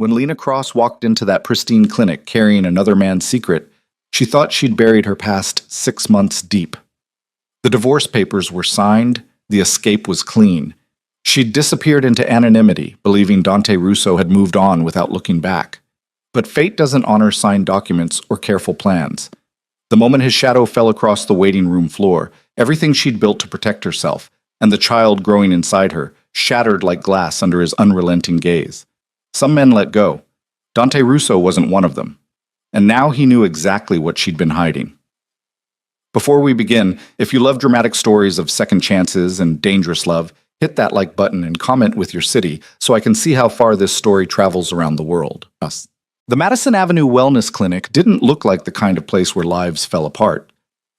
When Lena Cross walked into that pristine clinic carrying another man's secret, she thought she'd buried her past 6 months deep. The divorce papers were signed, the escape was clean. She'd disappeared into anonymity, believing Dante Russo had moved on without looking back. But fate doesn't honor signed documents or careful plans. The moment his shadow fell across the waiting room floor, everything she'd built to protect herself, and the child growing inside her, shattered like glass under his unrelenting gaze. Some men let go. Dante Russo wasn't one of them. And now he knew exactly what she'd been hiding. Before we begin, if you love dramatic stories of second chances and dangerous love, hit that like button and comment with your city so I can see how far this story travels around the world. The Madison Avenue Wellness Clinic didn't look like the kind of place where lives fell apart.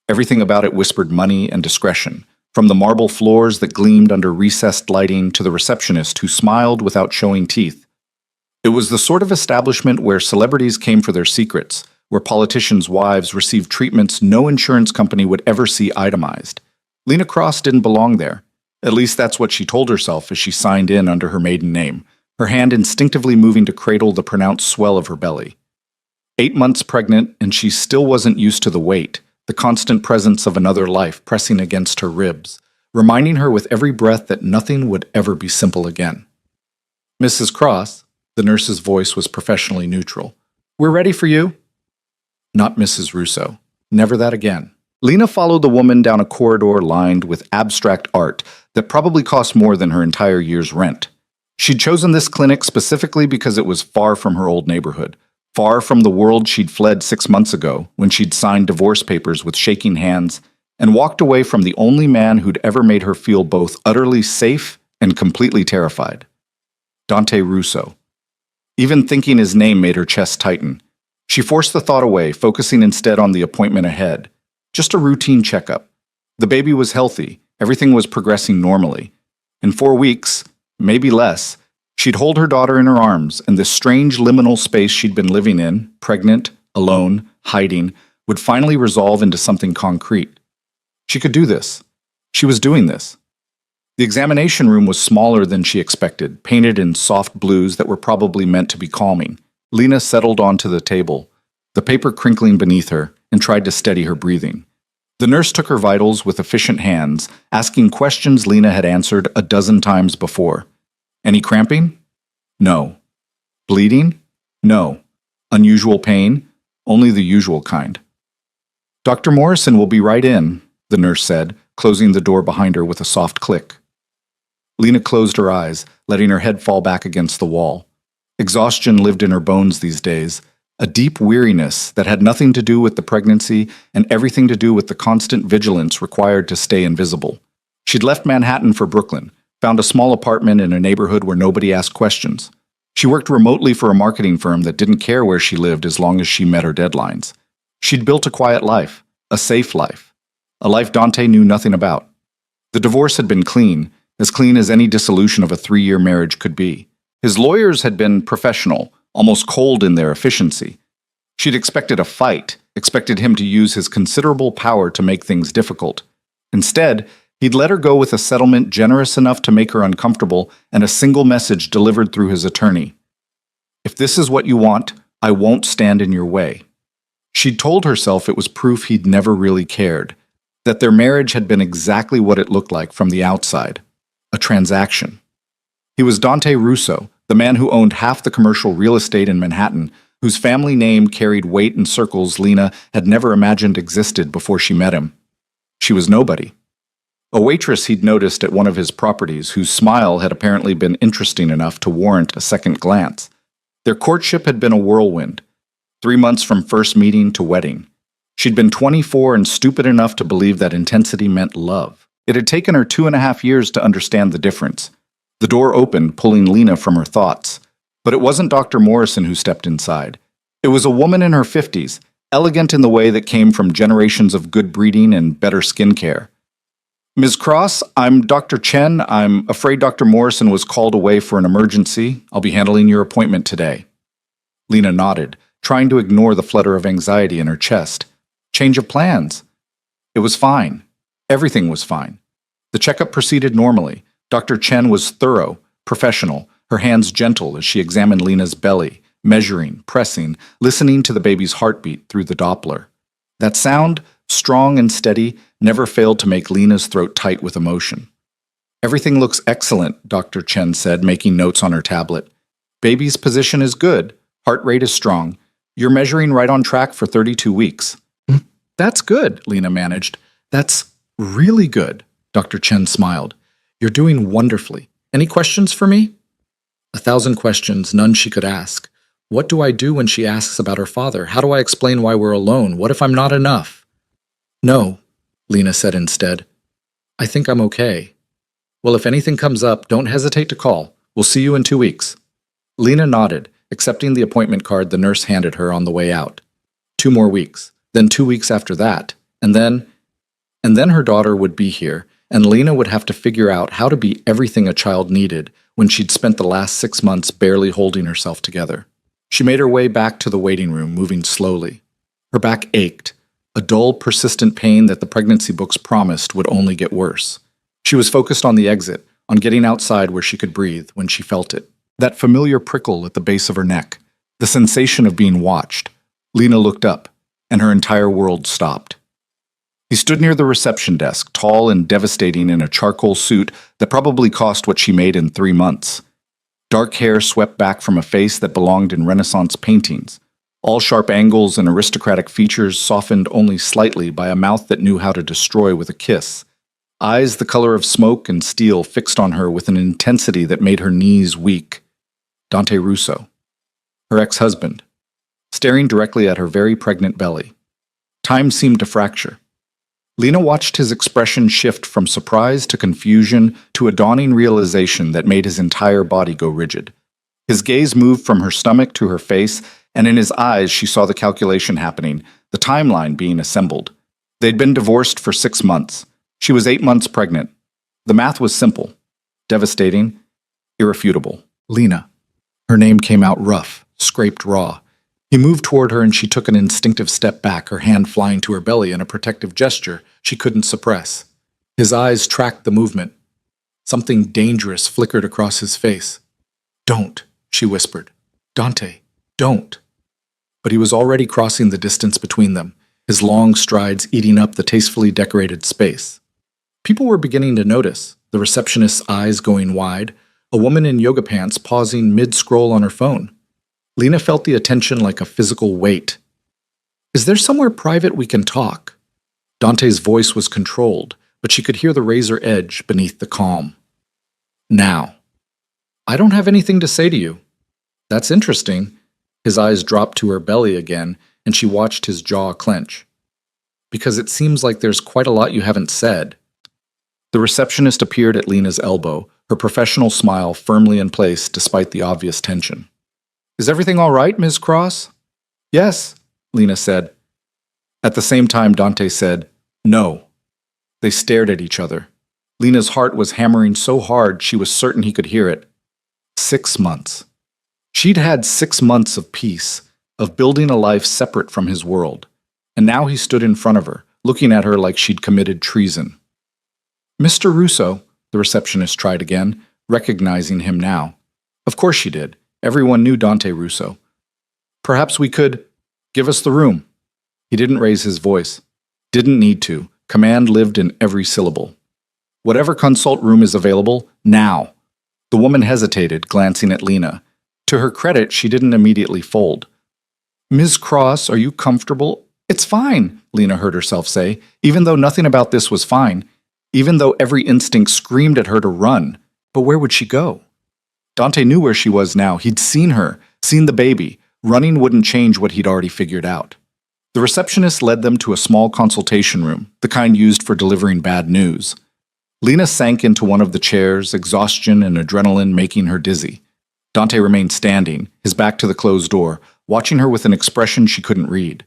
Everything about it whispered money and discretion, from the marble floors that gleamed under recessed lighting to the receptionist who smiled without showing teeth. It was the sort of establishment where celebrities came for their secrets, where politicians' wives received treatments no insurance company would ever see itemized. Lena Cross didn't belong there. At least that's what she told herself as she signed in under her maiden name, her hand instinctively moving to cradle the pronounced swell of her belly. 8 months pregnant, and she still wasn't used to the weight, the constant presence of another life pressing against her ribs, reminding her with every breath that nothing would ever be simple again. "Mrs. Cross," the nurse's voice was professionally neutral. "We're ready for you." Not Mrs. Russo. Never that again. Lena followed the woman down a corridor lined with abstract art that probably cost more than her entire year's rent. She'd chosen this clinic specifically because it was far from her old neighborhood, far from the world she'd fled 6 months ago when she'd signed divorce papers with shaking hands and walked away from the only man who'd ever made her feel both utterly safe and completely terrified. Dante Russo. Even thinking his name made her chest tighten. She forced the thought away, focusing instead on the appointment ahead. Just a routine checkup. The baby was healthy. Everything was progressing normally. In 4 weeks, maybe less, she'd hold her daughter in her arms, and this strange liminal space she'd been living in, pregnant, alone, hiding, would finally resolve into something concrete. She could do this. She was doing this. The examination room was smaller than she expected, painted in soft blues that were probably meant to be calming. Lena settled onto the table, the paper crinkling beneath her, and tried to steady her breathing. The nurse took her vitals with efficient hands, asking questions Lena had answered a dozen times before. Any cramping? No. Bleeding? No. Unusual pain? Only the usual kind. "Dr. Morrison will be right in," the nurse said, closing the door behind her with a soft click. Lena closed her eyes, letting her head fall back against the wall. Exhaustion lived in her bones these days, a deep weariness that had nothing to do with the pregnancy and everything to do with the constant vigilance required to stay invisible. She'd left Manhattan for Brooklyn, found a small apartment in a neighborhood where nobody asked questions. She worked remotely for a marketing firm that didn't care where she lived as long as she met her deadlines. She'd built a quiet life, a safe life, a life Dante knew nothing about. The divorce had been clean as any dissolution of a 3-year marriage could be. His lawyers had been professional, almost cold in their efficiency. She'd expected a fight, expected him to use his considerable power to make things difficult. Instead, he'd let her go with a settlement generous enough to make her uncomfortable and a single message delivered through his attorney. "If this is what you want, I won't stand in your way." She'd told herself it was proof he'd never really cared, that their marriage had been exactly what it looked like from the outside, a transaction. He was Dante Russo, the man who owned half the commercial real estate in Manhattan, whose family name carried weight in circles Lena had never imagined existed before she met him. She was nobody. A waitress he'd noticed at one of his properties, whose smile had apparently been interesting enough to warrant a second glance. Their courtship had been a whirlwind, 3 months from first meeting to wedding. She'd been 24 and stupid enough to believe that intensity meant love. It had taken her 2.5 years to understand the difference. The door opened, pulling Lena from her thoughts. But it wasn't Dr. Morrison who stepped inside. It was a woman in her 50s, elegant in the way that came from generations of good breeding and better skincare. "Ms. Cross, I'm Dr. Chen. I'm afraid Dr. Morrison was called away for an emergency. I'll be handling your appointment today." Lena nodded, trying to ignore the flutter of anxiety in her chest. Change of plans. It was fine. Everything was fine. The checkup proceeded normally. Dr. Chen was thorough, professional, her hands gentle as she examined Lena's belly, measuring, pressing, listening to the baby's heartbeat through the Doppler. That sound, strong and steady, never failed to make Lena's throat tight with emotion. "Everything looks excellent," Dr. Chen said, making notes on her tablet. "Baby's position is good. Heart rate is strong. You're measuring right on track for 32 weeks. "That's good," Lena managed. "That's really good," Dr. Chen smiled. "You're doing wonderfully. Any questions for me?" 1,000 questions, none she could ask. What do I do when she asks about her father? How do I explain why we're alone? What if I'm not enough? "No," Lena said instead. "I think I'm okay." "Well, if anything comes up, don't hesitate to call. We'll see you in 2 weeks." Lena nodded, accepting the appointment card the nurse handed her on the way out. 2 more weeks, then 2 weeks after that, and then her daughter would be here, and Lena would have to figure out how to be everything a child needed when she'd spent the last 6 months barely holding herself together. She made her way back to the waiting room, moving slowly. Her back ached, a dull, persistent pain that the pregnancy books promised would only get worse. She was focused on the exit, on getting outside where she could breathe, when she felt it. That familiar prickle at the base of her neck, the sensation of being watched. Lena looked up, and her entire world stopped. He stood near the reception desk, tall and devastating in a charcoal suit that probably cost what she made in 3 months. Dark hair swept back from a face that belonged in Renaissance paintings, all sharp angles and aristocratic features softened only slightly by a mouth that knew how to destroy with a kiss. Eyes the color of smoke and steel fixed on her with an intensity that made her knees weak. Dante Russo, her ex-husband, staring directly at her very pregnant belly. Time seemed to fracture. Lena watched his expression shift from surprise to confusion to a dawning realization that made his entire body go rigid. His gaze moved from her stomach to her face, and in his eyes she saw the calculation happening, the timeline being assembled. They'd been divorced for 6 months. She was 8 months pregnant. The math was simple, devastating, irrefutable. Lena. Her name came out rough, scraped raw. He moved toward her and she took an instinctive step back, her hand flying to her belly in a protective gesture she couldn't suppress. His eyes tracked the movement. Something dangerous flickered across his face. "Don't," she whispered. "Dante, don't." But he was already crossing the distance between them, his long strides eating up the tastefully decorated space. People were beginning to notice, the receptionist's eyes going wide, a woman in yoga pants pausing mid-scroll on her phone. Lena felt the attention like a physical weight. "Is there somewhere private we can talk?" Dante's voice was controlled, but she could hear the razor edge beneath the calm. "Now." "I don't have anything to say to you." "That's interesting." His eyes dropped to her belly again, and she watched his jaw clench. "Because it seems like there's quite a lot you haven't said." The receptionist appeared at Lena's elbow, her professional smile firmly in place despite the obvious tension. "Is everything all right, Ms. Cross?" "Yes," Lena said. At the same time, Dante said, "No." They stared at each other. Lena's heart was hammering so hard she was certain he could hear it. 6 months. She'd had 6 months of peace, of building a life separate from his world, and now he stood in front of her, looking at her like she'd committed treason. "Mr. Russo," the receptionist tried again, recognizing him now. Of course she did. Everyone knew Dante Russo. "Perhaps we could give us the room." He didn't raise his voice. Didn't need to. Command lived in every syllable. "Whatever consult room is available, now." The woman hesitated, glancing at Lena. To her credit, she didn't immediately fold. "Ms. Cross, are you comfortable?" "It's fine," Lena heard herself say, even though nothing about this was fine, even though every instinct screamed at her to run. But where would she go? Dante knew where she was now. He'd seen her, seen the baby. Running wouldn't change what he'd already figured out. The receptionist led them to a small consultation room, the kind used for delivering bad news. Lena sank into one of the chairs, exhaustion and adrenaline making her dizzy. Dante remained standing, his back to the closed door, watching her with an expression she couldn't read.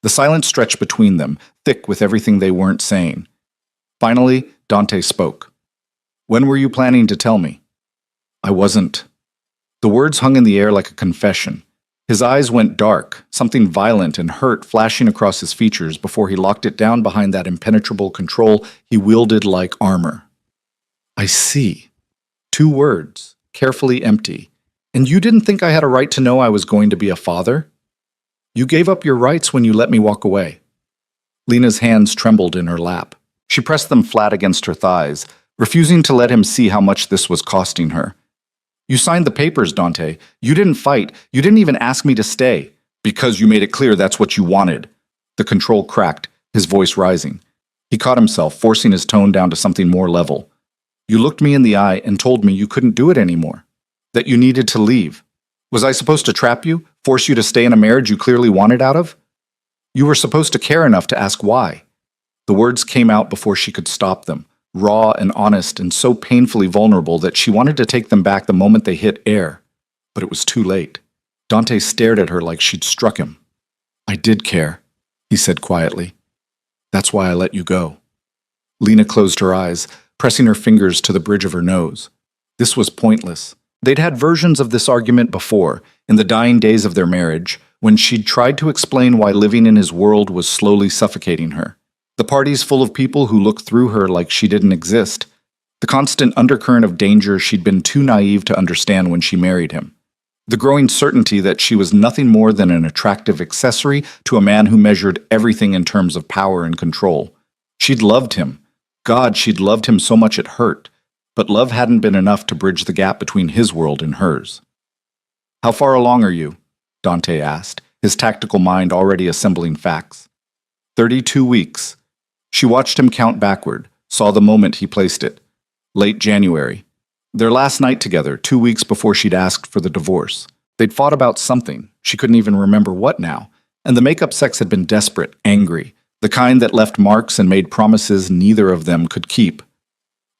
The silence stretched between them, thick with everything they weren't saying. Finally, Dante spoke. "When were you planning to tell me?" "I wasn't." The words hung in the air like a confession. His eyes went dark, something violent and hurt flashing across his features before he locked it down behind that impenetrable control he wielded like armor. "I see." 2 words, carefully empty, And you didn't think I had a right to know I was going to be a father? You gave up your rights when you let me walk away. Lena's hands trembled in her lap. She pressed them flat against her thighs, refusing to let him see how much this was costing her. You signed the papers, Dante. You didn't fight. You didn't even ask me to stay. Because you made it clear that's what you wanted. The control cracked, his voice rising. He caught himself, forcing his tone down to something more level. You looked me in the eye and told me you couldn't do it anymore. That you needed to leave. Was I supposed to trap you? Force you to stay in a marriage you clearly wanted out of? You were supposed to care enough to ask why. The words came out before she could stop them, raw and honest and so painfully vulnerable that she wanted to take them back the moment they hit air. But it was too late. Dante stared at her like she'd struck him. I did care, he said quietly. That's why I let you go. Lena closed her eyes, pressing her fingers to the bridge of her nose. This was pointless. They'd had versions of this argument before, in the dying days of their marriage, when she'd tried to explain why living in his world was slowly suffocating her. The parties full of people who looked through her like she didn't exist. The constant undercurrent of danger she'd been too naive to understand when she married him. The growing certainty that she was nothing more than an attractive accessory to a man who measured everything in terms of power and control. She'd loved him. God, she'd loved him so much it hurt. But love hadn't been enough to bridge the gap between his world and hers. How far along are you? Dante asked, his tactical mind already assembling facts. 32 weeks. She watched him count backward, saw the moment he placed it. Late January. Their last night together, 2 weeks before she'd asked for the divorce. They'd fought about something, she couldn't even remember what now, and the makeup sex had been desperate, angry, the kind that left marks and made promises neither of them could keep.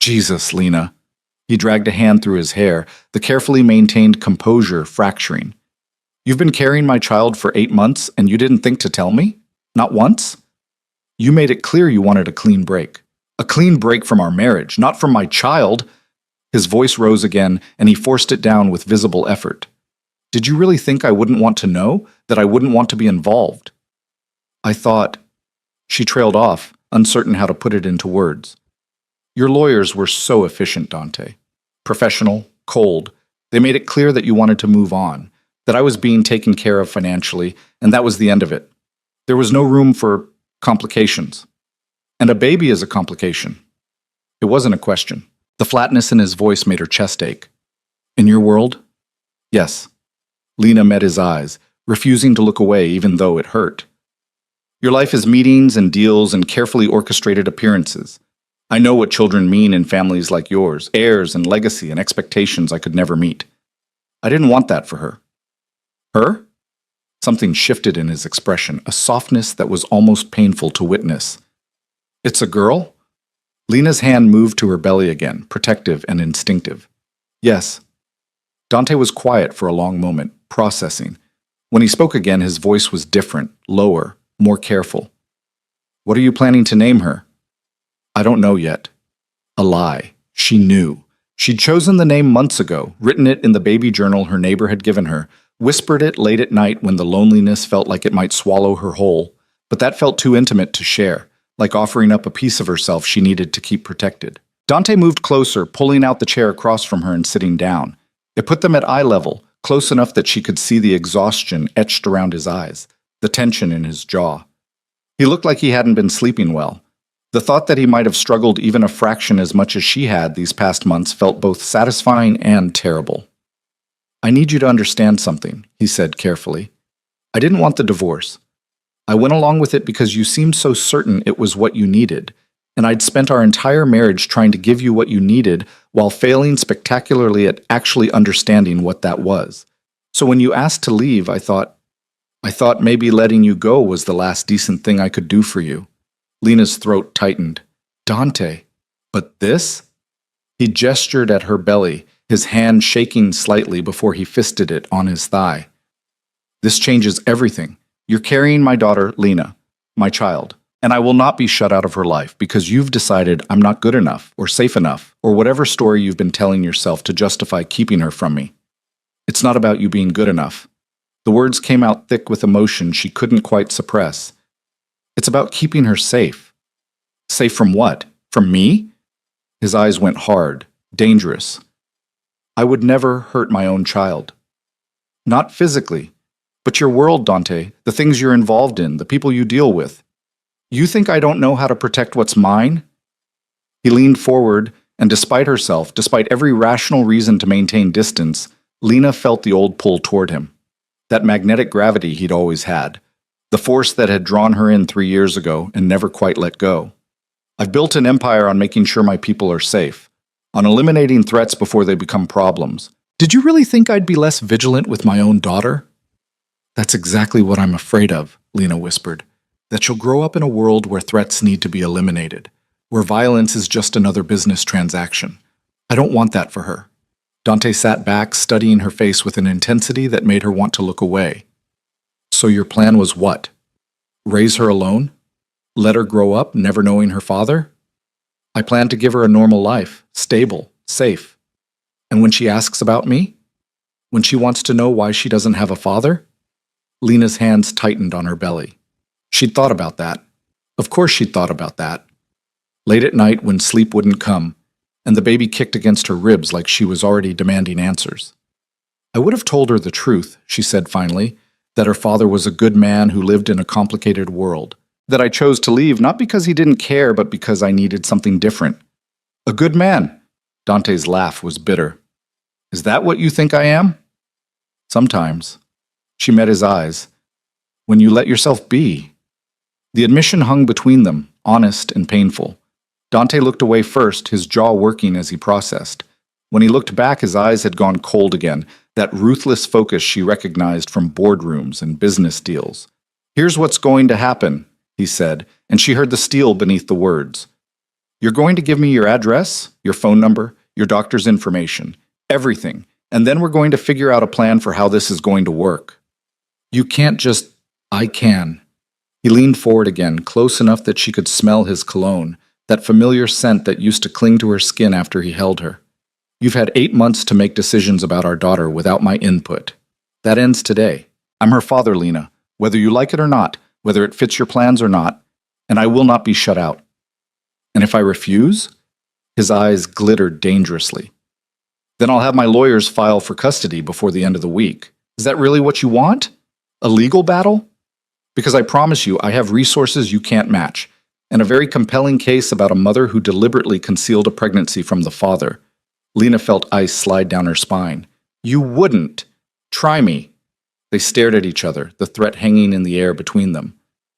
Jesus, Lena. He dragged a hand through his hair, the carefully maintained composure fracturing. You've been carrying my child for 8 months, and you didn't think to tell me? Not once? You made it clear you wanted a clean break. A clean break from our marriage, not from my child. His voice rose again, and he forced it down with visible effort. Did you really think I wouldn't want to know? That I wouldn't want to be involved? I thought... She trailed off, uncertain how to put it into words. Your lawyers were so efficient, Dante. Professional, cold. They made it clear that you wanted to move on, that I was being taken care of financially, and that was the end of it. There was no room for complications. And a baby is a complication. It wasn't a question. The flatness in his voice made her chest ache. In your world? Yes. Lena met his eyes, refusing to look away even though it hurt. Your life is meetings and deals and carefully orchestrated appearances. I know what children mean in families like yours, heirs and legacy and expectations I could never meet. I didn't want that for her. Her? Something shifted in his expression, a softness that was almost painful to witness. It's a girl? Lena's hand moved to her belly again, protective and instinctive. Yes. Dante was quiet for a long moment, processing. When he spoke again, his voice was different, lower, more careful. What are you planning to name her? I don't know yet. A lie. She knew. She'd chosen the name months ago, written it in the baby journal her neighbor had given her, whispered it late at night when the loneliness felt like it might swallow her whole, but that felt too intimate to share, like offering up a piece of herself she needed to keep protected. Dante moved closer, pulling out the chair across from her and sitting down. It put them at eye level, close enough that she could see the exhaustion etched around his eyes, the tension in his jaw. He looked like he hadn't been sleeping well. The thought that he might have struggled even a fraction as much as she had these past months felt both satisfying and terrible. I need you to understand something, he said carefully. I didn't want the divorce. I went along with it because you seemed so certain it was what you needed, and I'd spent our entire marriage trying to give you what you needed while failing spectacularly at actually understanding what that was. So when you asked to leave, I thought maybe letting you go was the last decent thing I could do for you. Lena's throat tightened. Dante, but this? He gestured at her belly, his hand shaking slightly before he fisted it on his thigh. This changes everything. You're carrying my daughter, Lena, my child, and I will not be shut out of her life because you've decided I'm not good enough or safe enough or whatever story you've been telling yourself to justify keeping her from me. It's not about you being good enough. The words came out thick with emotion she couldn't quite suppress. It's about keeping her safe. Safe from what? From me? His eyes went hard, dangerous. I would never hurt my own child, Not physically, but your world, Dante, the things you're involved in, the people you deal with. You think I don't know how to protect what's mine? He leaned forward, and despite herself, despite every rational reason to maintain distance, Lena felt the old pull toward him. That magnetic gravity he'd always had. The force that had drawn her in 3 years ago and never quite let go. I've built an empire on making sure my people are safe, on eliminating threats before they become problems. Did you really think I'd be less vigilant with my own daughter? That's exactly what I'm afraid of, Lena whispered. That she'll grow up in a world where threats need to be eliminated, where violence is just another business transaction. I don't want that for her. Dante sat back, studying her face with an intensity that made her want to look away. So your plan was what? Raise her alone? Let her grow up, never knowing her father? I plan to give her a normal life, stable, safe. And when she asks about me? When she wants to know why she doesn't have a father? Lena's hands tightened on her belly. She'd thought about that. Of course she'd thought about that. Late at night when sleep wouldn't come, and the baby kicked against her ribs like she was already demanding answers. I would have told her the truth, she said finally, that her father was a good man who lived in a complicated world, that I chose to leave not because he didn't care, but because I needed something different. A good man. Dante's laugh was bitter. Is that what you think I am? Sometimes. She met his eyes. When you let yourself be. The admission hung between them, honest and painful. Dante looked away first, his jaw working as he processed. When he looked back, his eyes had gone cold again, that ruthless focus she recognized from boardrooms and business deals. Here's what's going to happen, he said, and she heard the steel beneath the words. You're going to give me your address, your phone number, your doctor's information, everything, and then we're going to figure out a plan for how this is going to work. You can't just... I can. He leaned forward again, close enough that she could smell his cologne, that familiar scent that used to cling to her skin after he held her. You've had 8 months to make decisions about our daughter without my input. That ends today. I'm her father, Lena, whether you like it or not, whether it fits your plans or not, and I will not be shut out. And if I refuse? His eyes glittered dangerously. Then I'll have my lawyers file for custody before the end of the week. Is that really what you want? A legal battle? Because I promise you, I have resources you can't match, and a very compelling case about a mother who deliberately concealed a pregnancy from the father. Lena felt ice slide down her spine. You wouldn't. Try me. They stared at each other, the threat hanging in the air between them.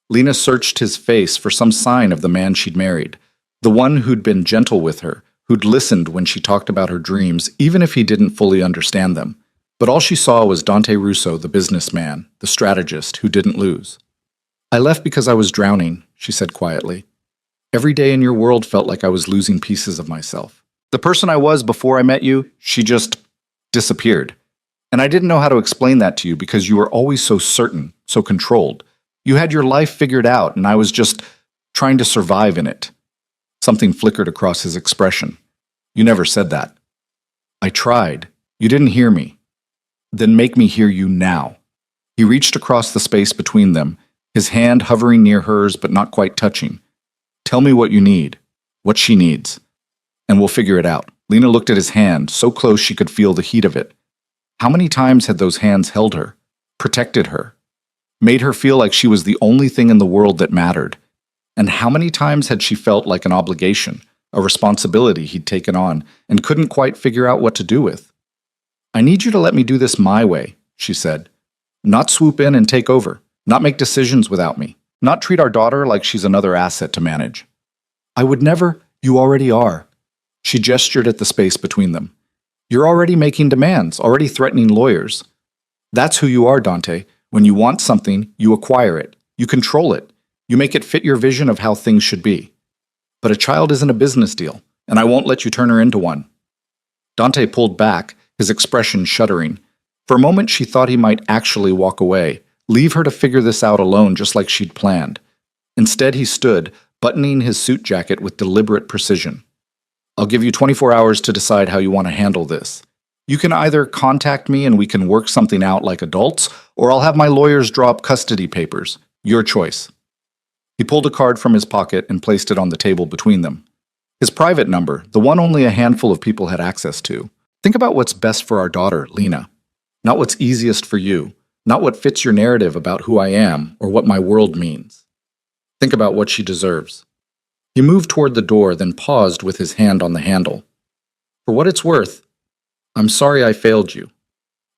Lena searched his face for some sign of the man she'd married, the one who'd been gentle with her, who'd listened when she talked about her dreams, even if he didn't fully understand them. But all she saw was Dante Russo, the businessman, the strategist who didn't lose. I left because I was drowning, she said quietly. Every day in your world felt like I was losing pieces of myself. The person I was before I met you, she just disappeared. And I didn't know how to explain that to you because you were always so certain, so controlled. You had your life figured out, and I was just trying to survive in it. Something flickered across his expression. You never said that. I tried. You didn't hear me. Then make me hear you now. He reached across the space between them, his hand hovering near hers but not quite touching. Tell me what you need, what she needs, and we'll figure it out. Lena looked at his hand, so close she could feel the heat of it. How many times had those hands held her, protected her, made her feel like she was the only thing in the world that mattered? And how many times had she felt like an obligation, a responsibility he'd taken on, and couldn't quite figure out what to do with? I need you to let me do this my way, she said. Not swoop in and take over, not make decisions without me, not treat our daughter like she's another asset to manage. I would never, you already are. She gestured at the space between them. You're already making demands, already threatening lawyers. That's who you are, Dante. When you want something, you acquire it. You control it. You make it fit your vision of how things should be. But a child isn't a business deal, and I won't let you turn her into one. Dante pulled back, his expression shuddering. For a moment she thought he might actually walk away, leave her to figure this out alone just like she'd planned. Instead he stood, buttoning his suit jacket with deliberate precision. I'll give you 24 hours to decide how you want to handle this. You can either contact me and we can work something out like adults, or I'll have my lawyers draw up custody papers. Your choice. He pulled a card from his pocket and placed it on the table between them. His private number, the one only a handful of people had access to. Think about what's best for our daughter, Lena. not what's easiest for you, not what fits your narrative about who I am or what my world means. Think about what she deserves. He moved toward the door, then paused with his hand on the handle. For what it's worth, I'm sorry I failed you.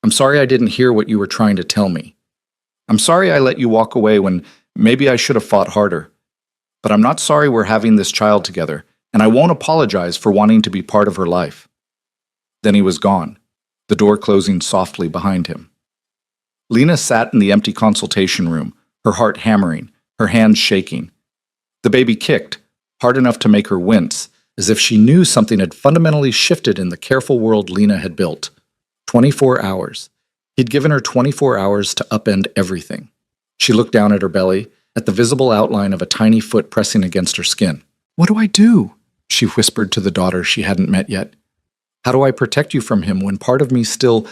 I'm sorry I didn't hear what you were trying to tell me. I'm sorry I let you walk away when maybe I should have fought harder. But I'm not sorry we're having this child together, and I won't apologize for wanting to be part of her life. Then he was gone, the door closing softly behind him. Lena sat in the empty consultation room, her heart hammering, her hands shaking. The baby kicked, hard enough to make her wince, as if she knew something had fundamentally shifted in the careful world Lena had built. 24 hours. He'd given her 24 hours to upend everything. She looked down at her belly, at the visible outline of a tiny foot pressing against her skin. What do I do? She whispered to the daughter she hadn't met yet. How do I protect you from him when part of me still...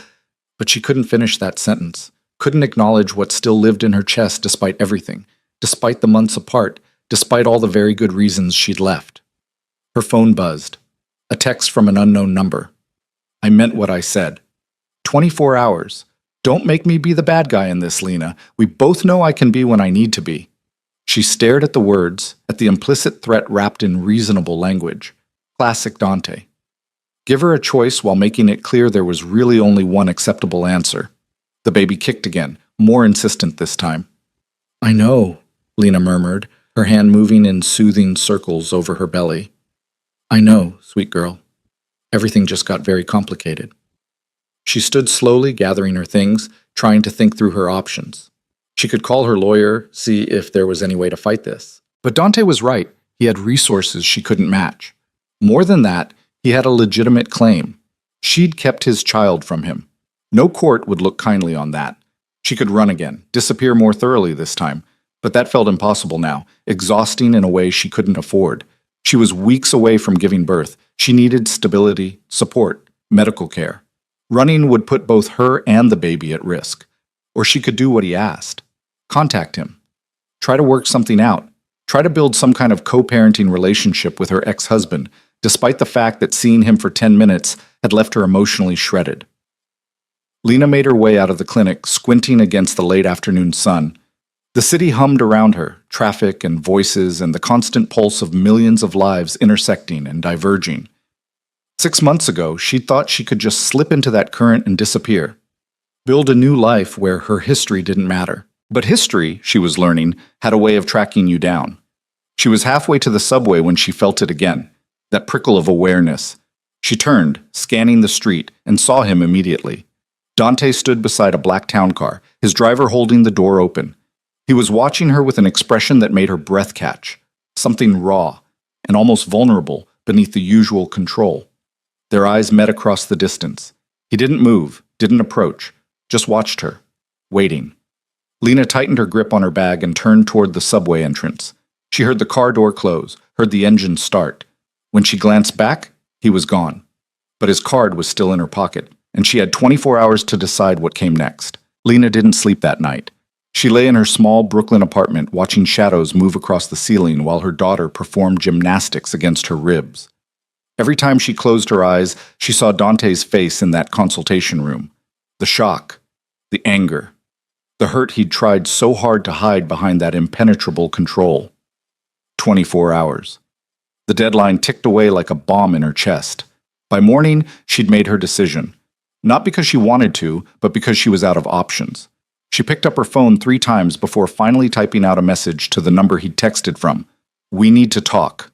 But she couldn't finish that sentence, couldn't acknowledge what still lived in her chest despite everything, despite the months apart, despite all the very good reasons she'd left. Her phone buzzed. A text from an unknown number. I meant what I said. 24 hours. Don't make me be the bad guy in this, Lena. We both know I can be when I need to be. She stared at the words, at the implicit threat wrapped in reasonable language. Classic Dante. Give her a choice while making it clear there was really only one acceptable answer. The baby kicked again, more insistent this time. I know, Lena murmured, her hand moving in soothing circles over her belly. I know, sweet girl. Everything just got very complicated. She stood slowly, gathering her things, trying to think through her options. She could call her lawyer, see if there was any way to fight this. But Dante was right. He had resources she couldn't match. More than that, he had a legitimate claim. She'd kept his child from him. No court would look kindly on that. She could run again, disappear more thoroughly this time. But that felt impossible now, exhausting in a way she couldn't afford. She was weeks away from giving birth. She needed stability, support, medical care. Running would put both her and the baby at risk. Or she could do what he asked. Contact him. Try to work something out. Try to build some kind of co-parenting relationship with her ex-husband, despite the fact that seeing him for 10 minutes had left her emotionally shredded. Lena made her way out of the clinic, squinting against the late afternoon sun. The city hummed around her, traffic and voices and the constant pulse of millions of lives intersecting and diverging. 6 months ago, she thought she could just slip into that current and disappear. Build a new life where her history didn't matter. But history, she was learning, had a way of tracking you down. She was halfway to the subway when she felt it again, that prickle of awareness. She turned, scanning the street, and saw him immediately. Dante stood beside a black town car, his driver holding the door open. He was watching her with an expression that made her breath catch, something raw and almost vulnerable beneath the usual control. Their eyes met across the distance. He didn't move, didn't approach, just watched her, waiting. Lena tightened her grip on her bag and turned toward the subway entrance. She heard the car door close, heard the engine start. When she glanced back, he was gone. But his card was still in her pocket, and she had 24 hours to decide what came next. Lena didn't sleep that night. She lay in her small Brooklyn apartment watching shadows move across the ceiling while her daughter performed gymnastics against her ribs. Every time she closed her eyes, she saw Dante's face in that consultation room. The shock, the anger, the hurt he'd tried so hard to hide behind that impenetrable control. 24 hours. The deadline ticked away like a bomb in her chest. By morning, she'd made her decision. Not because she wanted to, but because she was out of options. She picked up her phone 3 times before finally typing out a message to the number he'd texted from. We need to talk.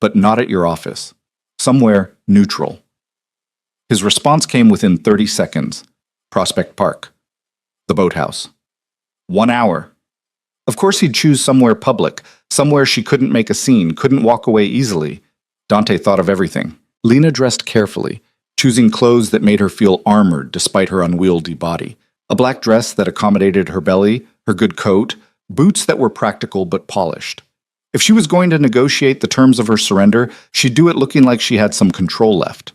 But not at your office. Somewhere neutral. His response came within 30 seconds. Prospect Park. The boathouse. 1 hour. Of course he'd choose somewhere public, somewhere she couldn't make a scene, couldn't walk away easily. Dante thought of everything. Lena dressed carefully, choosing clothes that made her feel armored despite her unwieldy body. A black dress that accommodated her belly, her good coat, boots that were practical but polished. If she was going to negotiate the terms of her surrender, she'd do it looking like she had some control left.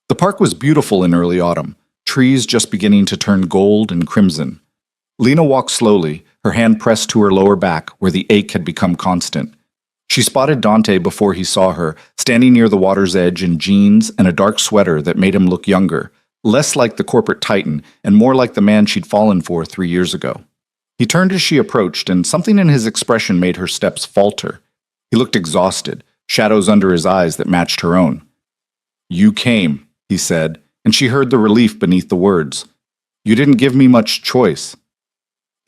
The park was beautiful in early autumn, trees just beginning to turn gold and crimson. Lena walked slowly, her hand pressed to her lower back where the ache had become constant. She spotted Dante before he saw her, standing near the water's edge in jeans and a dark sweater that made him look younger, less like the corporate titan and more like the man she'd fallen for 3 years ago. He turned as she approached, and something in his expression made her steps falter. He looked exhausted, shadows under his eyes that matched her own. "You came," he said, and she heard the relief beneath the words. "You didn't give me much choice."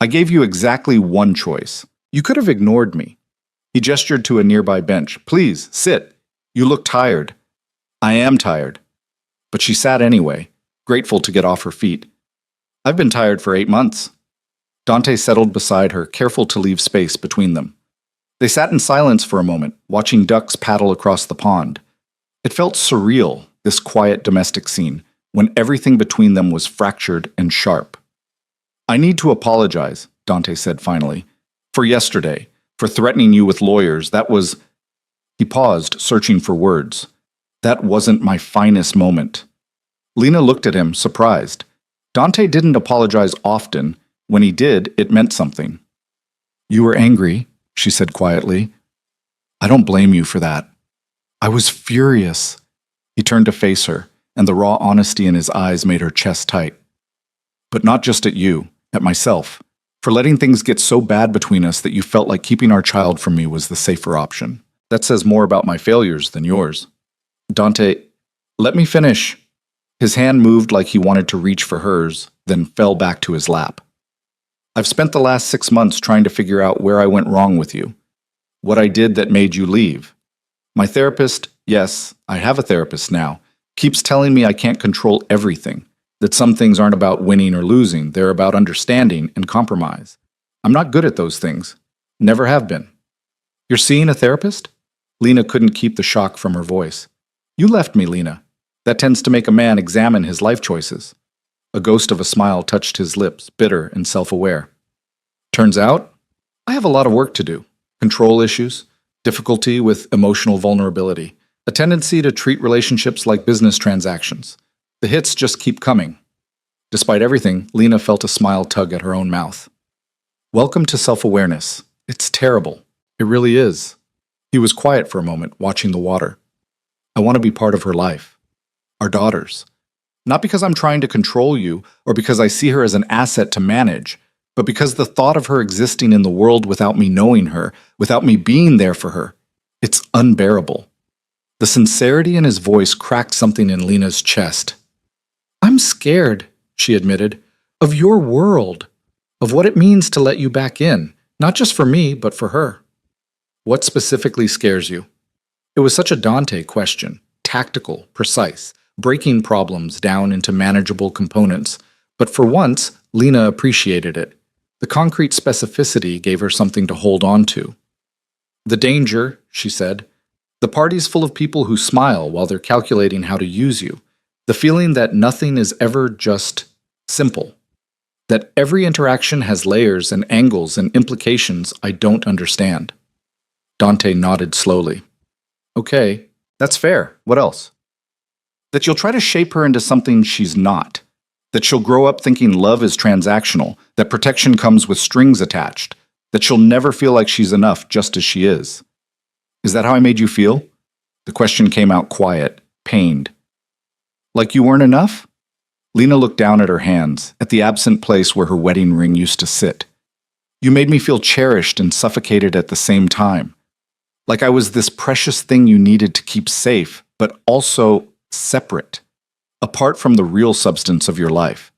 "I gave you exactly one choice. You could have ignored me." He gestured to a nearby bench. "Please, sit. You look tired." "I am tired." But she sat anyway, grateful to get off her feet. "I've been tired for 8 months." Dante settled beside her, careful to leave space between them. They sat in silence for a moment, watching ducks paddle across the pond. It felt surreal, this quiet domestic scene, when everything between them was fractured and sharp. "I need to apologize," Dante said finally, "for yesterday, for threatening you with lawyers. That was—" He paused, searching for words. "That wasn't my finest moment." Lena looked at him, surprised. Dante didn't apologize often. When he did, it meant something. "You were angry," she said quietly. "I don't blame you for that." "I was furious." He turned to face her, and the raw honesty in his eyes made her chest tight. "But not just at you, at myself, for letting things get so bad between us that you felt like keeping our child from me was the safer option. That says more about my failures than yours." "Dante, let me finish." His hand moved like he wanted to reach for hers, then fell back to his lap. "I've spent the last 6 months trying to figure out where I went wrong with you. What I did that made you leave. My therapist, yes, I have a therapist now, keeps telling me I can't control everything, that some things aren't about winning or losing, they're about understanding and compromise. I'm not good at those things. Never have been." "You're seeing a therapist?" Lena couldn't keep the shock from her voice. "You left me, Lena. That tends to make a man examine his life choices." A ghost of a smile touched his lips, bitter and self-aware. "Turns out, I have a lot of work to do. Control issues, difficulty with emotional vulnerability, a tendency to treat relationships like business transactions. The hits just keep coming." Despite everything, Lena felt a smile tug at her own mouth. "Welcome to self-awareness. It's terrible. It really is." He was quiet for a moment, watching the water. "I want to be part of her life. Our daughters. Not because I'm trying to control you or because I see her as an asset to manage, but because the thought of her existing in the world without me knowing her, without me being there for her, it's unbearable." The sincerity in his voice cracked something in Lena's chest. "I'm scared," she admitted, "of your world, of what it means to let you back in, not just for me, but for her." "What specifically scares you?" It was such a Dante question, tactical, precise, breaking problems down into manageable components. But for once, Lena appreciated it. The concrete specificity gave her something to hold on to. "The danger," she said. "The party's full of people who smile while they're calculating how to use you. The feeling that nothing is ever just simple. That every interaction has layers and angles and implications I don't understand." Dante nodded slowly. "Okay, that's fair. What else?" "That you'll try to shape her into something she's not. That she'll grow up thinking love is transactional, that protection comes with strings attached, that she'll never feel like she's enough just as she is." "Is that how I made you feel?" The question came out quiet, pained. "Like you weren't enough?" Lena looked down at her hands, at the absent place where her wedding ring used to sit. "You made me feel cherished and suffocated at the same time. Like I was this precious thing you needed to keep safe, but also separate, apart from the real substance of your life.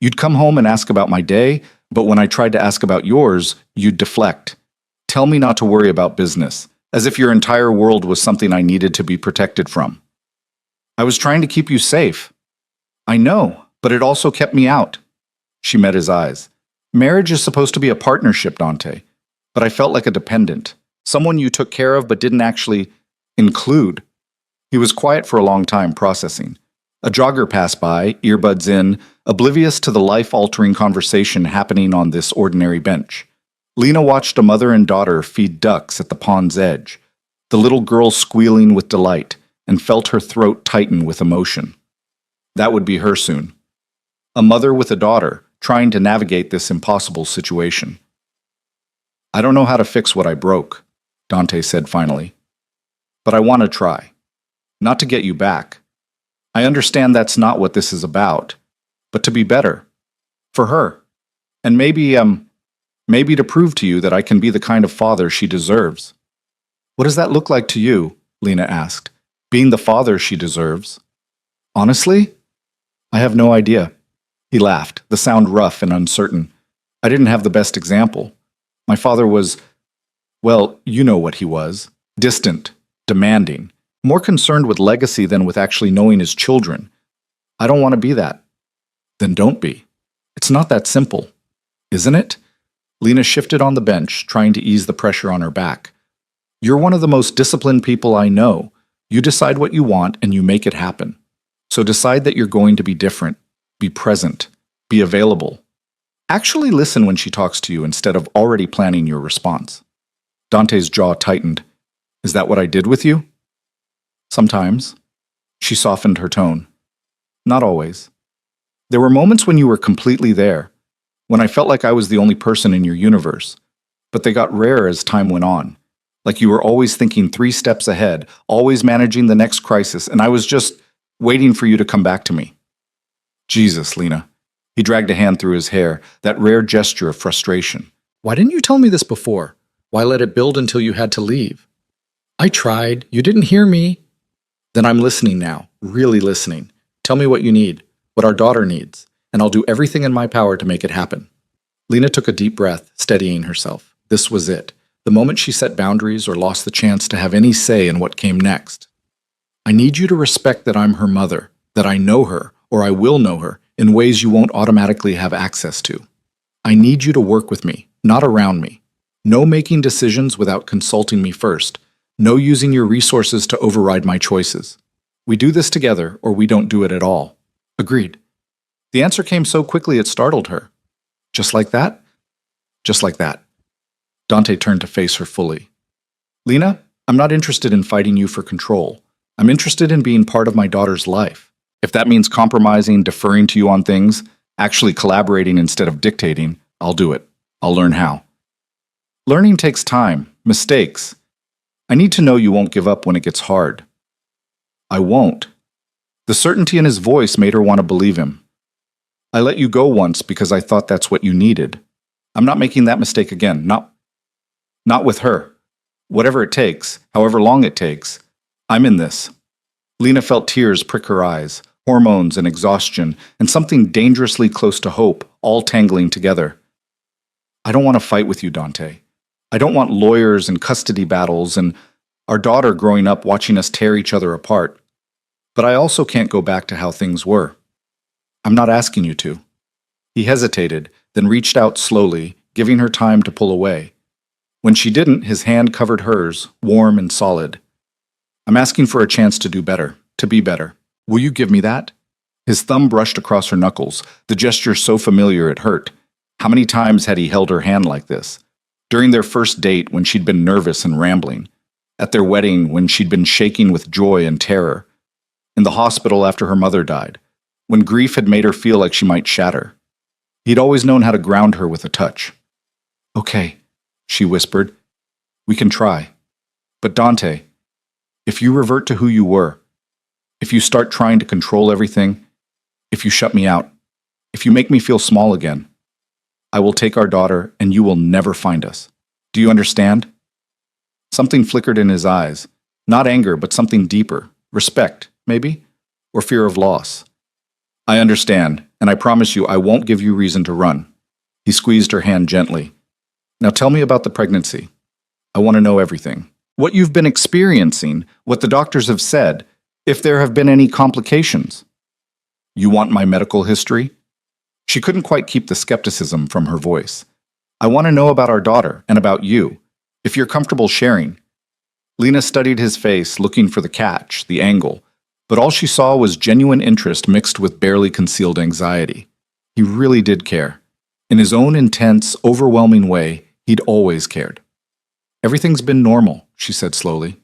You'd come home and ask about my day, but when I tried to ask about yours, you'd deflect. Tell me not to worry about business, as if your entire world was something I needed to be protected from. I was trying to keep you safe. I know, but it also kept me out." She met his eyes. "Marriage is supposed to be a partnership, Dante, but I felt like a dependent, someone you took care of but didn't actually include." He was quiet for a long time, processing. A jogger passed by, earbuds in, oblivious to the life-altering conversation happening on this ordinary bench. Lena watched a mother and daughter feed ducks at the pond's edge, the little girl squealing with delight, and felt her throat tighten with emotion. That would be her soon. A mother with a daughter, trying to navigate this impossible situation. "I don't know how to fix what I broke," Dante said finally. "But I want to try. Not to get you back. I understand that's not what this is about, but to be better. For her. And maybe to prove to you that I can be the kind of father she deserves. What does that look like to you? Lena asked. Being the father she deserves. Honestly? I have no idea. He laughed, the sound rough and uncertain. I didn't have the best example. My father was, well, you know what he was. Distant, demanding, more concerned with legacy than with actually knowing his children. I don't want to be that. Then don't be. It's not that simple, isn't it? Lena shifted on the bench, trying to ease the pressure on her back. You're one of the most disciplined people I know. You decide what you want and you make it happen. So decide that you're going to be different. Be present. Be available. Actually listen when she talks to you instead of already planning your response. Dante's jaw tightened. Is that what I did with you? Sometimes. She softened her tone. Not always. There were moments when you were completely there, when I felt like I was the only person in your universe. But they got rarer as time went on. Like you were always thinking 3 steps ahead, always managing the next crisis, and I was just waiting for you to come back to me. Jesus, Lena. He dragged a hand through his hair, that rare gesture of frustration. Why didn't you tell me this before? Why let it build until you had to leave? I tried. You didn't hear me. Then I'm listening now, really listening. Tell me what you need, what our daughter needs, and I'll do everything in my power to make it happen. Lena took a deep breath, steadying herself. This was it. The moment she set boundaries or lost the chance to have any say in what came next. I need you to respect that I'm her mother, that I know her, or I will know her, in ways you won't automatically have access to. I need you to work with me, not around me. No making decisions without consulting me first. No using your resources to override my choices. We do this together, or we don't do it at all. Agreed. The answer came so quickly it startled her. Just like that? Just like that. Dante turned to face her fully. Lena, I'm not interested in fighting you for control. I'm interested in being part of my daughter's life. If that means compromising, deferring to you on things, actually collaborating instead of dictating, I'll do it. I'll learn how. Learning takes time, mistakes. I need to know you won't give up when it gets hard. I won't. The certainty in his voice made her want to believe him. I let you go once because I thought that's what you needed. I'm not making that mistake again, not with her. Whatever it takes, however long it takes, I'm in this. Lena felt tears prick her eyes, hormones and exhaustion, and something dangerously close to hope, all tangling together. I don't want to fight with you, Dante. I don't want lawyers and custody battles and our daughter growing up watching us tear each other apart. But I also can't go back to how things were. I'm not asking you to. He hesitated, then reached out slowly, giving her time to pull away. When she didn't, his hand covered hers, warm and solid. I'm asking for a chance to do better, to be better. Will you give me that? His thumb brushed across her knuckles, the gesture so familiar it hurt. How many times had he held her hand like this? During their first date, when she'd been nervous and rambling. At their wedding, when she'd been shaking with joy and terror. In the hospital after her mother died, when grief had made her feel like she might shatter. He'd always known how to ground her with a touch. Okay, she whispered. We can try. But Dante, if you revert to who you were, if you start trying to control everything, if you shut me out, if you make me feel small again, I will take our daughter and you will never find us. Do you understand? Something flickered in his eyes. Not anger, but something deeper. Respect, maybe? Or fear of loss. I understand, and I promise you I won't give you reason to run. He squeezed her hand gently. Now tell me about the pregnancy. I want to know everything. What you've been experiencing, what the doctors have said, if there have been any complications. You want my medical history? She couldn't quite keep the skepticism from her voice. I want to know about our daughter and about you, if you're comfortable sharing. Lena studied his face, looking for the catch, the angle, but all she saw was genuine interest mixed with barely concealed anxiety. He really did care. In his own intense, overwhelming way, he'd always cared. Everything's been normal, she said slowly.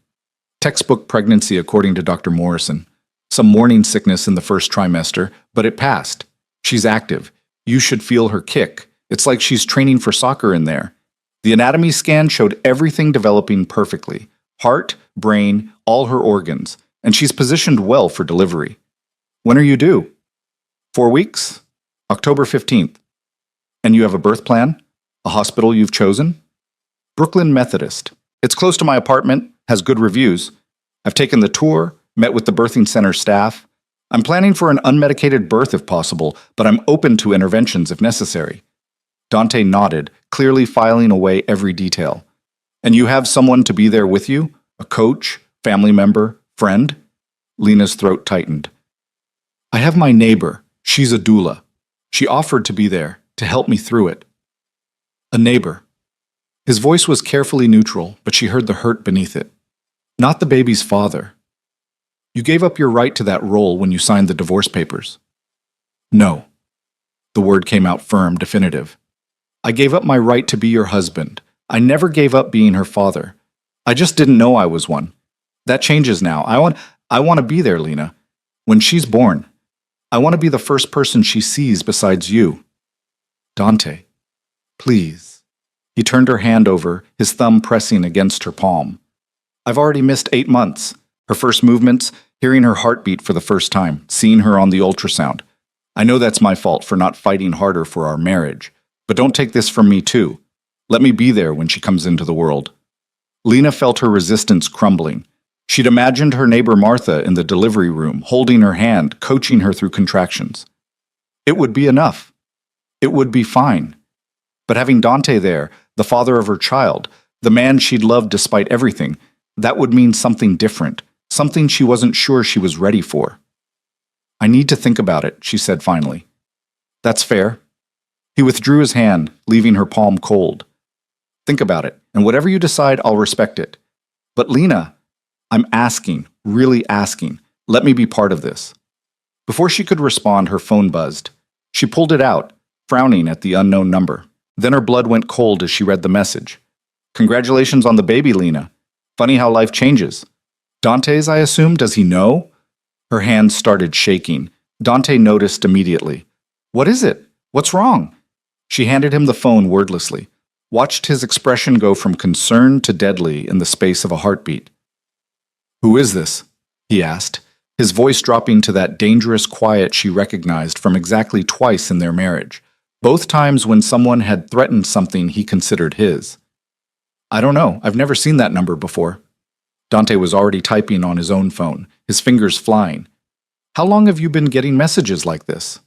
Textbook pregnancy according to Dr. Morrison. Some morning sickness in the first trimester, but it passed. She's active. You should feel her kick. It's like she's training for soccer in there. The anatomy scan showed everything developing perfectly. Heart, brain, all her organs. And she's positioned well for delivery. When are you due? 4 weeks? October 15th. And you have a birth plan? A hospital you've chosen? Brooklyn Methodist. It's close to my apartment, has good reviews. I've taken the tour, met with the birthing center staff. I'm planning for an unmedicated birth if possible, but I'm open to interventions if necessary. Dante nodded, clearly filing away every detail. And you have someone to be there with you? A coach, family member, friend? Lena's throat tightened. I have my neighbor. She's a doula. She offered to be there, to help me through it. A neighbor. His voice was carefully neutral, but she heard the hurt beneath it. Not the baby's father. You gave up your right to that role when you signed the divorce papers. No. The word came out firm, definitive. I gave up my right to be your husband. I never gave up being her father. I just didn't know I was one. That changes now. I want to be there, Lena. When she's born, I want to be the first person she sees besides you. Dante, please. He turned her hand over, his thumb pressing against her palm. I've already missed 8 months. Her first movements, hearing her heartbeat for the first time, seeing her on the ultrasound. I know that's my fault for not fighting harder for our marriage, but don't take this from me too. Let me be there when she comes into the world. Lena felt her resistance crumbling. She'd imagined her neighbor Martha in the delivery room, holding her hand, coaching her through contractions. It would be enough. It would be fine. But having Dante there, the father of her child, the man she'd loved despite everything, that would mean something different, something she wasn't sure she was ready for. I need to think about it, she said finally. That's fair. He withdrew his hand, leaving her palm cold. Think about it, and whatever you decide, I'll respect it. But Lena, I'm asking, really asking, let me be part of this. Before she could respond, her phone buzzed. She pulled it out, frowning at the unknown number. Then her blood went cold as she read the message. Congratulations on the baby, Lena. Funny how life changes. Dante's, I assume, does he know? Her hands started shaking. Dante noticed immediately. What is it? What's wrong? She handed him the phone wordlessly, watched his expression go from concern to deadly in the space of a heartbeat. Who is this? He asked, his voice dropping to that dangerous quiet she recognized from exactly twice in their marriage, both times when someone had threatened something he considered his. I don't know. I've never seen that number before. Dante was already typing on his own phone, his fingers flying. How long have you been getting messages like this?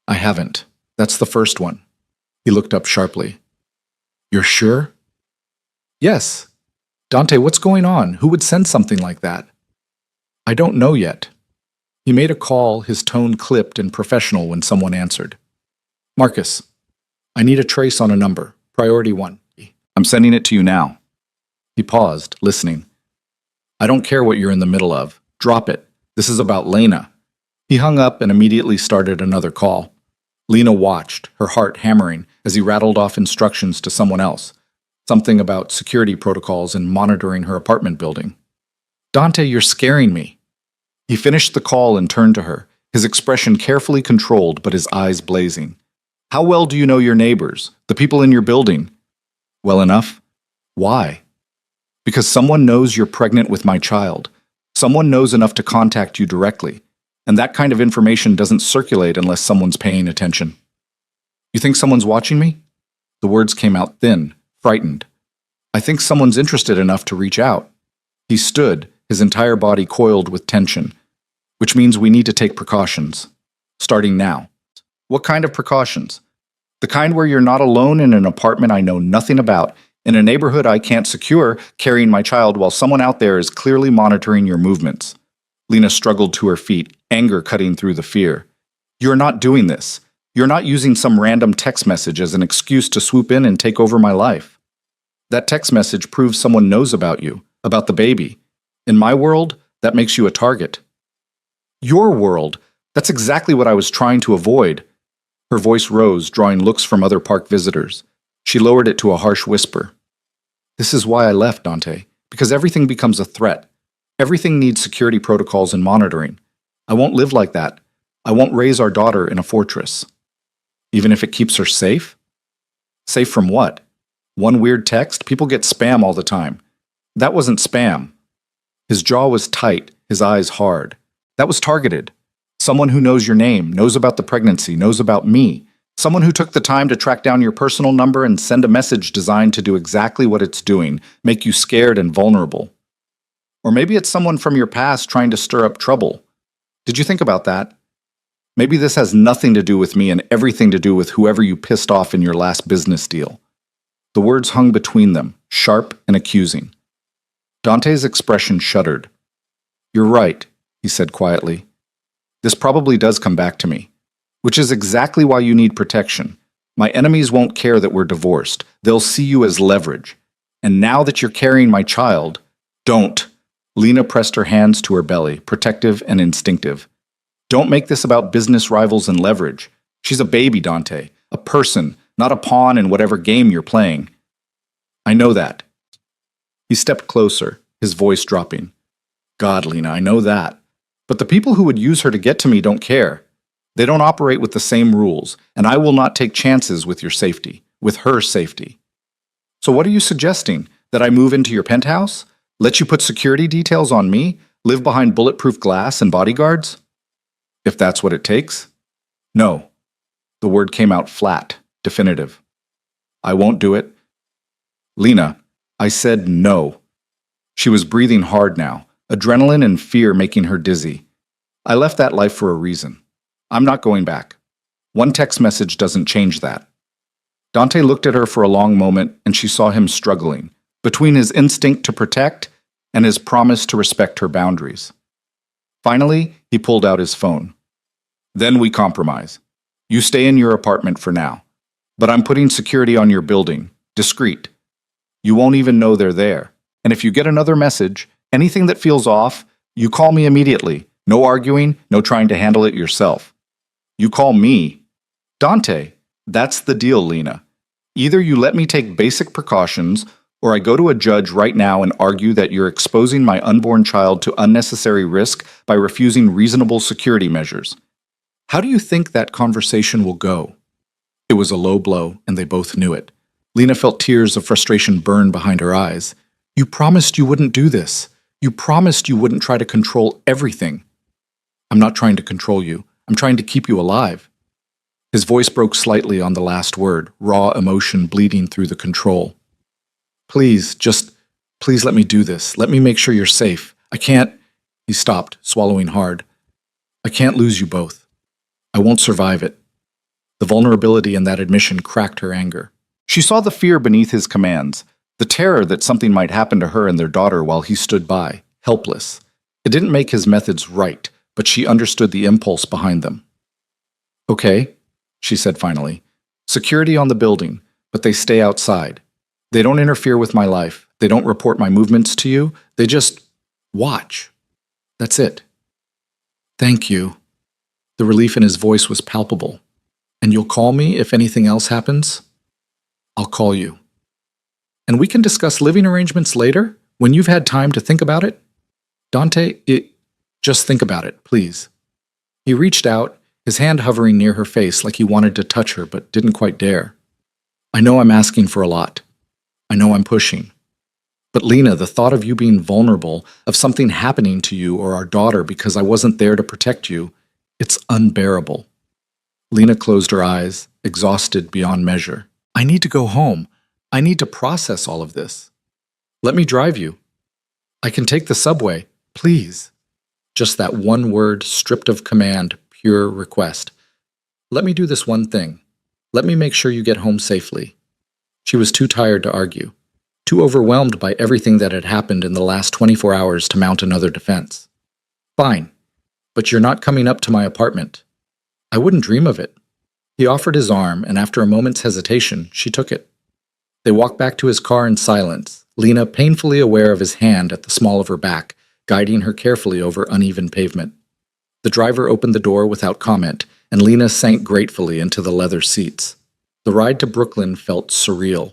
I haven't. That's the first one. He looked up sharply. You're sure? Yes. Dante, what's going on? Who would send something like that? I don't know yet. He made a call, his tone clipped and professional when someone answered. Marcus, I need a trace on a number. Priority 1. I'm sending it to you now. He paused, listening. I don't care what you're in the middle of. Drop it. This is about Lena. He hung up and immediately started another call. Lena watched, her heart hammering, as he rattled off instructions to someone else. Something about security protocols and monitoring her apartment building. Dante, you're scaring me. He finished the call and turned to her, his expression carefully controlled but his eyes blazing. How well do you know your neighbors, the people in your building? Well enough. Why? Because someone knows you're pregnant with my child. Someone knows enough to contact you directly. And that kind of information doesn't circulate unless someone's paying attention. You think someone's watching me? The words came out thin, frightened. I think someone's interested enough to reach out. He stood, his entire body coiled with tension, which means we need to take precautions. Starting now. What kind of precautions? The kind where you're not alone in an apartment I know nothing about, in a neighborhood I can't secure, carrying my child while someone out there is clearly monitoring your movements. Lena struggled to her feet, anger cutting through the fear. You're not doing this. You're not using some random text message as an excuse to swoop in and take over my life. That text message proves someone knows about you, about the baby. In my world, that makes you a target. Your world? That's exactly what I was trying to avoid. Her voice rose, drawing looks from other park visitors. She lowered it to a harsh whisper. This is why I left, Dante, because everything becomes a threat. Everything needs security protocols and monitoring. I won't live like that. I won't raise our daughter in a fortress. Even if it keeps her safe? Safe from what? One weird text? People get spam all the time. That wasn't spam. His jaw was tight, his eyes hard. That was targeted. Someone who knows your name, knows about the pregnancy, knows about me. Someone who took the time to track down your personal number and send a message designed to do exactly what it's doing, make you scared and vulnerable. Or maybe it's someone from your past trying to stir up trouble. Did you think about that? Maybe this has nothing to do with me and everything to do with whoever you pissed off in your last business deal. The words hung between them, sharp and accusing. Dante's expression shuddered. "You're right," he said quietly. "This probably does come back to me. Which is exactly why you need protection. My enemies won't care that we're divorced. They'll see you as leverage. And now that you're carrying my child, don't." Lena pressed her hands to her belly, protective and instinctive. "Don't make this about business rivals and leverage. She's a baby, Dante. A person, not a pawn in whatever game you're playing." "I know that." He stepped closer, his voice dropping. "God, Lena, I know that. But the people who would use her to get to me don't care. They don't operate with the same rules, and I will not take chances with your safety, with her safety. So what are you suggesting? That I move into your penthouse? Let you put security details on me? Live behind bulletproof glass and bodyguards? If that's what it takes? No." The word came out flat, definitive. "I won't do it." "Lena, I said no." She was breathing hard now, adrenaline and fear making her dizzy. "I left that life for a reason. I'm not going back. One text message doesn't change that." Dante looked at her for a long moment, and she saw him struggling, between his instinct to protect and his promise to respect her boundaries. Finally, he pulled out his phone. "Then we compromise. You stay in your apartment for now. But I'm putting security on your building, discreet. You won't even know they're there. And if you get another message, anything that feels off, you call me immediately. No arguing, no trying to handle it yourself. You call me." "Dante, that's the deal, Lena. Either you let me take basic precautions, or I go to a judge right now and argue that you're exposing my unborn child to unnecessary risk by refusing reasonable security measures. How do you think that conversation will go?" It was a low blow, and they both knew it. Lena felt tears of frustration burn behind her eyes. "You promised you wouldn't do this. You promised you wouldn't try to control everything." "I'm not trying to control you. I'm trying to keep you alive." His voice broke slightly on the last word, raw emotion bleeding through the control. Please let me do this. Let me make sure you're safe. I can't." He stopped, swallowing hard. "I can't lose you both. I won't survive it." The vulnerability in that admission cracked her anger. She saw the fear beneath his commands, the terror that something might happen to her and their daughter while he stood by, helpless. It didn't make his methods right, but she understood the impulse behind them. "Okay," she said finally. "Security on the building, but they stay outside. They don't interfere with my life. They don't report my movements to you. They just watch. That's it." "Thank you." The relief in his voice was palpable. "And you'll call me if anything else happens?" "I'll call you." "And we can discuss living arrangements later, when you've had time to think about it?" "Dante, just think about it, please." He reached out, his hand hovering near her face like he wanted to touch her but didn't quite dare. "I know I'm asking for a lot. I know I'm pushing. But Lena, the thought of you being vulnerable, of something happening to you or our daughter because I wasn't there to protect you, it's unbearable." Lena closed her eyes, exhausted beyond measure. "I need to go home. I need to process all of this. Let me drive you. I can take the subway, please." Just that one word, stripped of command, pure request. "Let me do this one thing. Let me make sure you get home safely." She was too tired to argue, too overwhelmed by everything that had happened in the last 24 hours to mount another defense. "Fine, but you're not coming up to my apartment." "I wouldn't dream of it." He offered his arm, and after a moment's hesitation, she took it. They walked back to his car in silence, Lena painfully aware of his hand at the small of her back, guiding her carefully over uneven pavement. The driver opened the door without comment, and Lena sank gratefully into the leather seats. The ride to Brooklyn felt surreal.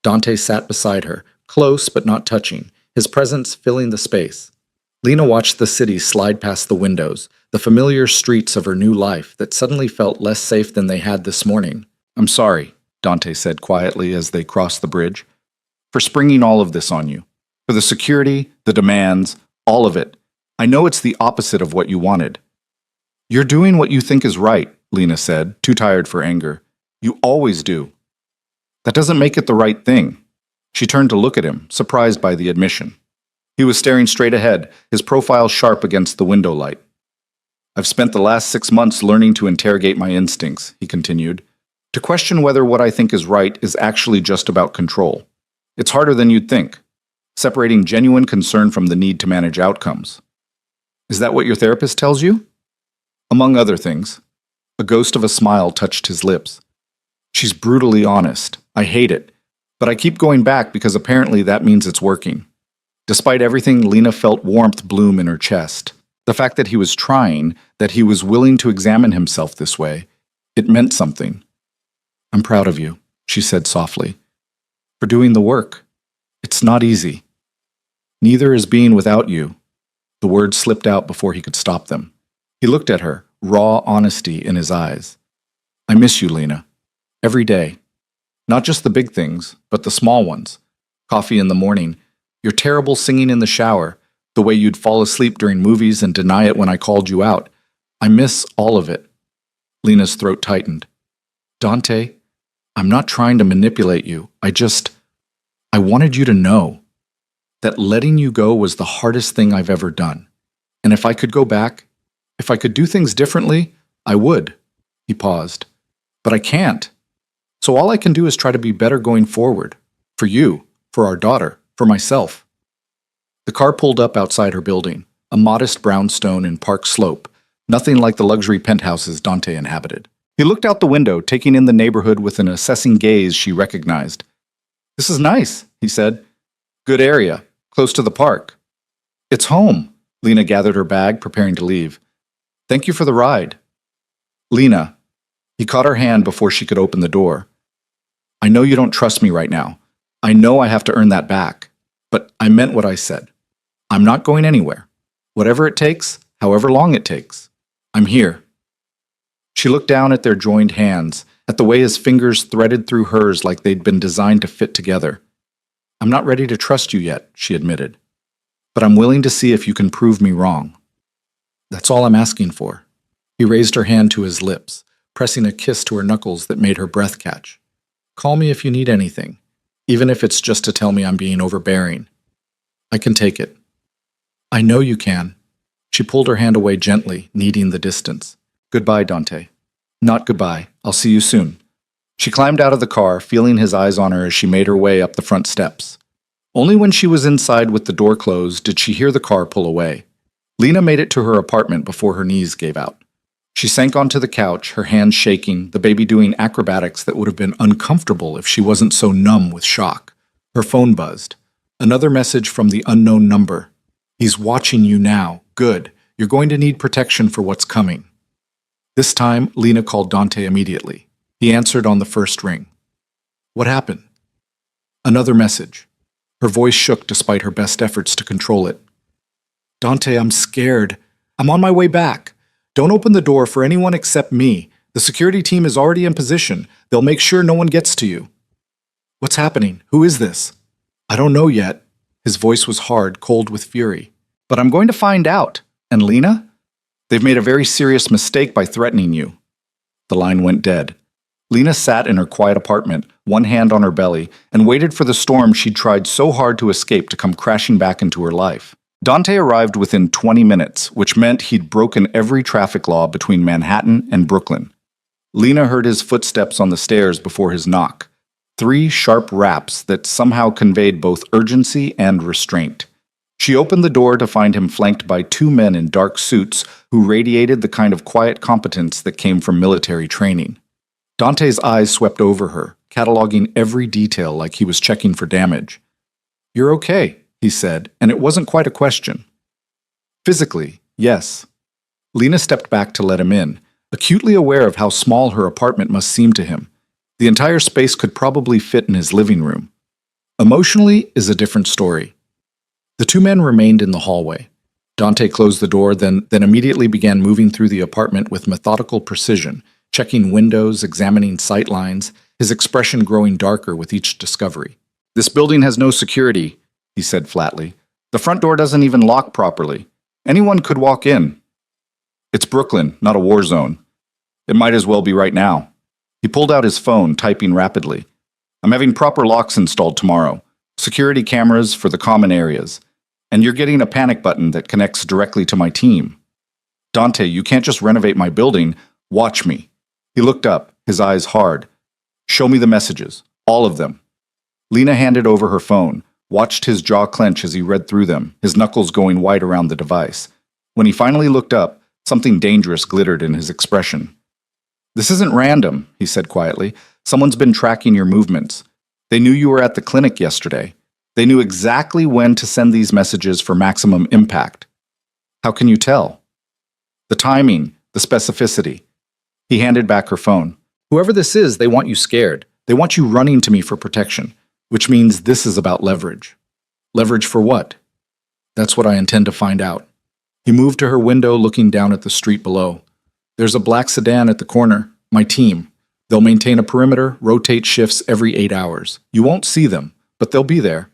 Dante sat beside her, close but not touching, his presence filling the space. Lena watched the city slide past the windows, the familiar streets of her new life that suddenly felt less safe than they had this morning. "I'm sorry," Dante said quietly as they crossed the bridge, "for springing all of this on you. For the security, the demands, all of it. I know it's the opposite of what you wanted." You're doing what you think is right, Lena said, too tired for anger. You always do. That doesn't make it the right thing. She turned to look at him, surprised by the admission. He was staring straight ahead, his profile sharp against the window light. I've spent the last 6 months learning to interrogate my instincts, he continued, to question whether what I think is right is actually just about control. It's harder than you'd think, separating genuine concern from the need to manage outcomes. Is that what your therapist tells you? Among other things. A ghost of a smile touched his lips. She's brutally honest. I hate it. But I keep going back because apparently that means it's working. Despite everything, Lena felt warmth bloom in her chest. The fact that he was trying, that he was willing to examine himself this way, it meant something. I'm proud of you, she said softly, for doing the work. It's not easy. Neither is being without you. The words slipped out before he could stop them. He looked at her, raw honesty in his eyes. I miss you, Lena. Every day. Not just the big things, but the small ones. Coffee in the morning, your terrible singing in the shower, the way you'd fall asleep during movies and deny it when I called you out. I miss all of it. Lena's throat tightened. Dante, I'm not trying to manipulate you. I wanted you to know that letting you go was the hardest thing I've ever done. And if I could go back, if I could do things differently, I would. He paused. But I can't. So all I can do is try to be better going forward. For you, for our daughter, for myself. The car pulled up outside her building, a modest brownstone in Park Slope, nothing like the luxury penthouses Dante inhabited. He looked out the window, taking in the neighborhood with an assessing gaze she recognized. This is nice, he said. Good area, close to the park. It's home. Lena gathered her bag, preparing to leave. Thank you for the ride. Lena. He caught her hand before she could open the door. I know you don't trust me right now. I know I have to earn that back. But I meant what I said. I'm not going anywhere. Whatever it takes, however long it takes. I'm here. She looked down at their joined hands, at the way his fingers threaded through hers like they'd been designed to fit together. I'm not ready to trust you yet, she admitted. But I'm willing to see if you can prove me wrong. That's all I'm asking for. He raised her hand to his lips, pressing a kiss to her knuckles that made her breath catch. Call me if you need anything, even if it's just to tell me I'm being overbearing. I can take it. I know you can. She pulled her hand away gently, kneading the distance. Goodbye, Dante. Not goodbye. I'll see you soon. She climbed out of the car, feeling his eyes on her as she made her way up the front steps. Only when she was inside with the door closed did she hear the car pull away. Lena made it to her apartment before her knees gave out. She sank onto the couch, her hands shaking, the baby doing acrobatics that would have been uncomfortable if she wasn't so numb with shock. Her phone buzzed. Another message from the unknown number. He's watching you now. Good. You're going to need protection for what's coming. This time, Lena called Dante immediately. He answered on the first ring. What happened? Another message. Her voice shook despite her best efforts to control it. Dante, I'm scared. I'm on my way back. Don't open the door for anyone except me. The security team is already in position. They'll make sure no one gets to you. What's happening? Who is this? I don't know yet. His voice was hard, cold with fury. But I'm going to find out. And Lena? They've made a very serious mistake by threatening you. The line went dead. Lena sat in her quiet apartment, one hand on her belly, and waited for the storm she'd tried so hard to escape to come crashing back into her life. Dante arrived within 20 minutes, which meant he'd broken every traffic law between Manhattan and Brooklyn. Lena heard his footsteps on the stairs before his knock. 3 sharp raps that somehow conveyed both urgency and restraint. She opened the door to find him flanked by 2 men in dark suits who radiated the kind of quiet competence that came from military training. Dante's eyes swept over her, cataloging every detail like he was checking for damage. You're okay, he said, and it wasn't quite a question. Physically, yes. Lena stepped back to let him in, acutely aware of how small her apartment must seem to him. The entire space could probably fit in his living room. Emotionally is a different story. The 2 men remained in the hallway. Dante closed the door, then immediately began moving through the apartment with methodical precision, checking windows, examining sightlines, his expression growing darker with each discovery. This building has no security, he said flatly. The front door doesn't even lock properly. Anyone could walk in. It's Brooklyn, not a war zone. It might as well be right now. He pulled out his phone, typing rapidly. I'm having proper locks installed tomorrow, security cameras for the common areas, and you're getting a panic button that connects directly to my team. Dante, you can't just renovate my building. Watch me. He looked up, his eyes hard. Show me the messages, all of them. Lena handed over her phone, watched his jaw clench as he read through them, his knuckles going white around the device. When he finally looked up, something dangerous glittered in his expression. This isn't random, he said quietly. Someone's been tracking your movements. They knew you were at the clinic yesterday. They knew exactly when to send these messages for maximum impact. How can you tell? The timing, the specificity. He handed back her phone. Whoever this is, they want you scared. They want you running to me for protection, which means this is about leverage. Leverage for what? That's what I intend to find out. He moved to her window, looking down at the street below. There's a black sedan at the corner. My team. They'll maintain a perimeter, rotate shifts every 8 hours. You won't see them, but they'll be there.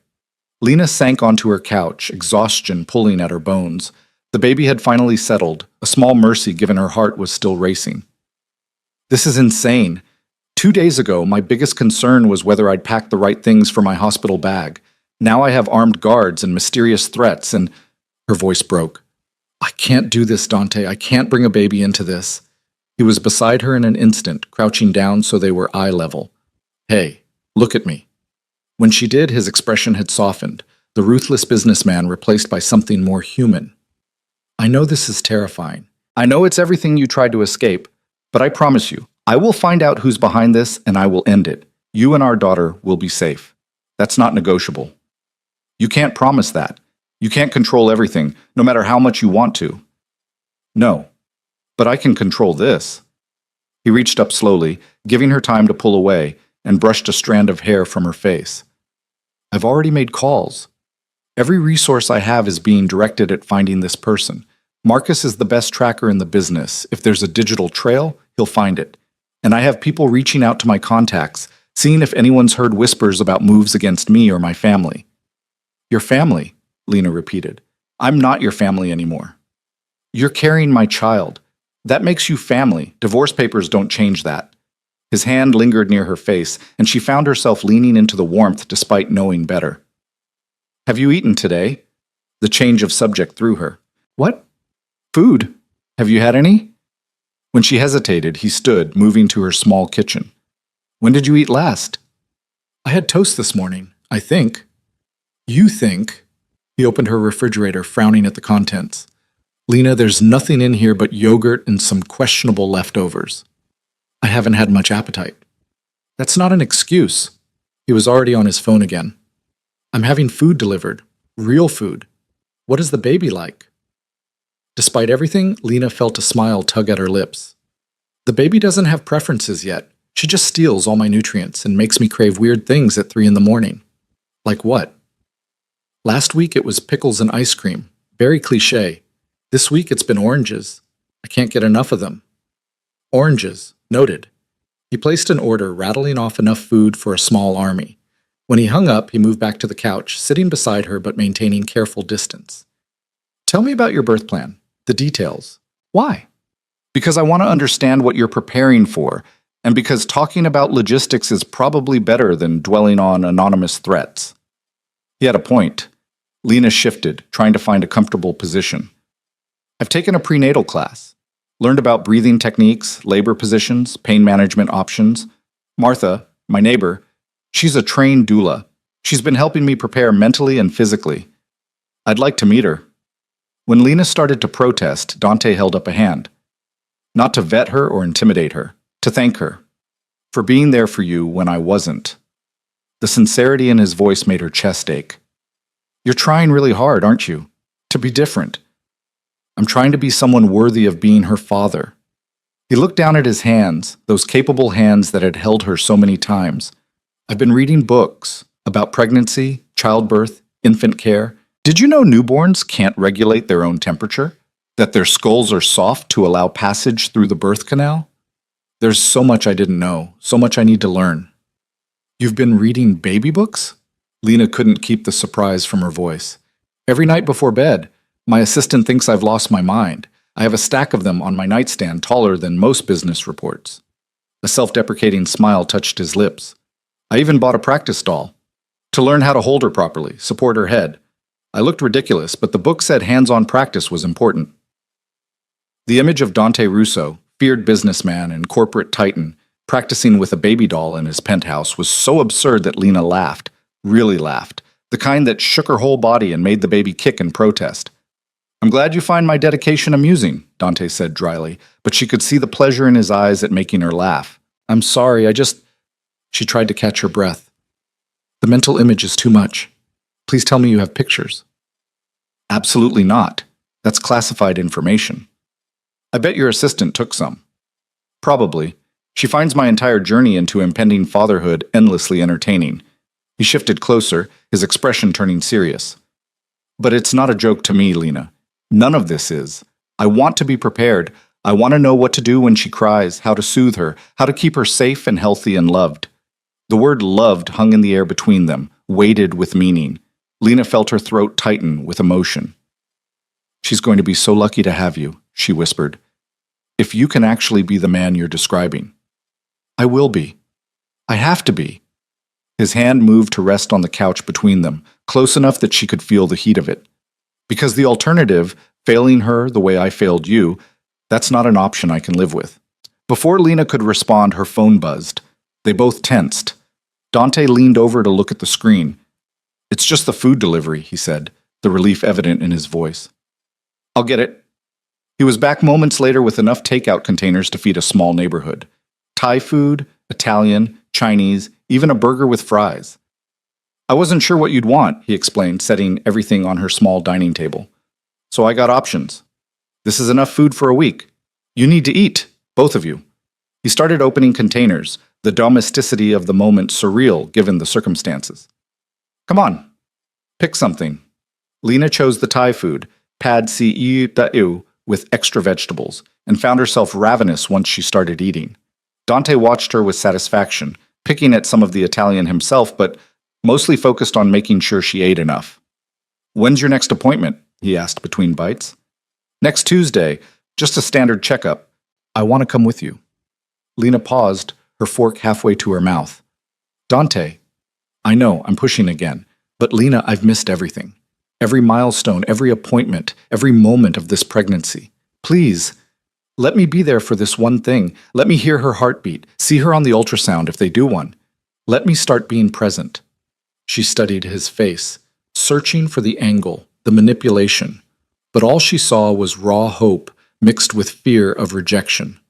Lena sank onto her couch, exhaustion pulling at her bones. The baby had finally settled, a small mercy given her heart was still racing. This is insane. 2 days ago, my biggest concern was whether I'd packed the right things for my hospital bag. Now I have armed guards and mysterious threats, and her voice broke. I can't do this, Dante. I can't bring a baby into this. He was beside her in an instant, crouching down so they were eye level. Hey, look at me. When she did, his expression had softened, the ruthless businessman replaced by something more human. I know this is terrifying. I know it's everything you tried to escape, but I promise you, I will find out who's behind this and I will end it. You and our daughter will be safe. That's not negotiable. You can't promise that. You can't control everything, no matter how much you want to. No, but I can control this. He reached up slowly, giving her time to pull away, and brushed a strand of hair from her face. I've already made calls. Every resource I have is being directed at finding this person. Marcus is the best tracker in the business. If there's a digital trail, he'll find it. And I have people reaching out to my contacts, seeing if anyone's heard whispers about moves against me or my family. Your family, Lena repeated. I'm not your family anymore. You're carrying my child. That makes you family. Divorce papers don't change that. His hand lingered near her face, and she found herself leaning into the warmth despite knowing better. Have you eaten today? The change of subject threw her. What? Food. Have you had any? When she hesitated, he stood, moving to her small kitchen. When did you eat last? I had toast this morning, I think. You think? He opened her refrigerator, frowning at the contents. Lena, there's nothing in here but yogurt and some questionable leftovers. I haven't had much appetite. That's not an excuse. He was already on his phone again. I'm having food delivered. Real food. What is the baby like? Despite everything, Lena felt a smile tug at her lips. The baby doesn't have preferences yet. She just steals all my nutrients and makes me crave weird things at 3 a.m. Like what? Last week it was pickles and ice cream. Very cliché. This week it's been oranges. I can't get enough of them. Oranges. Noted. He placed an order, rattling off enough food for a small army. When he hung up, he moved back to the couch, sitting beside her but maintaining careful distance. Tell me about your birth plan. The details. Why? Because I want to understand what you're preparing for, and because talking about logistics is probably better than dwelling on anonymous threats. He had a point. Lena shifted, trying to find a comfortable position. I've taken a prenatal class. Learned about breathing techniques, labor positions, pain management options. Martha, my neighbor, she's a trained doula. She's been helping me prepare mentally and physically. I'd like to meet her. When Lena started to protest, Dante held up a hand. Not to vet her or intimidate her, to thank her. For being there for you when I wasn't. The sincerity in his voice made her chest ache. You're trying really hard, aren't you? To be different. I'm trying to be someone worthy of being her father. He looked down at his hands, those capable hands that had held her so many times. I've been reading books about pregnancy, childbirth, infant care. Did you know newborns can't regulate their own temperature? That their skulls are soft to allow passage through the birth canal? There's so much I didn't know, so much I need to learn. You've been reading baby books? Lena couldn't keep the surprise from her voice. Every night before bed, my assistant thinks I've lost my mind. I have a stack of them on my nightstand taller than most business reports. A self-deprecating smile touched his lips. I even bought a practice doll. To learn how to hold her properly, support her head. I looked ridiculous, but the book said hands-on practice was important. The image of Dante Russo, feared businessman and corporate titan, practicing with a baby doll in his penthouse was so absurd that Lena laughed, really laughed, the kind that shook her whole body and made the baby kick in protest. I'm glad you find my dedication amusing, Dante said dryly, but she could see the pleasure in his eyes at making her laugh. I'm sorry, She tried to catch her breath. The mental image is too much. Please tell me you have pictures. Absolutely not. That's classified information. I bet your assistant took some. Probably. She finds my entire journey into impending fatherhood endlessly entertaining. He shifted closer, his expression turning serious. But it's not a joke to me, Lena. None of this is. I want to be prepared. I want to know what to do when she cries, how to soothe her, how to keep her safe and healthy and loved. The word loved hung in the air between them, weighted with meaning. Lena felt her throat tighten with emotion. She's going to be so lucky to have you, she whispered. If you can actually be the man you're describing. I will be. I have to be. His hand moved to rest on the couch between them, close enough that she could feel the heat of it. Because the alternative, failing her the way I failed you, that's not an option I can live with. Before Lena could respond, her phone buzzed. They both tensed. Dante leaned over to look at the screen. It's just the food delivery, he said, the relief evident in his voice. I'll get it. He was back moments later with enough takeout containers to feed a small neighborhood. Thai food, Italian, Chinese, even a burger with fries. I wasn't sure what you'd want, he explained, setting everything on her small dining table. So I got options. This is enough food for a week. You need to eat, both of you. He started opening containers, the domesticity of the moment surreal given the circumstances. Come on, pick something. Lena chose the Thai food, pad see ew, with extra vegetables, and found herself ravenous once she started eating. Dante watched her with satisfaction, picking at some of the Italian himself, but mostly focused on making sure she ate enough. When's your next appointment? He asked between bites. Next Tuesday, just a standard checkup. I want to come with you. Lena paused, her fork halfway to her mouth. Dante, I know, I'm pushing again, but Lena, I've missed everything. Every milestone, every appointment, every moment of this pregnancy. Please, let me be there for this one thing. Let me hear her heartbeat, see her on the ultrasound if they do one. Let me start being present. She studied his face, searching for the angle, the manipulation. But all she saw was raw hope mixed with fear of rejection.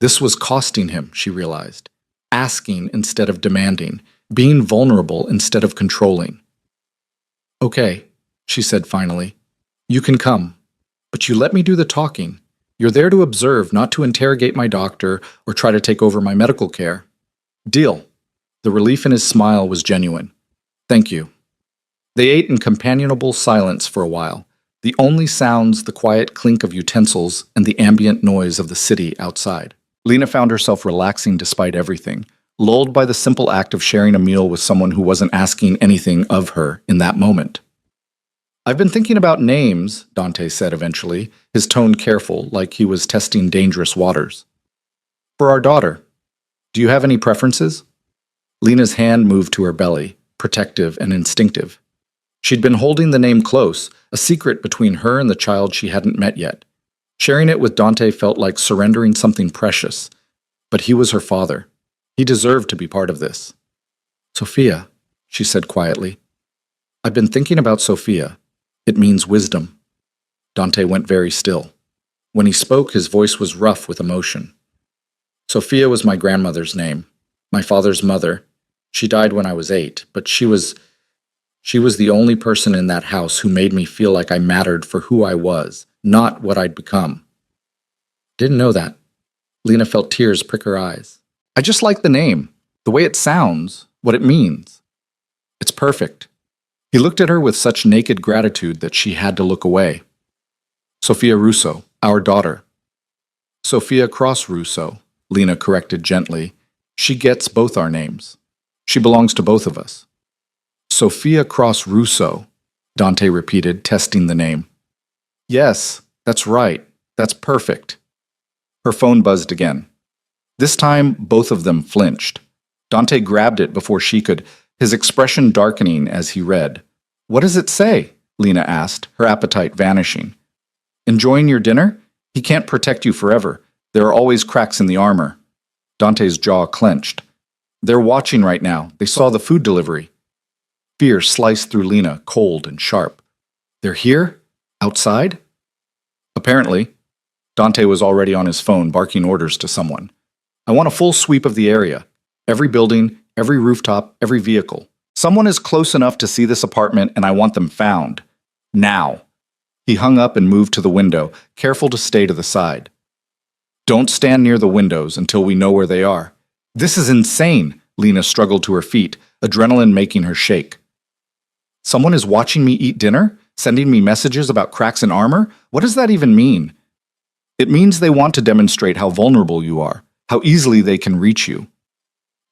This was costing him, she realized. Asking instead of demanding, being vulnerable instead of controlling. Okay, she said finally. You can come, but you let me do the talking. You're there to observe, not to interrogate my doctor or try to take over my medical care. Deal. The relief in his smile was genuine. Thank you. They ate in companionable silence for a while, the only sounds the quiet clink of utensils and the ambient noise of the city outside. Lena found herself relaxing despite everything, lulled by the simple act of sharing a meal with someone who wasn't asking anything of her in that moment. I've been thinking about names, Dante said eventually, his tone careful, like he was testing dangerous waters. For our daughter, do you have any preferences? Lena's hand moved to her belly, protective and instinctive. She'd been holding the name close, a secret between her and the child she hadn't met yet. Sharing it with Dante felt like surrendering something precious, but he was her father. He deserved to be part of this. Sophia, she said quietly. I've been thinking about Sophia. It means wisdom. Dante went very still. When he spoke, his voice was rough with emotion. Sophia was my grandmother's name, my father's mother. She died when I was 8, but she was the only person in that house who made me feel like I mattered for who I was, not what I'd become. Didn't know that. Lena felt tears prick her eyes. I just like the name, the way it sounds, what it means. It's perfect. He looked at her with such naked gratitude that she had to look away. Sophia Russo, our daughter. Sophia Cross Russo, Lena corrected gently. She gets both our names. She belongs to both of us. Sophia Cross Russo, Dante repeated, testing the name. Yes, that's right. That's perfect. Her phone buzzed again. This time, both of them flinched. Dante grabbed it before she could, his expression darkening as he read. What does it say? Lena asked, her appetite vanishing. Enjoying your dinner? He can't protect you forever. There are always cracks in the armor. Dante's jaw clenched. They're watching right now. They saw the food delivery. Fear sliced through Lena, cold and sharp. They're here? Outside? Apparently. Dante was already on his phone, barking orders to someone. I want a full sweep of the area. Every building, every rooftop, every vehicle. Someone is close enough to see this apartment, and I want them found. Now. He hung up and moved to the window, careful to stay to the side. Don't stand near the windows until we know where they are. This is insane, Lena struggled to her feet, adrenaline making her shake. Someone is watching me eat dinner? Sending me messages about cracks in armor? What does that even mean? It means they want to demonstrate how vulnerable you are, how easily they can reach you.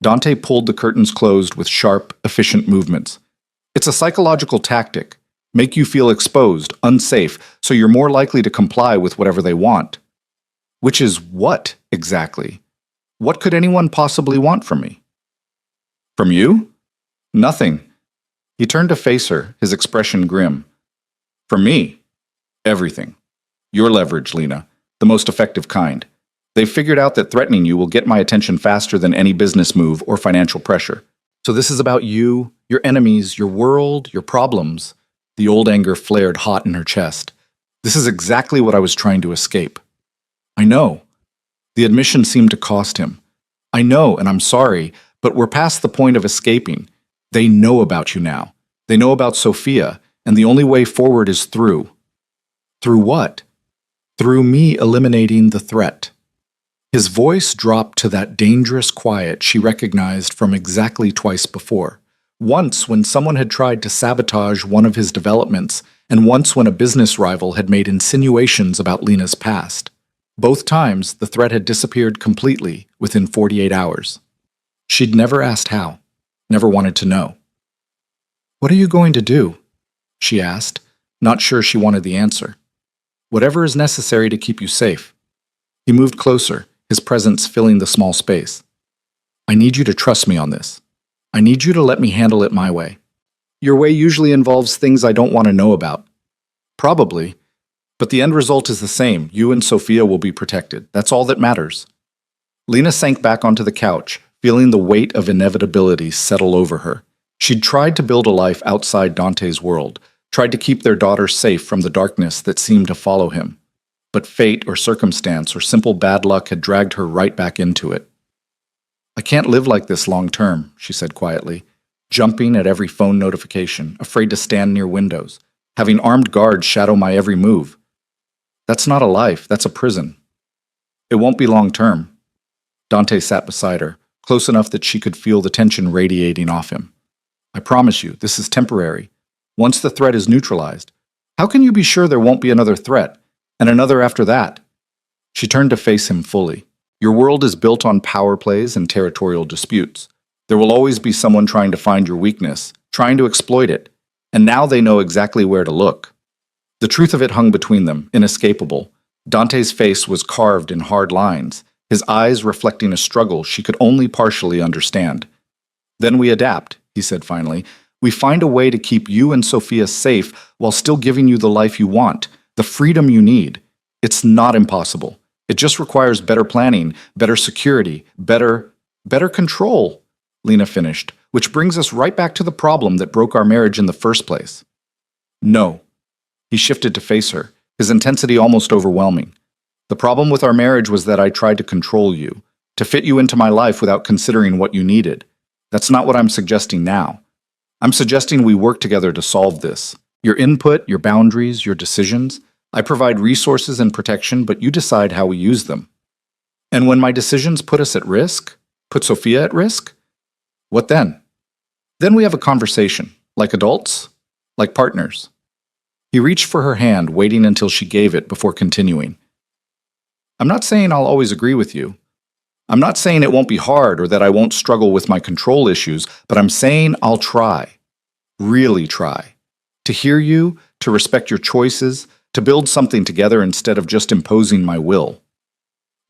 Dante pulled the curtains closed with sharp, efficient movements. It's a psychological tactic. Make you feel exposed, unsafe, so you're more likely to comply with whatever they want. Which is what, exactly? What could anyone possibly want from me? From you? Nothing. He turned to face her, his expression grim. From me? Everything. Your leverage, Lena. The most effective kind. They've figured out that threatening you will get my attention faster than any business move or financial pressure. So this is about you, your enemies, your world, your problems. The old anger flared hot in her chest. This is exactly what I was trying to escape. I know. The admission seemed to cost him. I know, and I'm sorry, but we're past the point of escaping. They know about you now. They know about Sophia, and the only way forward is through. Through what? Through me eliminating the threat. His voice dropped to that dangerous quiet she recognized from exactly twice before. Once when someone had tried to sabotage one of his developments, and once when a business rival had made insinuations about Lena's past. Both times, the threat had disappeared completely within 48 hours. She'd never asked how, never wanted to know. What are you going to do? She asked, not sure she wanted the answer. Whatever is necessary to keep you safe. He moved closer, his presence filling the small space. I need you to trust me on this. I need you to let me handle it my way. Your way usually involves things I don't want to know about. Probably. But the end result is the same. You and Sophia will be protected. That's all that matters. Lena sank back onto the couch, feeling the weight of inevitability settle over her. She'd tried to build a life outside Dante's world, tried to keep their daughter safe from the darkness that seemed to follow him. But fate or circumstance or simple bad luck had dragged her right back into it. I can't live like this long term, she said quietly, jumping at every phone notification, afraid to stand near windows, having armed guards shadow my every move. That's not a life, that's a prison. It won't be long term. Dante sat beside her, close enough that she could feel the tension radiating off him. I promise you, this is temporary. Once the threat is neutralized, how can you be sure there won't be another threat, and another after that? She turned to face him fully. Your world is built on power plays and territorial disputes. There will always be someone trying to find your weakness, trying to exploit it, and now they know exactly where to look. The truth of it hung between them, inescapable. Dante's face was carved in hard lines, his eyes reflecting a struggle she could only partially understand. Then we adapt, he said finally. We find a way to keep you and Sophia safe while still giving you the life you want, the freedom you need. It's not impossible. It just requires better planning, better security, better control, Lena finished, which brings us right back to the problem that broke our marriage in the first place. No. He shifted to face her, his intensity almost overwhelming. The problem with our marriage was that I tried to control you, to fit you into my life without considering what you needed. That's not what I'm suggesting now. I'm suggesting we work together to solve this. Your input, your boundaries, your decisions. I provide resources and protection, but you decide how we use them. And when my decisions put us at risk, put Sophia at risk, what then? Then we have a conversation, like adults, like partners. He reached for her hand, waiting until she gave it before continuing. I'm not saying I'll always agree with you. I'm not saying it won't be hard or that I won't struggle with my control issues, but I'm saying I'll try, really try, to hear you, to respect your choices, to build something together instead of just imposing my will.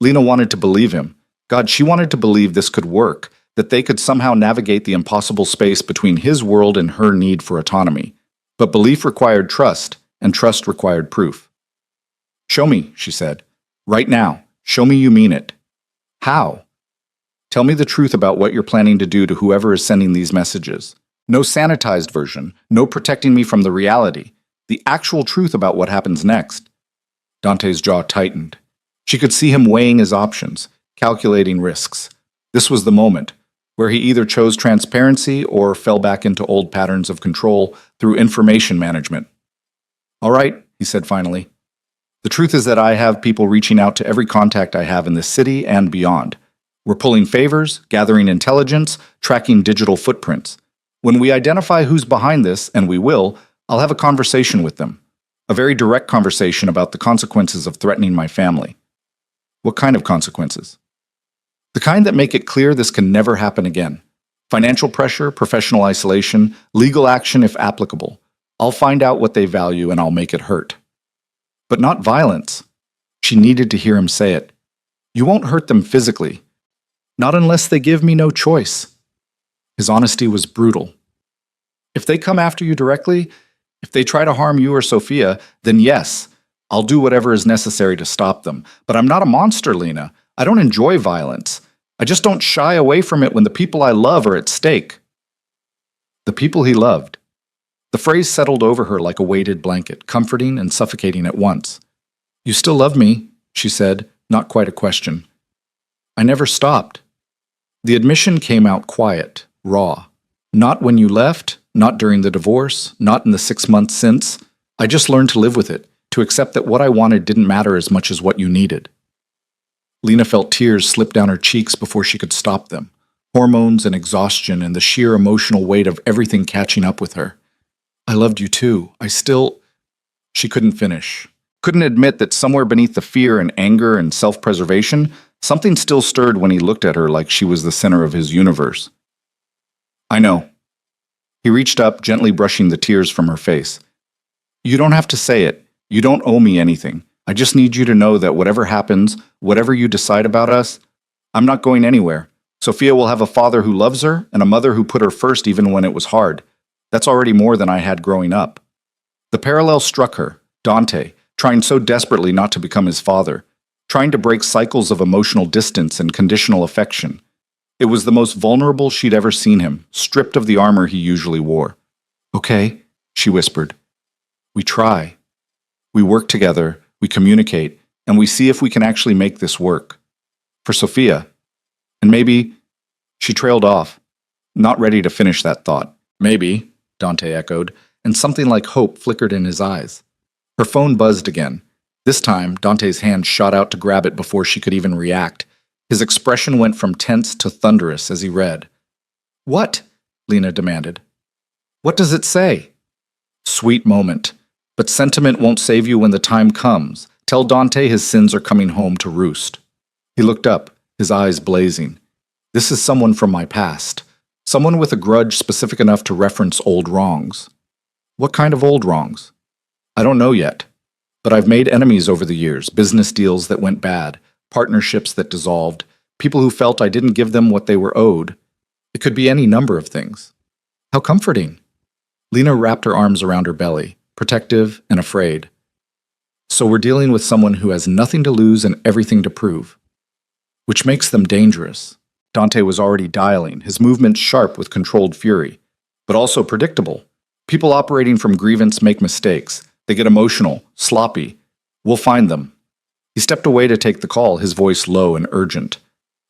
Lena wanted to believe him. God, she wanted to believe this could work, that they could somehow navigate the impossible space between his world and her need for autonomy. But belief required trust, and trust required proof. Show me, she said. Right now. Show me you mean it. How? Tell me the truth about what you're planning to do to whoever is sending these messages. No sanitized version, no protecting me from the reality. The actual truth about what happens next. Dante's jaw tightened. She could see him weighing his options, calculating risks. This was the moment, where he either chose transparency or fell back into old patterns of control through information management. All right, he said finally. The truth is that I have people reaching out to every contact I have in this city and beyond. We're pulling favors, gathering intelligence, tracking digital footprints. When we identify who's behind this, and we will, I'll have a conversation with them. A very direct conversation about the consequences of threatening my family. What kind of consequences? The kind that make it clear this can never happen again. Financial pressure, professional isolation, legal action if applicable. I'll find out what they value and I'll make it hurt. But not violence. She needed to hear him say it. You won't hurt them physically. Not unless they give me no choice. His honesty was brutal. If they come after you directly, if they try to harm you or Sophia, then yes, I'll do whatever is necessary to stop them. But I'm not a monster, Lena. I don't enjoy violence. I just don't shy away from it when the people I love are at stake. The people he loved. The phrase settled over her like a weighted blanket, comforting and suffocating at once. You still love me, she said, not quite a question. I never stopped. The admission came out quiet, raw. Not when you left, not during the divorce, not in the 6 months since. I just learned to live with it, to accept that what I wanted didn't matter as much as what you needed. Lena felt tears slip down her cheeks before she could stop them. Hormones and exhaustion and the sheer emotional weight of everything catching up with her. I loved you too. She couldn't finish. Couldn't admit that somewhere beneath the fear and anger and self-preservation, something still stirred when he looked at her like she was the center of his universe. I know. He reached up, gently brushing the tears from her face. You don't have to say it. You don't owe me anything. I just need you to know that whatever happens, whatever you decide about us, I'm not going anywhere. Sophia will have a father who loves her and a mother who put her first even when it was hard. That's already more than I had growing up. The parallel struck her, Dante, trying so desperately not to become his father, trying to break cycles of emotional distance and conditional affection. It was the most vulnerable she'd ever seen him, stripped of the armor he usually wore. Okay, she whispered. We try. We work together, we communicate, and we see if we can actually make this work. For Sophia. And maybe... She trailed off, not ready to finish that thought. Maybe, Dante echoed, and something like hope flickered in his eyes. Her phone buzzed again. This time, Dante's hand shot out to grab it before she could even react. His expression went from tense to thunderous as he read. What? Lena demanded. What does it say? Sweet moment. But sentiment won't save you when the time comes. Tell Dante his sins are coming home to roost. He looked up, his eyes blazing. This is someone from my past. Someone with a grudge specific enough to reference old wrongs. What kind of old wrongs? I don't know yet. But I've made enemies over the years, business deals that went bad, partnerships that dissolved, people who felt I didn't give them what they were owed. It could be any number of things. How comforting. Lena wrapped her arms around her belly, protective and afraid. So we're dealing with someone who has nothing to lose and everything to prove. Which makes them dangerous. Dante was already dialing, his movements sharp with controlled fury, but also predictable. People operating from grievance make mistakes. They get emotional, sloppy. We'll find them. He stepped away to take the call, his voice low and urgent.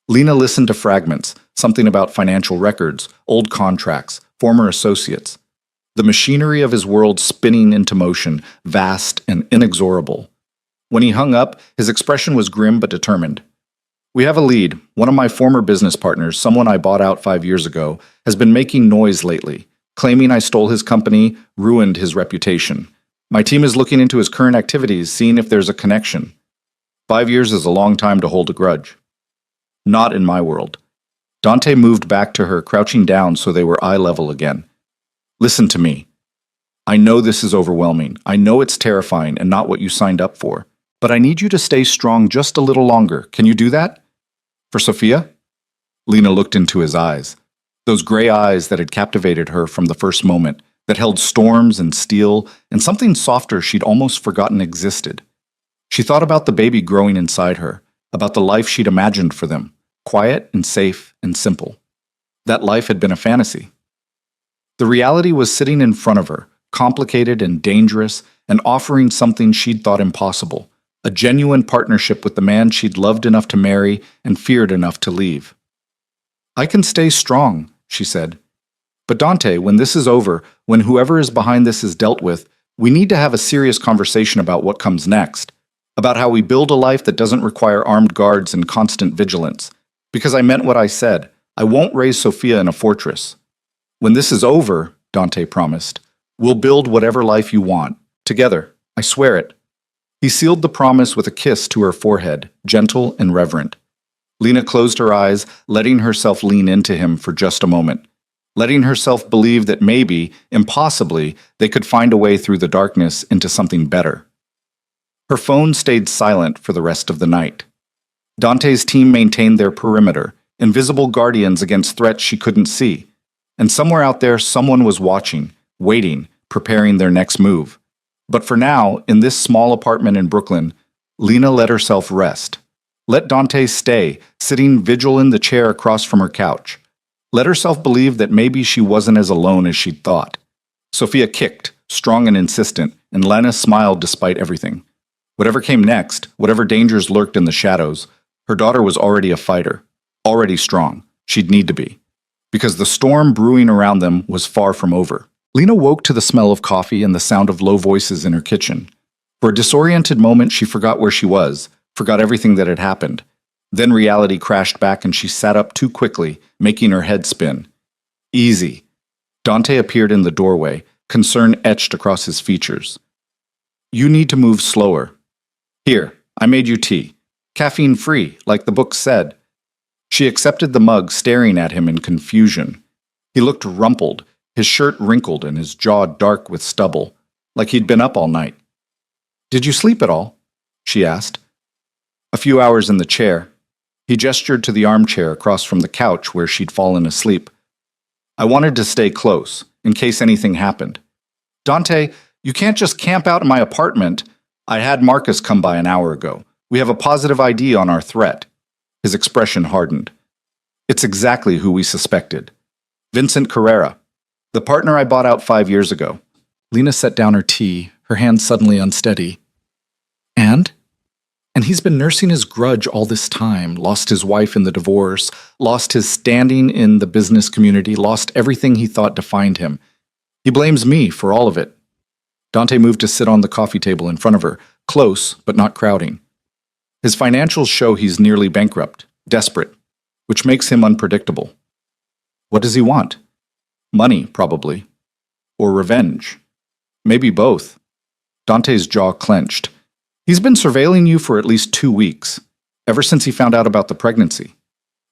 Lena listened to fragments, something about financial records, old contracts, former associates. The machinery of his world spinning into motion, vast and inexorable. When he hung up, his expression was grim but determined. We have a lead. One of my former business partners, someone I bought out 5 years ago, has been making noise lately, claiming I stole his company, ruined his reputation. My team is looking into his current activities, seeing if there's a connection. 5 years is a long time to hold a grudge. Not in my world. Dante moved back to her, crouching down so they were eye level again. Listen to me. I know this is overwhelming. I know it's terrifying and not what you signed up for. But I need you to stay strong just a little longer. Can you do that? For Sophia? Lena looked into his eyes. Those gray eyes that had captivated her from the first moment, that held storms and steel and something softer she'd almost forgotten existed. She thought about the baby growing inside her, about the life she'd imagined for them, quiet and safe and simple. That life had been a fantasy. The reality was sitting in front of her, complicated and dangerous, and offering something she'd thought impossible, a genuine partnership with the man she'd loved enough to marry and feared enough to leave. I can stay strong, she said. But Dante, when this is over, when whoever is behind this is dealt with, we need to have a serious conversation about what comes next, about how we build a life that doesn't require armed guards and constant vigilance. Because I meant what I said. I won't raise Sophia in a fortress. When this is over, Dante promised, we'll build whatever life you want, together. I swear it. He sealed the promise with a kiss to her forehead, gentle and reverent. Lena closed her eyes, letting herself lean into him for just a moment, letting herself believe that maybe, impossibly, they could find a way through the darkness into something better. Her phone stayed silent for the rest of the night. Dante's team maintained their perimeter, invisible guardians against threats she couldn't see. And somewhere out there, someone was watching, waiting, preparing their next move. But for now, in this small apartment in Brooklyn, Lena let herself rest. Let Dante stay, sitting vigil in the chair across from her couch. Let herself believe that maybe she wasn't as alone as she'd thought. Sophia kicked, strong and insistent, and Lena smiled despite everything. Whatever came next, whatever dangers lurked in the shadows, her daughter was already a fighter, already strong. She'd need to be. Because the storm brewing around them was far from over. Lena woke to the smell of coffee and the sound of low voices in her kitchen. For a disoriented moment, she forgot where she was, forgot everything that had happened. Then reality crashed back and she sat up too quickly, making her head spin. Easy. Dante appeared in the doorway, concern etched across his features. You need to move slower. Here, I made you tea. Caffeine-free, like the book said. She accepted the mug, staring at him in confusion. He looked rumpled, his shirt wrinkled and his jaw dark with stubble, like he'd been up all night. Did you sleep at all? She asked. A few hours in the chair. He gestured to the armchair across from the couch where she'd fallen asleep. I wanted to stay close, in case anything happened. Dante, you can't just camp out in my apartment. I had Marcus come by an hour ago. We have a positive ID on our threat. His expression hardened. It's exactly who we suspected. Vincent Carrera, the partner I bought out 5 years ago. Lena set down her tea, her hand suddenly unsteady. And he's been nursing his grudge all this time, lost his wife in the divorce, lost his standing in the business community, lost everything he thought defined him. He blames me for all of it. Dante moved to sit on the coffee table in front of her, close but not crowding. His financials show he's nearly bankrupt, desperate, which makes him unpredictable. What does he want? Money, probably. Or revenge. Maybe both. Dante's jaw clenched. He's been surveilling you for at least 2 weeks, ever since he found out about the pregnancy.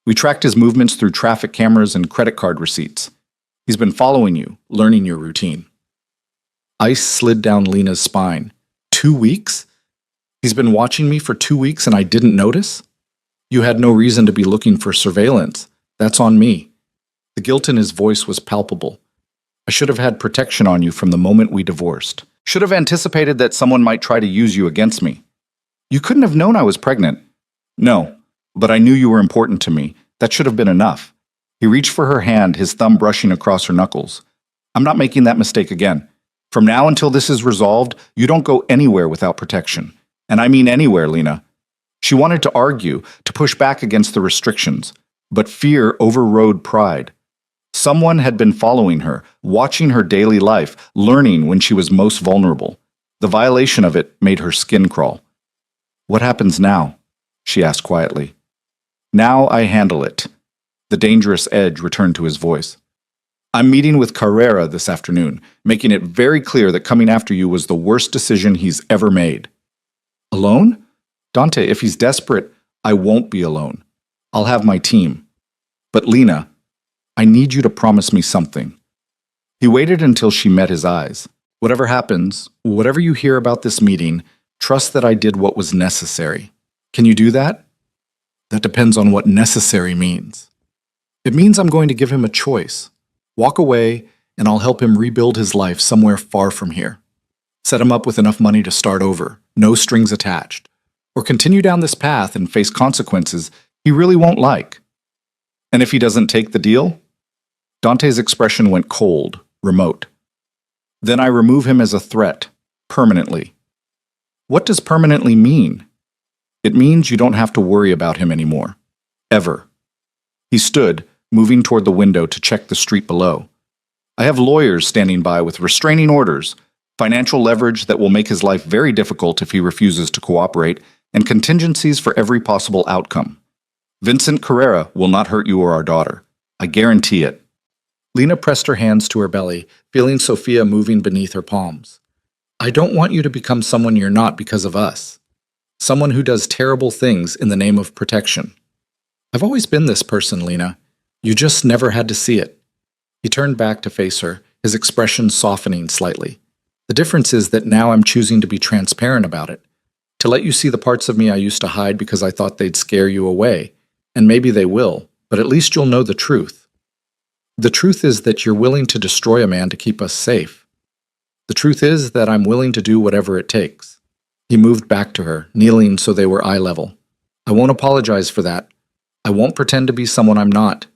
We tracked his movements through traffic cameras and credit card receipts. He's been following you, learning your routine. Ice slid down Lena's spine. 2 weeks? He's been watching me for 2 weeks and I didn't notice? You had no reason to be looking for surveillance. That's on me. The guilt in his voice was palpable. I should have had protection on you from the moment we divorced. Should have anticipated that someone might try to use you against me. You couldn't have known I was pregnant. No, but I knew you were important to me. That should have been enough. He reached for her hand, his thumb brushing across her knuckles. I'm not making that mistake again. From now until this is resolved, you don't go anywhere without protection. And I mean anywhere, Lena. She wanted to argue, to push back against the restrictions, but fear overrode pride. Someone had been following her, watching her daily life, learning when she was most vulnerable. The violation of it made her skin crawl. What happens now? She asked quietly. Now I handle it. The dangerous edge returned to his voice. I'm meeting with Carrera this afternoon, making it very clear that coming after you was the worst decision he's ever made. Alone? Dante, if he's desperate, I won't be alone. I'll have my team. But Lena, I need you to promise me something. He waited until she met his eyes. Whatever happens, whatever you hear about this meeting, trust that I did what was necessary. Can you do that? That depends on what necessary means. It means I'm going to give him a choice. Walk away, and I'll help him rebuild his life somewhere far from here. Set him up with enough money to start over, no strings attached. Or continue down this path and face consequences he really won't like. And if he doesn't take the deal? Dante's expression went cold, remote. Then I remove him as a threat, permanently. What does permanently mean? It means you don't have to worry about him anymore. Ever. He stood, moving toward the window to check the street below. I have lawyers standing by with restraining orders, financial leverage that will make his life very difficult if he refuses to cooperate, and contingencies for every possible outcome. Vincent Carrera will not hurt you or our daughter. I guarantee it. Lena pressed her hands to her belly, feeling Sophia moving beneath her palms. I don't want you to become someone you're not because of us. Someone who does terrible things in the name of protection. I've always been this person, Lena. You just never had to see it. He turned back to face her, his expression softening slightly. The difference is that now I'm choosing to be transparent about it, to let you see the parts of me I used to hide because I thought they'd scare you away. And maybe they will, but at least you'll know the truth. The truth is that you're willing to destroy a man to keep us safe. The truth is that I'm willing to do whatever it takes. He moved back to her, kneeling so they were eye level. I won't apologize for that. I won't pretend to be someone I'm not.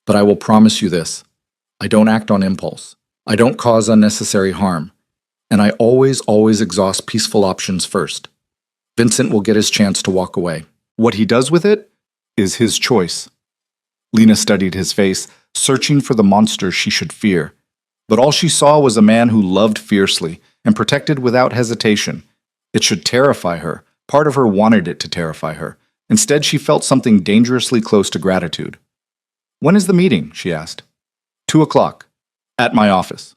But I will promise you this. I don't act on impulse. I don't cause unnecessary harm. And I always exhaust peaceful options first. Vincent will get his chance to walk away. What he does with it is his choice. Lena studied his face, searching for the monster she should fear. But all she saw was a man who loved fiercely and protected without hesitation. It should terrify her. Part of her wanted it to terrify her. Instead, she felt something dangerously close to gratitude. When is the meeting? She asked. 2:00. At my office.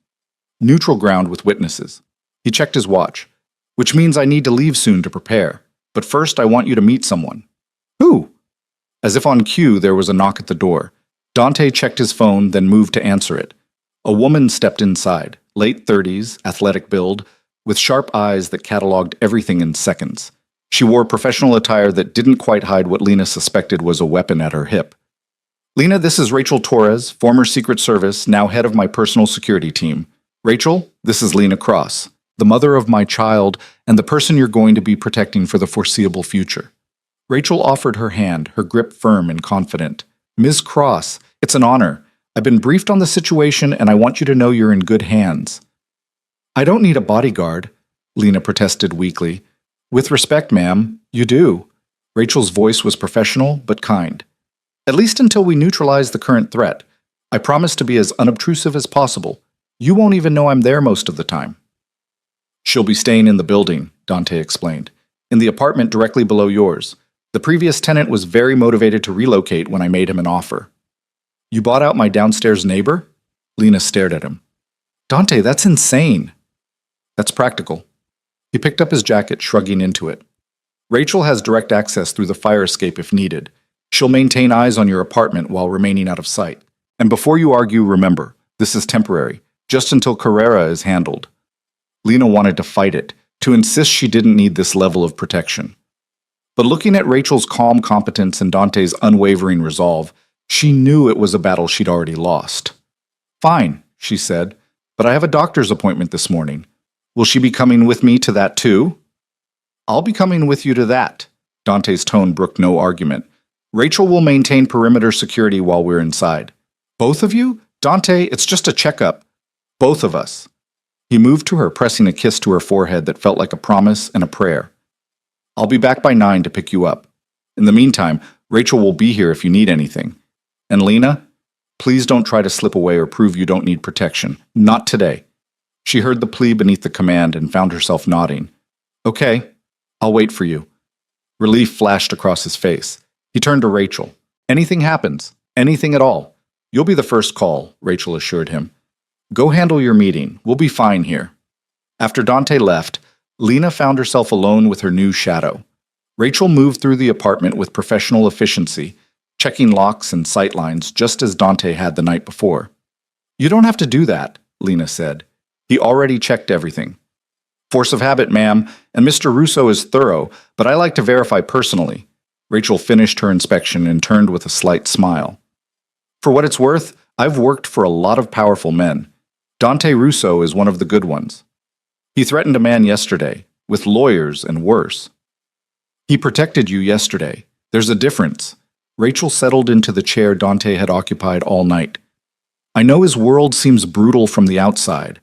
Neutral ground with witnesses. He checked his watch. Which means I need to leave soon to prepare. But first I want you to meet someone. Who? As if on cue, there was a knock at the door. Dante checked his phone, then moved to answer it. A woman stepped inside, late 30s, athletic build, with sharp eyes that cataloged everything in seconds. She wore professional attire that didn't quite hide what Lena suspected was a weapon at her hip. Lena, this is Rachel Torres, former Secret Service, now head of my personal security team. Rachel, this is Lena Cross, the mother of my child and the person you're going to be protecting for the foreseeable future. Rachel offered her hand, her grip firm and confident. Ms. Cross, it's an honor. I've been briefed on the situation and I want you to know you're in good hands. I don't need a bodyguard, Lena protested weakly. With respect, ma'am, you do. Rachel's voice was professional but kind. At least until we neutralize the current threat. I promise to be as unobtrusive as possible. You won't even know I'm there most of the time. She'll be staying in the building, Dante explained, in the apartment directly below yours. The previous tenant was very motivated to relocate when I made him an offer. You bought out my downstairs neighbor? Lena stared at him. Dante, that's insane. That's practical. He picked up his jacket, shrugging into it. Rachel has direct access through the fire escape if needed. She'll maintain eyes on your apartment while remaining out of sight. And before you argue, remember, this is temporary, just until Carrera is handled. Lena wanted to fight it, to insist she didn't need this level of protection. But looking at Rachel's calm competence and Dante's unwavering resolve, she knew it was a battle she'd already lost. Fine, she said, but I have a doctor's appointment this morning. Will she be coming with me to that too? I'll be coming with you to that. Dante's tone brooked no argument. Rachel will maintain perimeter security while we're inside. Both of you? Dante, it's just a checkup. Both of us. He moved to her, pressing a kiss to her forehead that felt like a promise and a prayer. I'll be back by 9 to pick you up. In the meantime, Rachel will be here if you need anything. And Lena, please don't try to slip away or prove you don't need protection. Not today. She heard the plea beneath the command and found herself nodding. Okay, I'll wait for you. Relief flashed across his face. He turned to Rachel. Anything happens, anything at all. You'll be the first call, Rachel assured him. Go handle your meeting. We'll be fine here. After Dante left, Lena found herself alone with her new shadow. Rachel moved through the apartment with professional efficiency, checking locks and sightlines just as Dante had the night before. You don't have to do that, Lena said. He already checked everything. Force of habit, ma'am, and Mr. Russo is thorough, but I like to verify personally. Rachel finished her inspection and turned with a slight smile. For what it's worth, I've worked for a lot of powerful men. Dante Russo is one of the good ones. He threatened a man yesterday, with lawyers and worse. He protected you yesterday. There's a difference. Rachel settled into the chair Dante had occupied all night. I know his world seems brutal from the outside,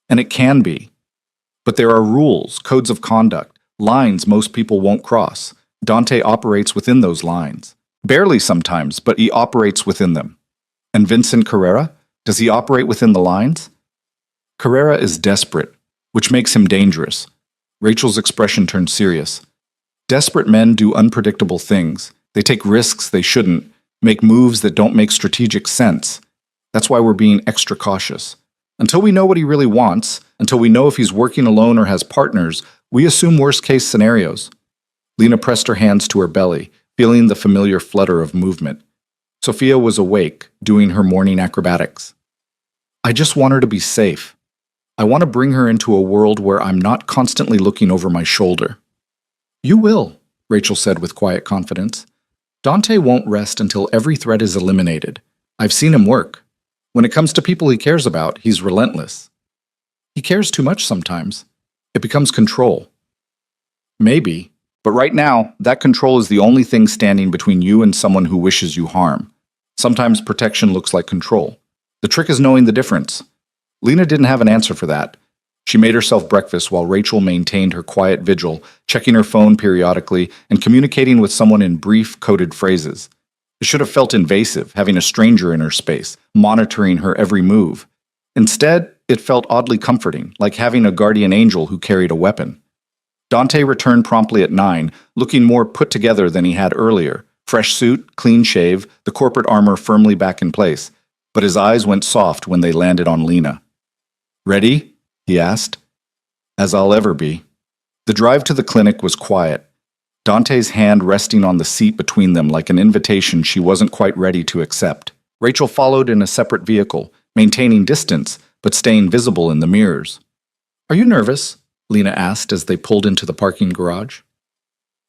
and it can be. But there are rules, codes of conduct, lines most people won't cross. Dante operates within those lines. Barely sometimes, but he operates within them. And Vincent Carrera? Does he operate within the lines? Carrera is desperate, which makes him dangerous. Rachel's expression turned serious. Desperate men do unpredictable things. They take risks they shouldn't, make moves that don't make strategic sense. That's why we're being extra cautious. Until we know what he really wants, until we know if he's working alone or has partners, we assume worst-case scenarios. Lena pressed her hands to her belly, feeling the familiar flutter of movement. Sophia was awake, doing her morning acrobatics. I just want her to be safe. I want to bring her into a world where I'm not constantly looking over my shoulder. You will, Rachel said with quiet confidence. Dante won't rest until every threat is eliminated. I've seen him work. When it comes to people he cares about, he's relentless. He cares too much sometimes. It becomes control. Maybe, but right now, that control is the only thing standing between you and someone who wishes you harm. Sometimes protection looks like control. The trick is knowing the difference. Lena didn't have an answer for that. She made herself breakfast while Rachel maintained her quiet vigil, checking her phone periodically and communicating with someone in brief, coded phrases. It should have felt invasive, having a stranger in her space, monitoring her every move. Instead, it felt oddly comforting, like having a guardian angel who carried a weapon. Dante returned promptly at 9, looking more put together than he had earlier. Fresh suit, clean shave, the corporate armor firmly back in place. But his eyes went soft when they landed on Lena. Ready? He asked. As I'll ever be. The drive to the clinic was quiet. Dante's hand resting on the seat between them like an invitation she wasn't quite ready to accept. Rachel followed in a separate vehicle, maintaining distance, but staying visible in the mirrors. Are you nervous? Lena asked as they pulled into the parking garage.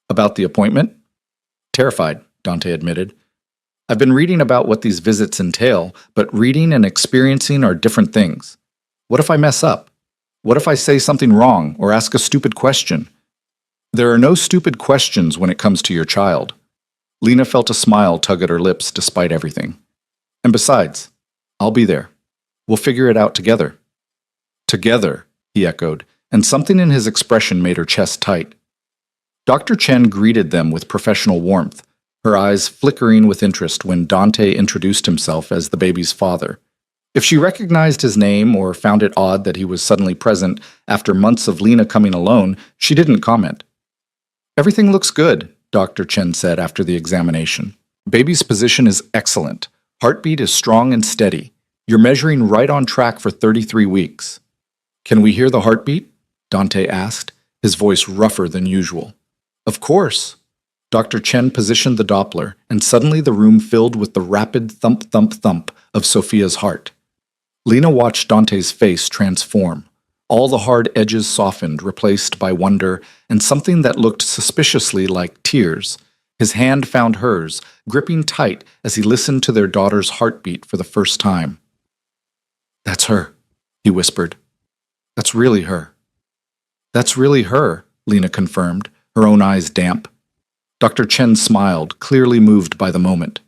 About the appointment? Terrified, Dante admitted. I've been reading about what these visits entail, but reading and experiencing are different things. What if I mess up? What if I say something wrong or ask a stupid question? There are no stupid questions when it comes to your child. Lena felt a smile tug at her lips despite everything. And besides, I'll be there. We'll figure it out together. Together, he echoed, and something in his expression made her chest tight. Dr. Chen greeted them with professional warmth, her eyes flickering with interest when Dante introduced himself as the baby's father. If she recognized his name or found it odd that he was suddenly present after months of Lena coming alone, she didn't comment. Everything looks good, Dr. Chen said after the examination. Baby's position is excellent. Heartbeat is strong and steady. You're measuring right on track for 33 weeks. Can we hear the heartbeat? Dante asked, his voice rougher than usual. Of course. Dr. Chen positioned the Doppler, and suddenly the room filled with the rapid thump-thump-thump of Sophia's heart. Lena watched Dante's face transform. All the hard edges softened, replaced by wonder and something that looked suspiciously like tears. His hand found hers, gripping tight as he listened to their daughter's heartbeat for the first time. That's her, he whispered. That's really her. That's really her, Lena confirmed, her own eyes damp. Dr. Chen smiled, clearly moved by the moment.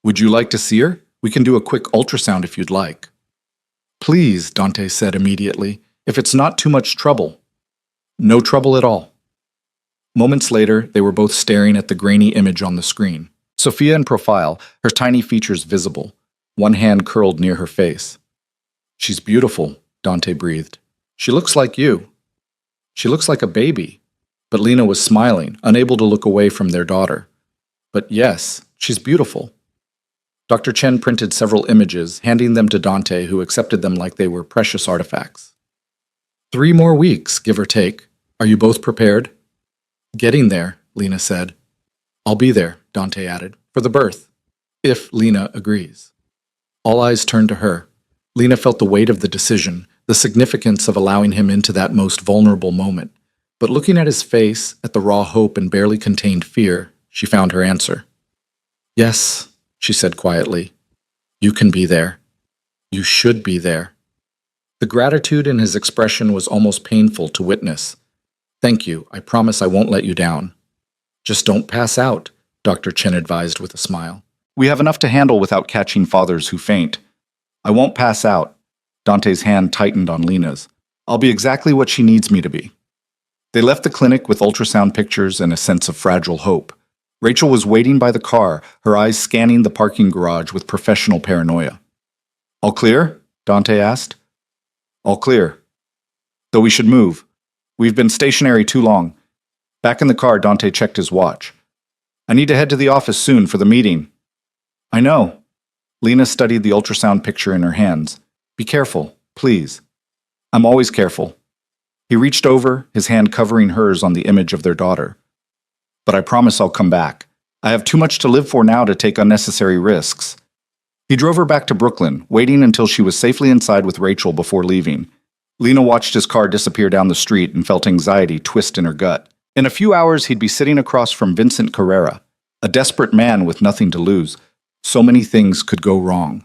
Would you like to see her? We can do a quick ultrasound if you'd like. Please, Dante said immediately, if it's not too much trouble. No trouble at all. Moments later, they were both staring at the grainy image on the screen. Sophia in profile, her tiny features visible, one hand curled near her face. She's beautiful, Dante breathed. She looks like you. She looks like a baby. But Lena was smiling, unable to look away from their daughter. But yes, she's beautiful. Dr. Chen printed several images, handing them to Dante, who accepted them like they were precious artifacts. 3 more weeks, give or take. Are you both prepared? Getting there, Lena said. I'll be there, Dante added, for the birth, if Lena agrees. All eyes turned to her. Lena felt the weight of the decision, the significance of allowing him into that most vulnerable moment. But looking at his face, at the raw hope and barely contained fear, she found her answer. "Yes," she said quietly. "You can be there. You should be there." The gratitude in his expression was almost painful to witness. "Thank you. I promise I won't let you down." "Just don't pass out," Dr. Chen advised with a smile. "We have enough to handle without catching fathers who faint." "I won't pass out." Dante's hand tightened on Lena's. "I'll be exactly what she needs me to be." They left the clinic with ultrasound pictures and a sense of fragile hope. Rachel was waiting by the car, her eyes scanning the parking garage with professional paranoia. "All clear?" Dante asked. "All clear. Though we should move. We've been stationary too long." Back in the car, Dante checked his watch. "I need to head to the office soon for the meeting." "I know." Lena studied the ultrasound picture in her hands. "Be careful, please." "I'm always careful." He reached over, his hand covering hers on the image of their daughter. "But I promise I'll come back. I have too much to live for now to take unnecessary risks." He drove her back to Brooklyn, waiting until she was safely inside with Rachel before leaving. Lena watched his car disappear down the street and felt anxiety twist in her gut. In a few hours, he'd be sitting across from Vincent Carrera, a desperate man with nothing to lose. So many things could go wrong.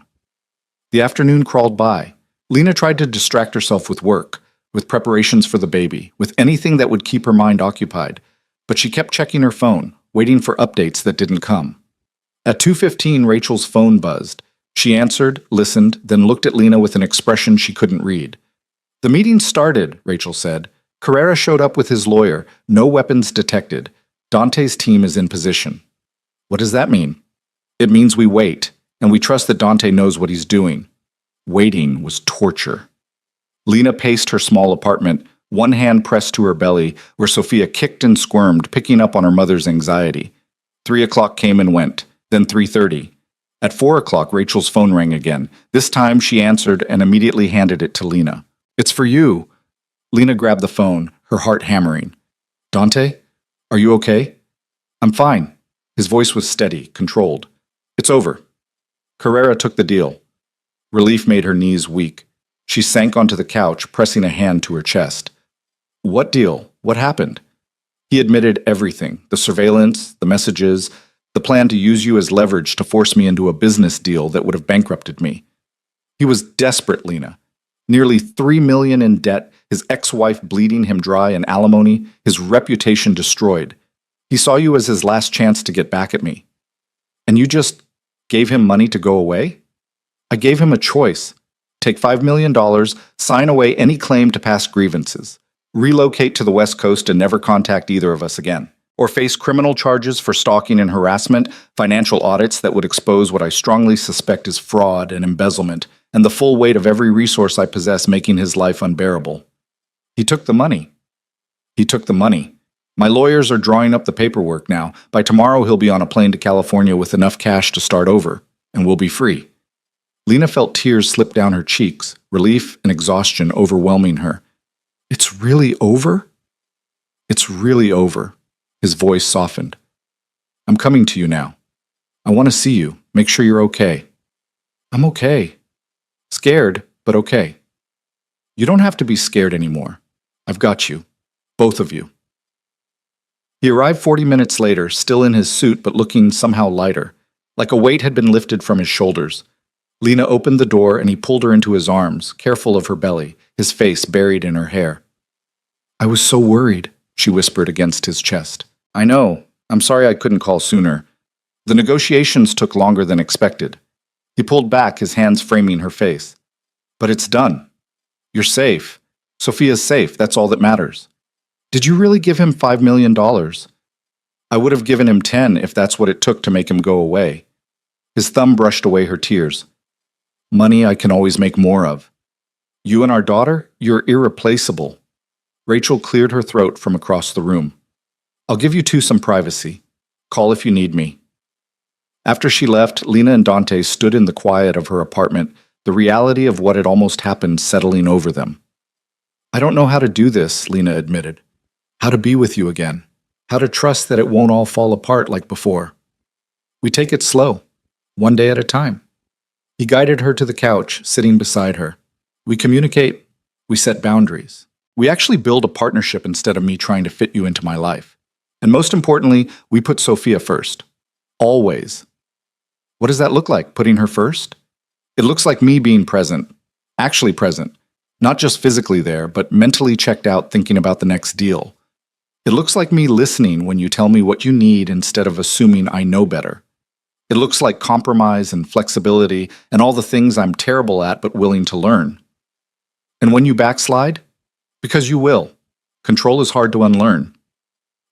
The afternoon crawled by. Lena tried to distract herself with work, with preparations for the baby, with anything that would keep her mind occupied. But she kept checking her phone, waiting for updates that didn't come. At 2:15, Rachel's phone buzzed. She answered, listened, then looked at Lena with an expression she couldn't read. "The meeting started," Rachel said. "Carrera showed up with his lawyer. No weapons detected. Dante's team is in position." "What does that mean?" "It means we wait, and we trust that Dante knows what he's doing." Waiting was torture. Lena paced her small apartment, one hand pressed to her belly, where Sophia kicked and squirmed, picking up on her mother's anxiety. 3 o'clock came and went, then 3:30. At 4 o'clock, Rachel's phone rang again. This time, she answered and immediately handed it to Lena. "It's for you." Lena grabbed the phone, her heart hammering. "Dante? Are you okay?" "I'm fine." His voice was steady, controlled. "It's over." Carrera took the deal. Relief made her knees weak. She sank onto the couch, pressing a hand to her chest. "What deal? What happened?" He admitted everything, the surveillance, the messages, the plan to use you as leverage to force me into a business deal that would have bankrupted me. He was desperate, Lena. Nearly $3 million in debt, his ex-wife bleeding him dry in alimony, his reputation destroyed. He saw you as his last chance to get back at me. And you just gave him money to go away? I gave him a choice. Take $5 million, sign away any claim to past grievances, relocate to the West Coast and never contact either of us again, or face criminal charges for stalking and harassment, financial audits that would expose what I strongly suspect is fraud and embezzlement, and the full weight of every resource I possess making his life unbearable. He took the money. He took the money. My lawyers are drawing up the paperwork now. By tomorrow, he'll be on a plane to California with enough cash to start over, and we'll be free. Lena felt tears slip down her cheeks, relief and exhaustion overwhelming her. It's really over? It's really over. His voice softened. I'm coming to you now. I want to see you. Make sure you're okay. I'm okay. Scared, but okay. You don't have to be scared anymore. I've got you. Both of you. He arrived 40 minutes later, still in his suit but looking somehow lighter, like a weight had been lifted from his shoulders. Lena opened the door and he pulled her into his arms, careful of her belly, his face buried in her hair. I was so worried, she whispered against his chest. I know. I'm sorry I couldn't call sooner. The negotiations took longer than expected. He pulled back, his hands framing her face. But it's done. You're safe. Sophia's safe. That's all that matters. Did you really give him $5 million? I would have given him 10 if that's what it took to make him go away. His thumb brushed away her tears. Money I can always make more of. You and our daughter, you're irreplaceable. Rachel cleared her throat from across the room. I'll give you two some privacy. Call if you need me. After she left, Lena and Dante stood in the quiet of her apartment, the reality of what had almost happened settling over them. I don't know how to do this, Lena admitted. How to be with you again. How to trust that it won't all fall apart like before. We take it slow, one day at a time. He guided her to the couch, sitting beside her. We communicate We set boundaries. We actually build a partnership instead of me trying to fit you into my life. And most importantly, we put Sophia first. Always. What does that look like, putting her first? It looks like me being present. Actually present. Not just physically there, but mentally checked out thinking about the next deal. It looks like me listening when you tell me what you need instead of assuming I know better. It looks like compromise and flexibility and all the things I'm terrible at but willing to learn. And when you backslide? Because you will. Control is hard to unlearn.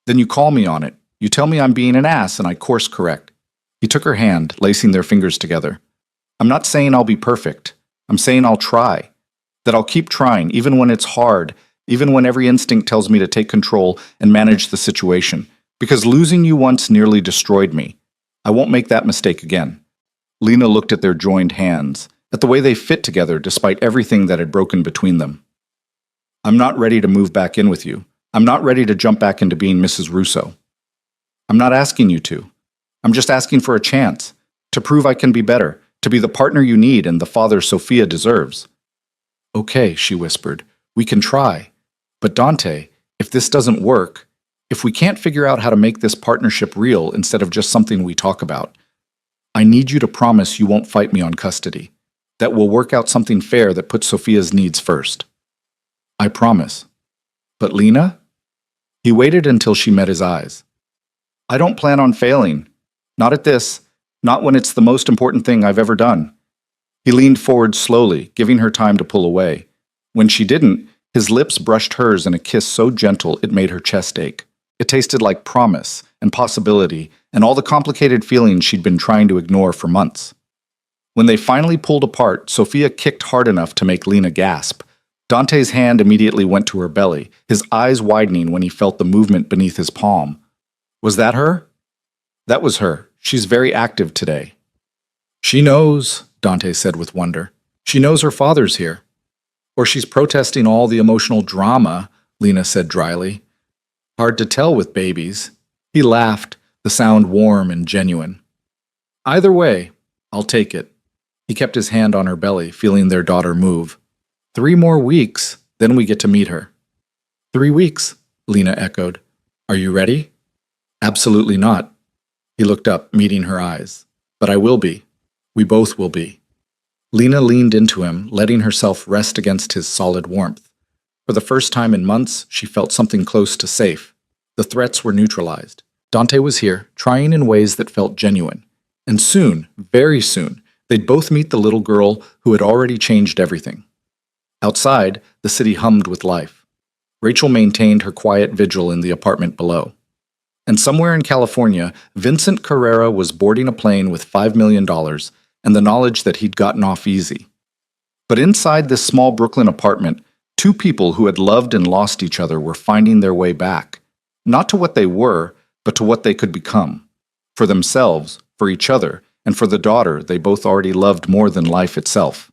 Then you call me on it. You tell me I'm being an ass and I course correct. He took her hand, lacing their fingers together. I'm not saying I'll be perfect. I'm saying I'll try. That I'll keep trying, even when it's hard, even when every instinct tells me to take control and manage the situation. Because losing you once nearly destroyed me. I won't make that mistake again. Lena looked at their joined hands, at the way they fit together despite everything that had broken between them. I'm not ready to move back in with you. I'm not ready to jump back into being Mrs. Russo. I'm not asking you to. I'm just asking for a chance, to prove I can be better, to be the partner you need and the father Sophia deserves. Okay, she whispered, we can try. But Dante, if this doesn't work, if we can't figure out how to make this partnership real instead of just something we talk about, I need you to promise you won't fight me on custody, that we'll work out something fair that puts Sophia's needs first. I promise. But Lena? He waited until she met his eyes. I don't plan on failing. Not at this. Not when it's the most important thing I've ever done. He leaned forward slowly, giving her time to pull away. When she didn't, his lips brushed hers in a kiss so gentle it made her chest ache. It tasted like promise and possibility and all the complicated feelings she'd been trying to ignore for months. When they finally pulled apart, Sophia kicked hard enough to make Lena gasp. Dante's hand immediately went to her belly, his eyes widening when he felt the movement beneath his palm. Was that her? That was her. She's very active today. She knows, Dante said with wonder. She knows her father's here. Or she's protesting all the emotional drama, Lena said dryly. Hard to tell with babies. He laughed, the sound warm and genuine. Either way, I'll take it. He kept his hand on her belly, feeling their daughter move. 3 more weeks, then we get to meet her. 3 weeks, Lena echoed. Are you ready? Absolutely not. He looked up, meeting her eyes. But I will be. We both will be. Lena leaned into him, letting herself rest against his solid warmth. For the first time in months, she felt something close to safe. The threats were neutralized. Dante was here, trying in ways that felt genuine. And soon, very soon, they'd both meet the little girl who had already changed everything. Outside, the city hummed with life. Rachel maintained her quiet vigil in the apartment below. And somewhere in California, Vincent Carrera was boarding a plane with $5 million and the knowledge that he'd gotten off easy. But inside this small Brooklyn apartment, 2 people who had loved and lost each other were finding their way back. Not to what they were, but to what they could become. For themselves, for each other, and for the daughter they both already loved more than life itself.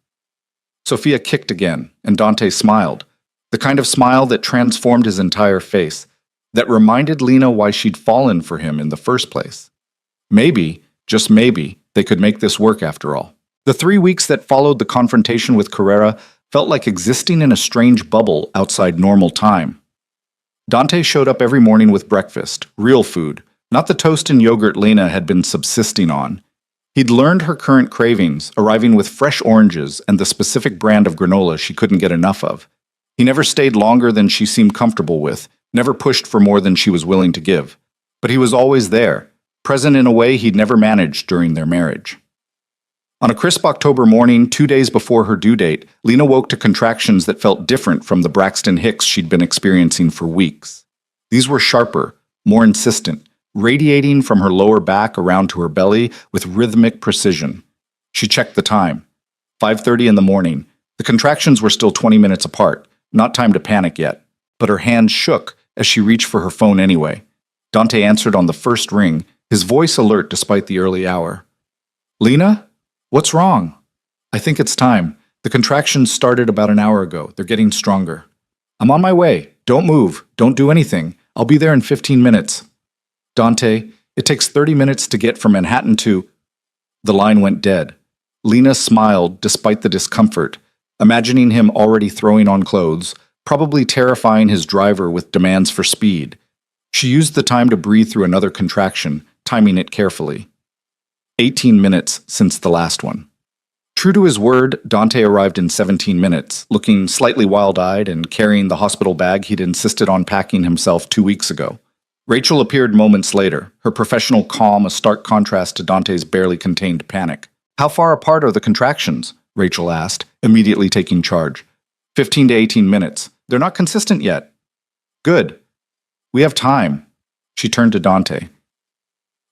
Sophia kicked again, and Dante smiled, the kind of smile that transformed his entire face, that reminded Lena why she'd fallen for him in the first place. Maybe, just maybe, they could make this work after all. The 3 weeks that followed the confrontation with Carrera felt like existing in a strange bubble outside normal time. Dante showed up every morning with breakfast, real food, not the toast and yogurt Lena had been subsisting on. He'd learned her current cravings, arriving with fresh oranges and the specific brand of granola she couldn't get enough of. He never stayed longer than she seemed comfortable with, never pushed for more than she was willing to give. But he was always there, present in a way he'd never managed during their marriage. On a crisp October morning, 2 days before her due date, Lena woke to contractions that felt different from the Braxton Hicks she'd been experiencing for weeks. These were sharper, more insistent, radiating from her lower back around to her belly with rhythmic precision. She checked the time. 5:30 in the morning. The contractions were still 20 minutes apart, not time to panic yet. But her hand shook as she reached for her phone anyway. Dante answered on the first ring, his voice alert despite the early hour. Lena? What's wrong? I think it's time. The contractions started about an hour ago. They're getting stronger. I'm on my way. Don't move. Don't do anything. I'll be there in 15 minutes. Dante, it takes 30 minutes to get from Manhattan to... The line went dead. Lena smiled despite the discomfort, imagining him already throwing on clothes, probably terrifying his driver with demands for speed. She used the time to breathe through another contraction, timing it carefully. 18 minutes since the last one. True to his word, Dante arrived in 17 minutes, looking slightly wild-eyed and carrying the hospital bag he'd insisted on packing himself 2 weeks ago. Rachel appeared moments later, her professional calm a stark contrast to Dante's barely contained panic. "How far apart are the contractions?" Rachel asked, immediately taking charge. 15 to 18 minutes. They're not consistent yet. Good. We have time. She turned to Dante.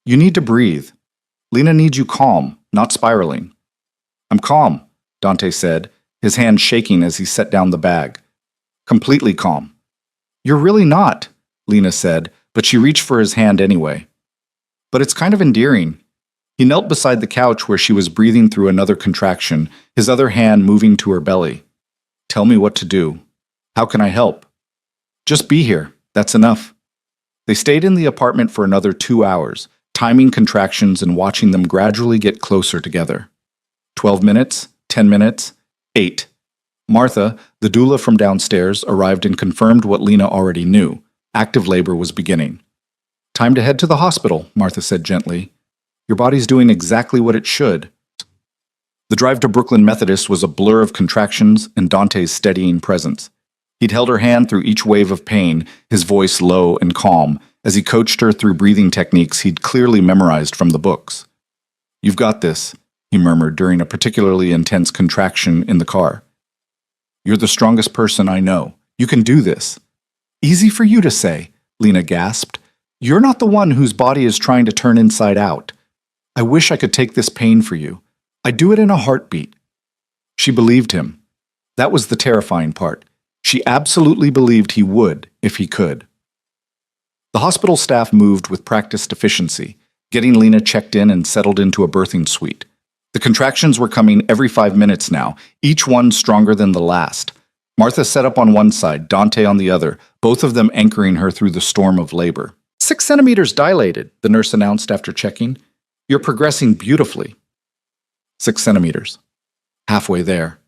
You need to breathe. Lena needs you calm, not spiraling. I'm calm, Dante said, his hand shaking as he set down the bag. Completely calm. You're really not, Lena said, but she reached for his hand anyway. But it's kind of endearing. He knelt beside the couch where she was breathing through another contraction, his other hand moving to her belly. Tell me what to do. How can I help? Just be here. That's enough. They stayed in the apartment for another 2 hours, timing contractions and watching them gradually get closer together. 12 minutes, 10 minutes, 8. Martha, the doula from downstairs, arrived and confirmed what Lena already knew. Active labor was beginning. Time to head to the hospital, Martha said gently. Your body's doing exactly what it should. The drive to Brooklyn Methodist was a blur of contractions and Dante's steadying presence. He'd held her hand through each wave of pain, his voice low and calm, as he coached her through breathing techniques he'd clearly memorized from the books. You've got this, he murmured during a particularly intense contraction in the car. You're the strongest person I know. You can do this. Easy for you to say, Lena gasped. You're not the one whose body is trying to turn inside out. I wish I could take this pain for you. I'd do it in a heartbeat. She believed him. That was the terrifying part. She absolutely believed he would if he could. The hospital staff moved with practiced efficiency, getting Lena checked in and settled into a birthing suite. The contractions were coming every 5 minutes now, each one stronger than the last. Martha sat up on one side, Dante on the other, both of them anchoring her through the storm of labor. 6 centimeters dilated, the nurse announced after checking. You're progressing beautifully. 6 centimeters. Halfway there.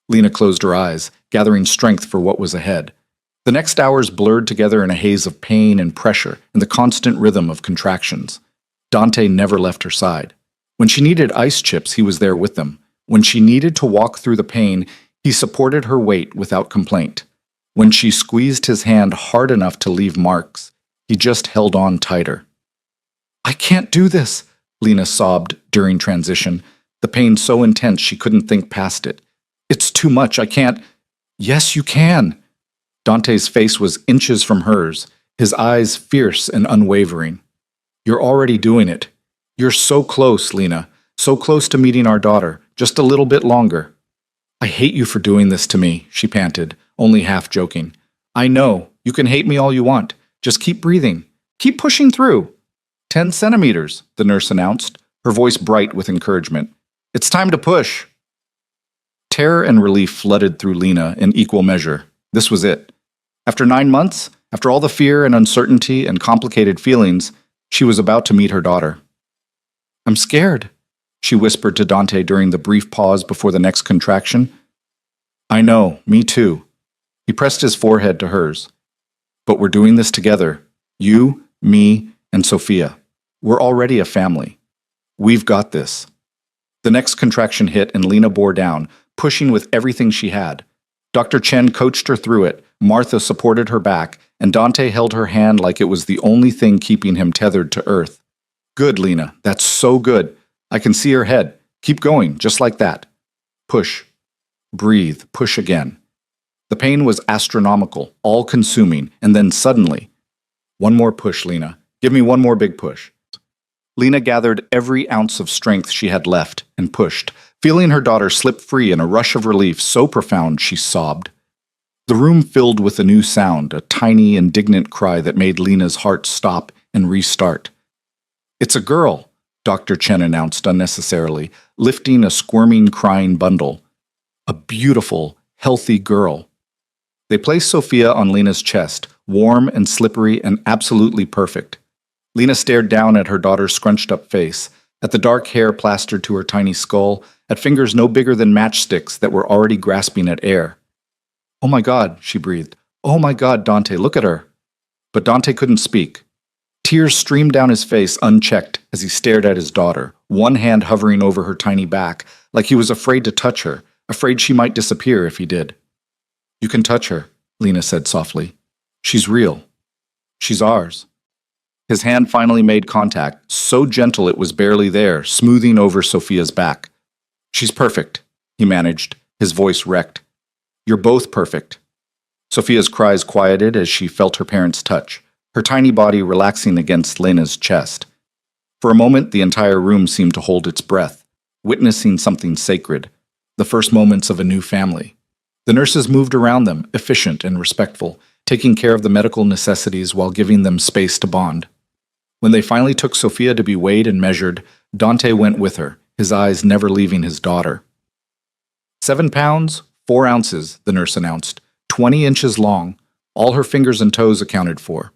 Lena closed her eyes, gathering strength for what was ahead. The next hours blurred together in a haze of pain and pressure and the constant rhythm of contractions. Dante never left her side. When she needed ice chips, he was there with them. When she needed to walk through the pain, he supported her weight without complaint. When she squeezed his hand hard enough to leave marks, he just held on tighter. I can't do this, Lena sobbed during transition, the pain so intense she couldn't think past it. It's too much, I can't. Yes, you can. Dante's face was inches from hers, his eyes fierce and unwavering. You're already doing it. You're so close, Lena, so close to meeting our daughter, just a little bit longer. I hate you for doing this to me, she panted, only half joking. I know, you can hate me all you want. Just keep breathing. Keep pushing through. 10 centimeters, the nurse announced, her voice bright with encouragement. It's time to push. Terror and relief flooded through Lena in equal measure. This was it. After 9 months, after all the fear and uncertainty and complicated feelings, she was about to meet her daughter. I'm scared, she whispered to Dante during the brief pause before the next contraction. I know, me too. He pressed his forehead to hers. But we're doing this together. You, me, and Sophia. We're already a family. We've got this. The next contraction hit and Lena bore down, pushing with everything she had. Dr. Chen coached her through it, Martha supported her back, and Dante held her hand like it was the only thing keeping him tethered to earth. Good, Lena. That's so good. I can see her head. Keep going, just like that. Push. Breathe. Push again. The pain was astronomical, all-consuming, and then suddenly, one more push, Lena. Give me one more big push. Lena gathered every ounce of strength she had left and pushed, feeling her daughter slip free in a rush of relief so profound she sobbed. The room filled with a new sound, a tiny, indignant cry that made Lena's heart stop and restart. It's a girl, Dr. Chen announced unnecessarily, lifting a squirming, crying bundle. A beautiful, healthy girl. They placed Sophia on Lena's chest, warm and slippery and absolutely perfect. Lena stared down at her daughter's scrunched-up face, at the dark hair plastered to her tiny skull, at fingers no bigger than matchsticks that were already grasping at air. "Oh my God," she breathed. "Oh my God, Dante, look at her." But Dante couldn't speak. Tears streamed down his face unchecked as he stared at his daughter, one hand hovering over her tiny back, like he was afraid to touch her, afraid she might disappear if he did. "You can touch her," Lena said softly. "She's real. She's ours." His hand finally made contact, so gentle it was barely there, smoothing over Sophia's back. "She's perfect," he managed, his voice wrecked. "You're both perfect." Sophia's cries quieted as she felt her parents' touch, her tiny body relaxing against Lena's chest. For a moment, the entire room seemed to hold its breath, witnessing something sacred, the first moments of a new family. The nurses moved around them, efficient and respectful, taking care of the medical necessities while giving them space to bond. When they finally took Sophia to be weighed and measured, Dante went with her, his eyes never leaving his daughter. 7 pounds, 4 ounces, the nurse announced, 20 inches long, all her fingers and toes accounted for.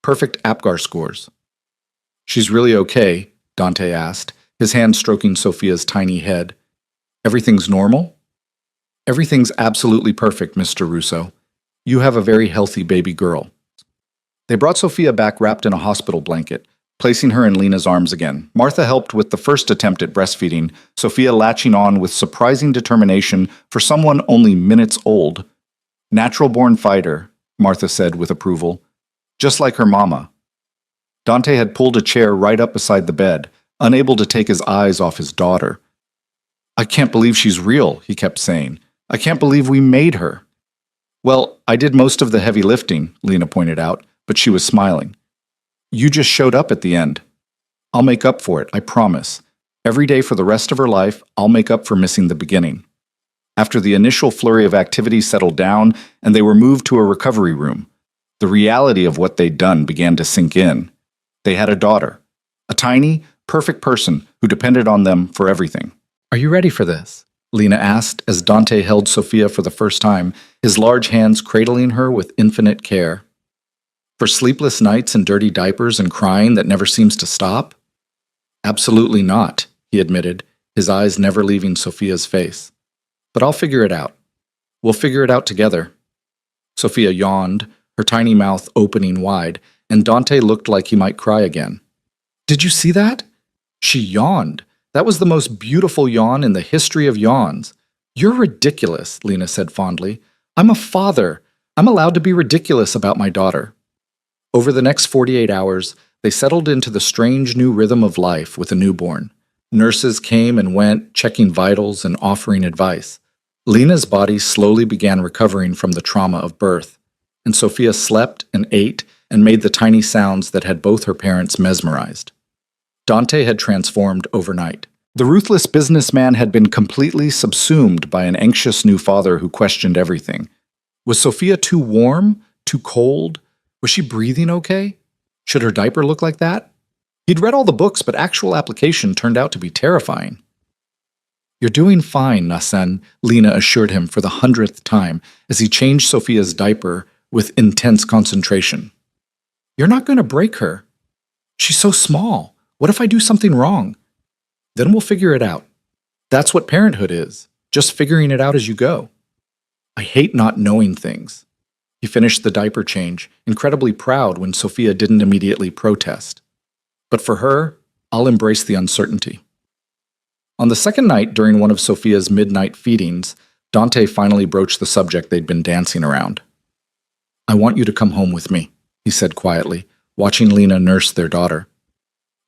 Perfect APGAR scores. "She's really okay?" Dante asked, his hand stroking Sophia's tiny head. "Everything's normal?" "Everything's absolutely perfect, Mr. Russo. You have a very healthy baby girl." They brought Sophia back wrapped in a hospital blanket, placing her in Lena's arms again. Martha helped with the first attempt at breastfeeding, Sophia latching on with surprising determination for someone only minutes old. "Natural-born fighter," Martha said with approval. "Just like her mama." Dante had pulled a chair right up beside the bed, unable to take his eyes off his daughter. "I can't believe she's real," he kept saying. "I can't believe we made her." "Well, I did most of the heavy lifting," Lena pointed out, but she was smiling. "You just showed up at the end. I'll make up for it, I promise. Every day for the rest of her life, I'll make up for missing the beginning." After the initial flurry of activity settled down and they were moved to a recovery room, the reality of what they'd done began to sink in. They had a daughter, a tiny, perfect person who depended on them for everything. "Are you ready for this?" Lena asked as Dante held Sophia for the first time, his large hands cradling her with infinite care. "For sleepless nights and dirty diapers and crying that never seems to stop?" "Absolutely not," he admitted, his eyes never leaving Sophia's face. "But I'll figure it out. We'll figure it out together." Sophia yawned, her tiny mouth opening wide, and Dante looked like he might cry again. "Did you see that?" She yawned. That was the most beautiful yawn in the history of yawns. "You're ridiculous," Lena said fondly. "I'm a father. I'm allowed to be ridiculous about my daughter." Over the next 48 hours, they settled into the strange new rhythm of life with a newborn. Nurses came and went, checking vitals and offering advice. Lena's body slowly began recovering from the trauma of birth, and Sophia slept and ate and made the tiny sounds that had both her parents mesmerized. Dante had transformed overnight. The ruthless businessman had been completely subsumed by an anxious new father who questioned everything. Was Sophia too warm? Too cold? Was she breathing okay? Should her diaper look like that? He'd read all the books, but actual application turned out to be terrifying. "You're doing fine, Nasen," Lena assured him for the 100th time as he changed Sophia's diaper with intense concentration. "You're not going to break her. She's so small. What if I do something wrong? Then we'll figure it out. That's what parenthood is, just figuring it out as you go. I hate not knowing things." He finished the diaper change, incredibly proud when Sophia didn't immediately protest. "But for her, I'll embrace the uncertainty." On the second night during one of Sophia's midnight feedings, Dante finally broached the subject they'd been dancing around. "I want you to come home with me," he said quietly, watching Lena nurse their daughter.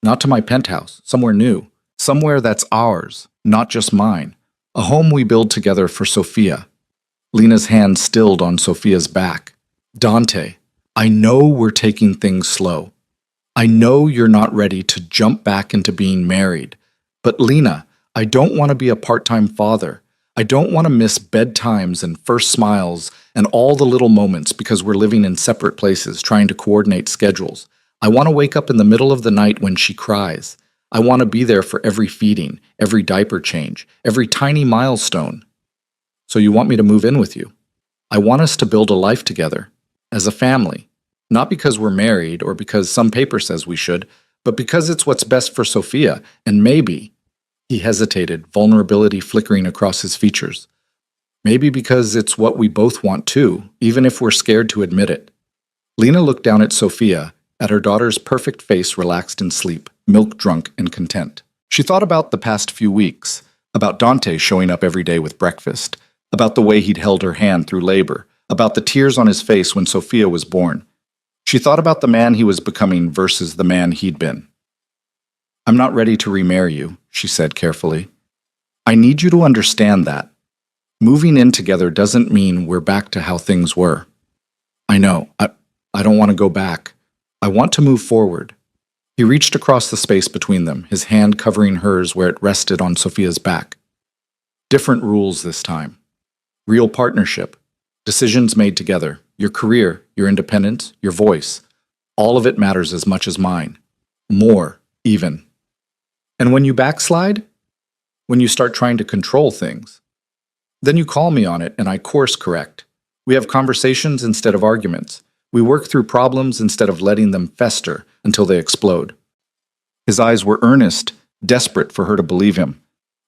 "Not to my penthouse, somewhere new, somewhere that's ours, not just mine, a home we build together for Sophia." Lena's hand stilled on Sophia's back. "Dante, I know we're taking things slow. I know you're not ready to jump back into being married. But Lena, I don't want to be a part-time father. I don't want to miss bedtimes and first smiles and all the little moments because we're living in separate places trying to coordinate schedules. I want to wake up in the middle of the night when she cries. I want to be there for every feeding, every diaper change, every tiny milestone. So you want me to move in with you? I want us to build a life together, as a family, not because we're married or because some paper says we should, but because it's what's best for Sophia, and maybe, he hesitated, vulnerability flickering across his features. Maybe because it's what we both want too, even if we're scared to admit it. Lena looked down at Sophia, at her daughter's perfect face relaxed in sleep, milk-drunk and content. She thought about the past few weeks, about Dante showing up every day with breakfast, about the way he'd held her hand through labor, about the tears on his face when Sophia was born. She thought about the man he was becoming versus the man he'd been. "I'm not ready to remarry you," she said carefully. "I need you to understand that. Moving in together doesn't mean we're back to how things were. I know, I don't want to go back. I want to move forward." He reached across the space between them, his hand covering hers where it rested on Sophia's back. Different rules this time. Real partnership. Decisions made together. Your career, your independence, your voice. All of it matters as much as mine. More, even. And when you backslide, when you start trying to control things, then you call me on it and I course correct. We have conversations instead of arguments. We work through problems instead of letting them fester until they explode. His eyes were earnest, desperate for her to believe him.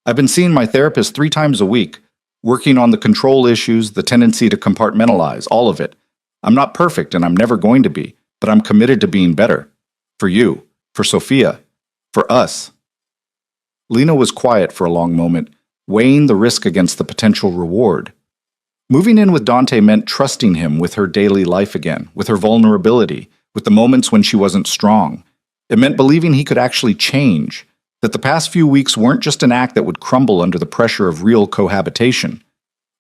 "I've been seeing my therapist 3 times a week, working on the control issues, the tendency to compartmentalize, all of it. I'm not perfect and I'm never going to be, but I'm committed to being better. For you, for Sophia, for us." Lena was quiet for a long moment, weighing the risk against the potential reward. Moving in with Dante meant trusting him with her daily life again, with her vulnerability, with the moments when she wasn't strong. It meant believing he could actually change, that the past few weeks weren't just an act that would crumble under the pressure of real cohabitation.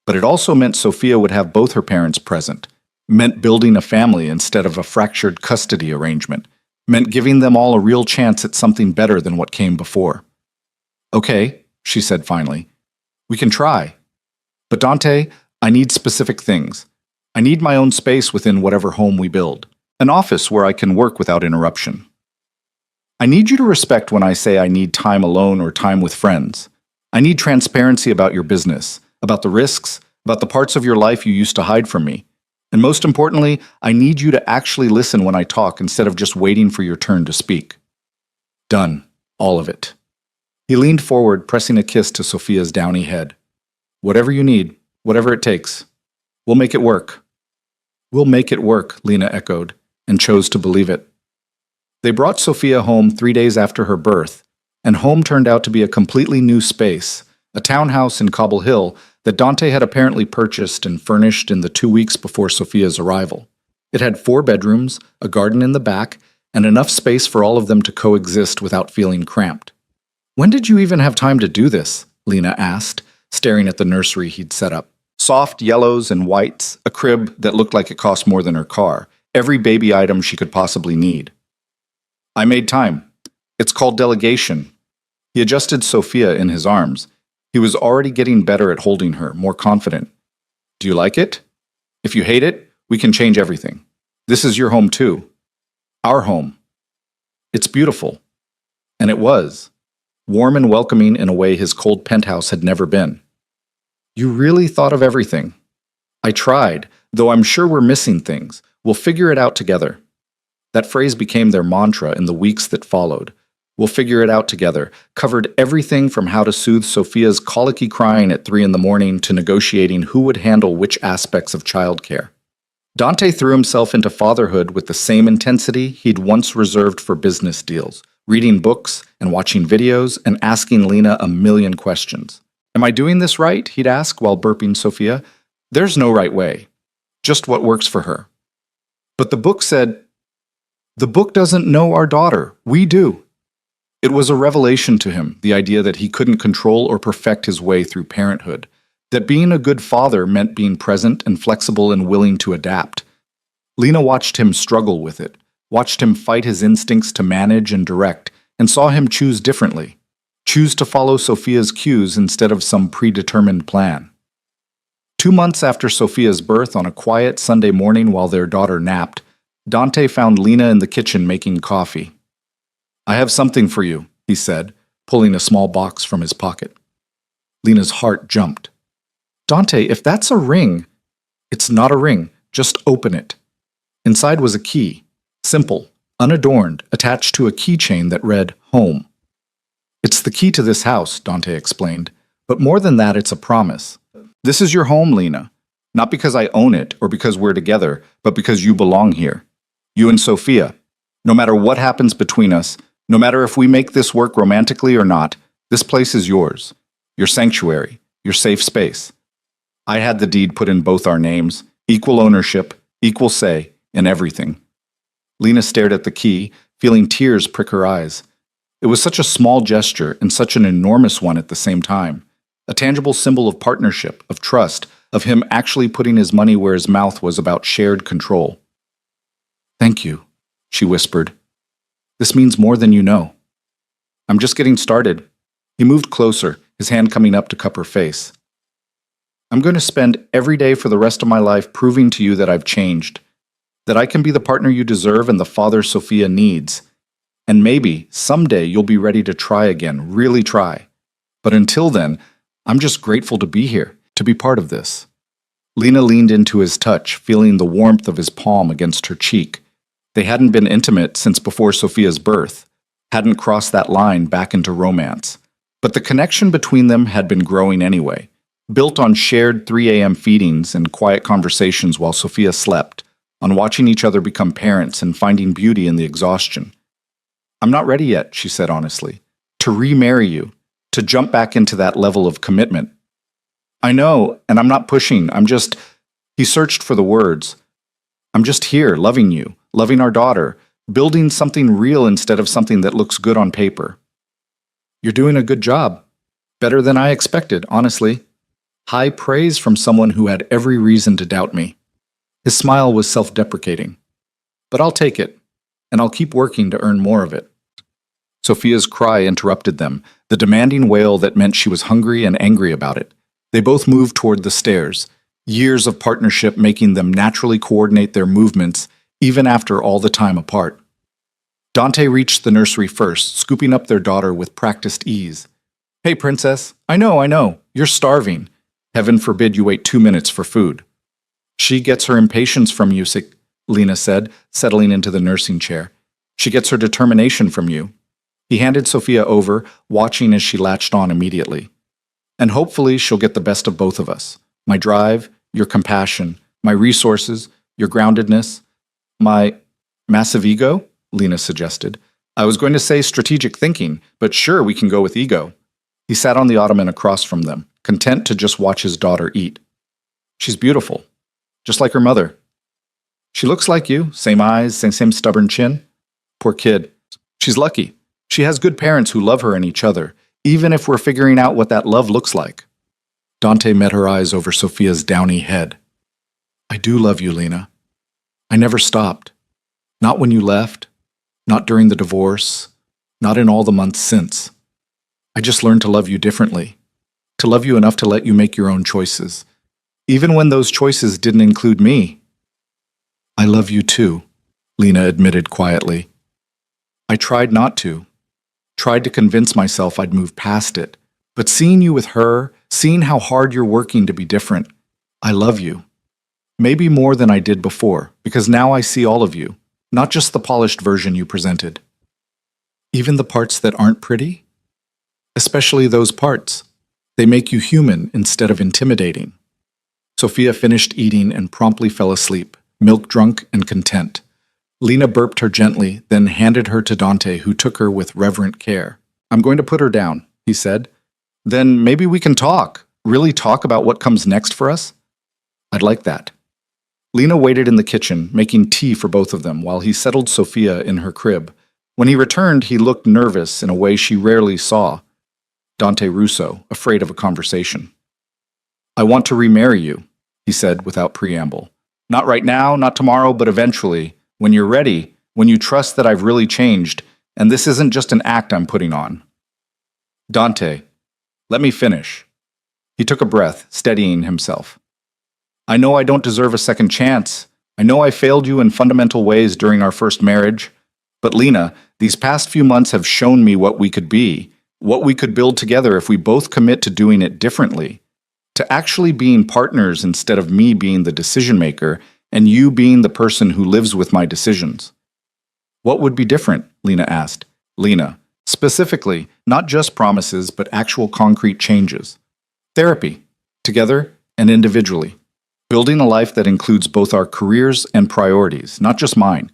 But it also meant Sophia would have both her parents present, meant building a family instead of a fractured custody arrangement, meant giving them all a real chance at something better than what came before. "Okay," she said finally, "we can try. But Dante, I need specific things. I need my own space within whatever home we build. An office where I can work without interruption. I need you to respect when I say I need time alone or time with friends. I need transparency about your business, about the risks, about the parts of your life you used to hide from me. And most importantly, I need you to actually listen when I talk instead of just waiting for your turn to speak." Done. All of it. He leaned forward, pressing a kiss to Sophia's downy head. "Whatever you need. Whatever it takes. We'll make it work." "We'll make it work," Lena echoed, and chose to believe it. They brought Sophia home 3 days after her birth, and home turned out to be a completely new space, a townhouse in Cobble Hill that Dante had apparently purchased and furnished in the 2 weeks before Sophia's arrival. It had 4 bedrooms, a garden in the back, and enough space for all of them to coexist without feeling cramped. "When did you even have time to do this?" Lena asked, staring at the nursery he'd set up. Soft yellows and whites, a crib that looked like it cost more than her car, every baby item she could possibly need. "I made time. It's called delegation." He adjusted Sophia in his arms. He was already getting better at holding her, more confident. "Do you like it? If you hate it, we can change everything. This is your home too. Our home. It's beautiful." And it was. Warm and welcoming in a way his cold penthouse had never been. "You really thought of everything." "I tried, though I'm sure we're missing things. We'll figure it out together." That phrase became their mantra in the weeks that followed. "We'll figure it out together" covered everything from how to soothe Sophia's colicky crying at 3 in the morning to negotiating who would handle which aspects of childcare. Dante threw himself into fatherhood with the same intensity he'd once reserved for business deals, reading books and watching videos and asking Lena a million questions. "Am I doing this right?" he'd ask while burping Sophia. "There's no right way. Just what works for her." But the book said, "The book doesn't know our daughter. We do." It was a revelation to him, the idea that he couldn't control or perfect his way through parenthood, that being a good father meant being present and flexible and willing to adapt. Lena watched him struggle with it, watched him fight his instincts to manage and direct, and saw him choose differently. Choose to follow Sophia's cues instead of some predetermined plan. 2 months after Sophia's birth, on a quiet Sunday morning while their daughter napped, Dante found Lena in the kitchen making coffee. "I have something for you," he said, pulling a small box from his pocket. Lena's heart jumped. "Dante, if that's a ring..." "It's not a ring. Just open it." Inside was a key. Simple, unadorned, attached to a keychain that read, Home. It's the key to this house, Dante explained. But more than that, it's a promise. This is your home, Lena. Not because I own it or because we're together, but because you belong here. You and Sophia. No matter what happens between us, no matter if we make this work romantically or not, this place is yours. Your sanctuary, your safe space. I had the deed put in both our names, equal ownership, equal say, in everything. Lena stared at the key, feeling tears prick her eyes. It was such a small gesture and such an enormous one at the same time. A tangible symbol of partnership, of trust, of him actually putting his money where his mouth was about shared control. Thank you, she whispered. This means more than you know. I'm just getting started. He moved closer, his hand coming up to cup her face. I'm going to spend every day for the rest of my life proving to you that I've changed, that I can be the partner you deserve and the father Sophia needs. And maybe, someday, you'll be ready to try again, really try. But until then, I'm just grateful to be here, to be part of this. Lena leaned into his touch, feeling the warmth of his palm against her cheek. They hadn't been intimate since before Sophia's birth, hadn't crossed that line back into romance. But the connection between them had been growing anyway, built on shared 3 a.m. feedings and quiet conversations while Sophia slept, on watching each other become parents and finding beauty in the exhaustion. I'm not ready yet, she said honestly, to remarry you, to jump back into that level of commitment. I know, and I'm not pushing, he searched for the words. I'm just here, loving you, loving our daughter, building something real instead of something that looks good on paper. You're doing a good job. Better than I expected, honestly. High praise from someone who had every reason to doubt me. His smile was self-deprecating. But I'll take it, and I'll keep working to earn more of it. Sophia's cry interrupted them, the demanding wail that meant she was hungry and angry about it. They both moved toward the stairs, years of partnership making them naturally coordinate their movements, even after all the time apart. Dante reached the nursery first, scooping up their daughter with practiced ease. Hey, princess, I know, you're starving. Heaven forbid you wait 2 minutes for food. She gets her impatience from you, Lena said, settling into the nursing chair. She gets her determination from you. He handed Sophia over, watching as she latched on immediately. And hopefully she'll get the best of both of us. My drive, your compassion, my resources, your groundedness, my massive ego, Lena suggested. I was going to say strategic thinking, but sure, we can go with ego. He sat on the ottoman across from them, content to just watch his daughter eat. She's beautiful, just like her mother. She looks like you, same eyes, same stubborn chin. Poor kid. She's lucky. She has good parents who love her and each other, even if we're figuring out what that love looks like. Dante met her eyes over Sophia's downy head. I do love you, Lena. I never stopped. Not when you left, not during the divorce, not in all the months since. I just learned to love you differently, to love you enough to let you make your own choices, even when those choices didn't include me. I love you too, Lena admitted quietly. I tried not to, tried to convince myself I'd move past it, but seeing you with her, seeing how hard you're working to be different, I love you. Maybe more than I did before, because now I see all of you, not just the polished version you presented. Even the parts that aren't pretty? Especially those parts. They make you human instead of intimidating. Sophia finished eating and promptly fell asleep, milk-drunk and content. Lena burped her gently, then handed her to Dante, who took her with reverent care. I'm going to put her down, he said. Then maybe we can talk, really talk about what comes next for us? I'd like that. Lena waited in the kitchen, making tea for both of them, while he settled Sophia in her crib. When he returned, he looked nervous in a way she rarely saw. Dante Russo, afraid of a conversation. I want to remarry you, he said without preamble. Not right now, not tomorrow, but eventually, when you're ready, when you trust that I've really changed, and this isn't just an act I'm putting on. Dante, let me finish. He took a breath, steadying himself. I know I don't deserve a second chance. I know I failed you in fundamental ways during our first marriage. But Lena, these past few months have shown me what we could be, what we could build together if we both commit to doing it differently, to actually being partners instead of me being the decision maker and you being the person who lives with my decisions. What would be different? Lena asked. Lena, specifically, not just promises, but actual concrete changes. Therapy, together and individually. Building a life that includes both our careers and priorities, not just mine.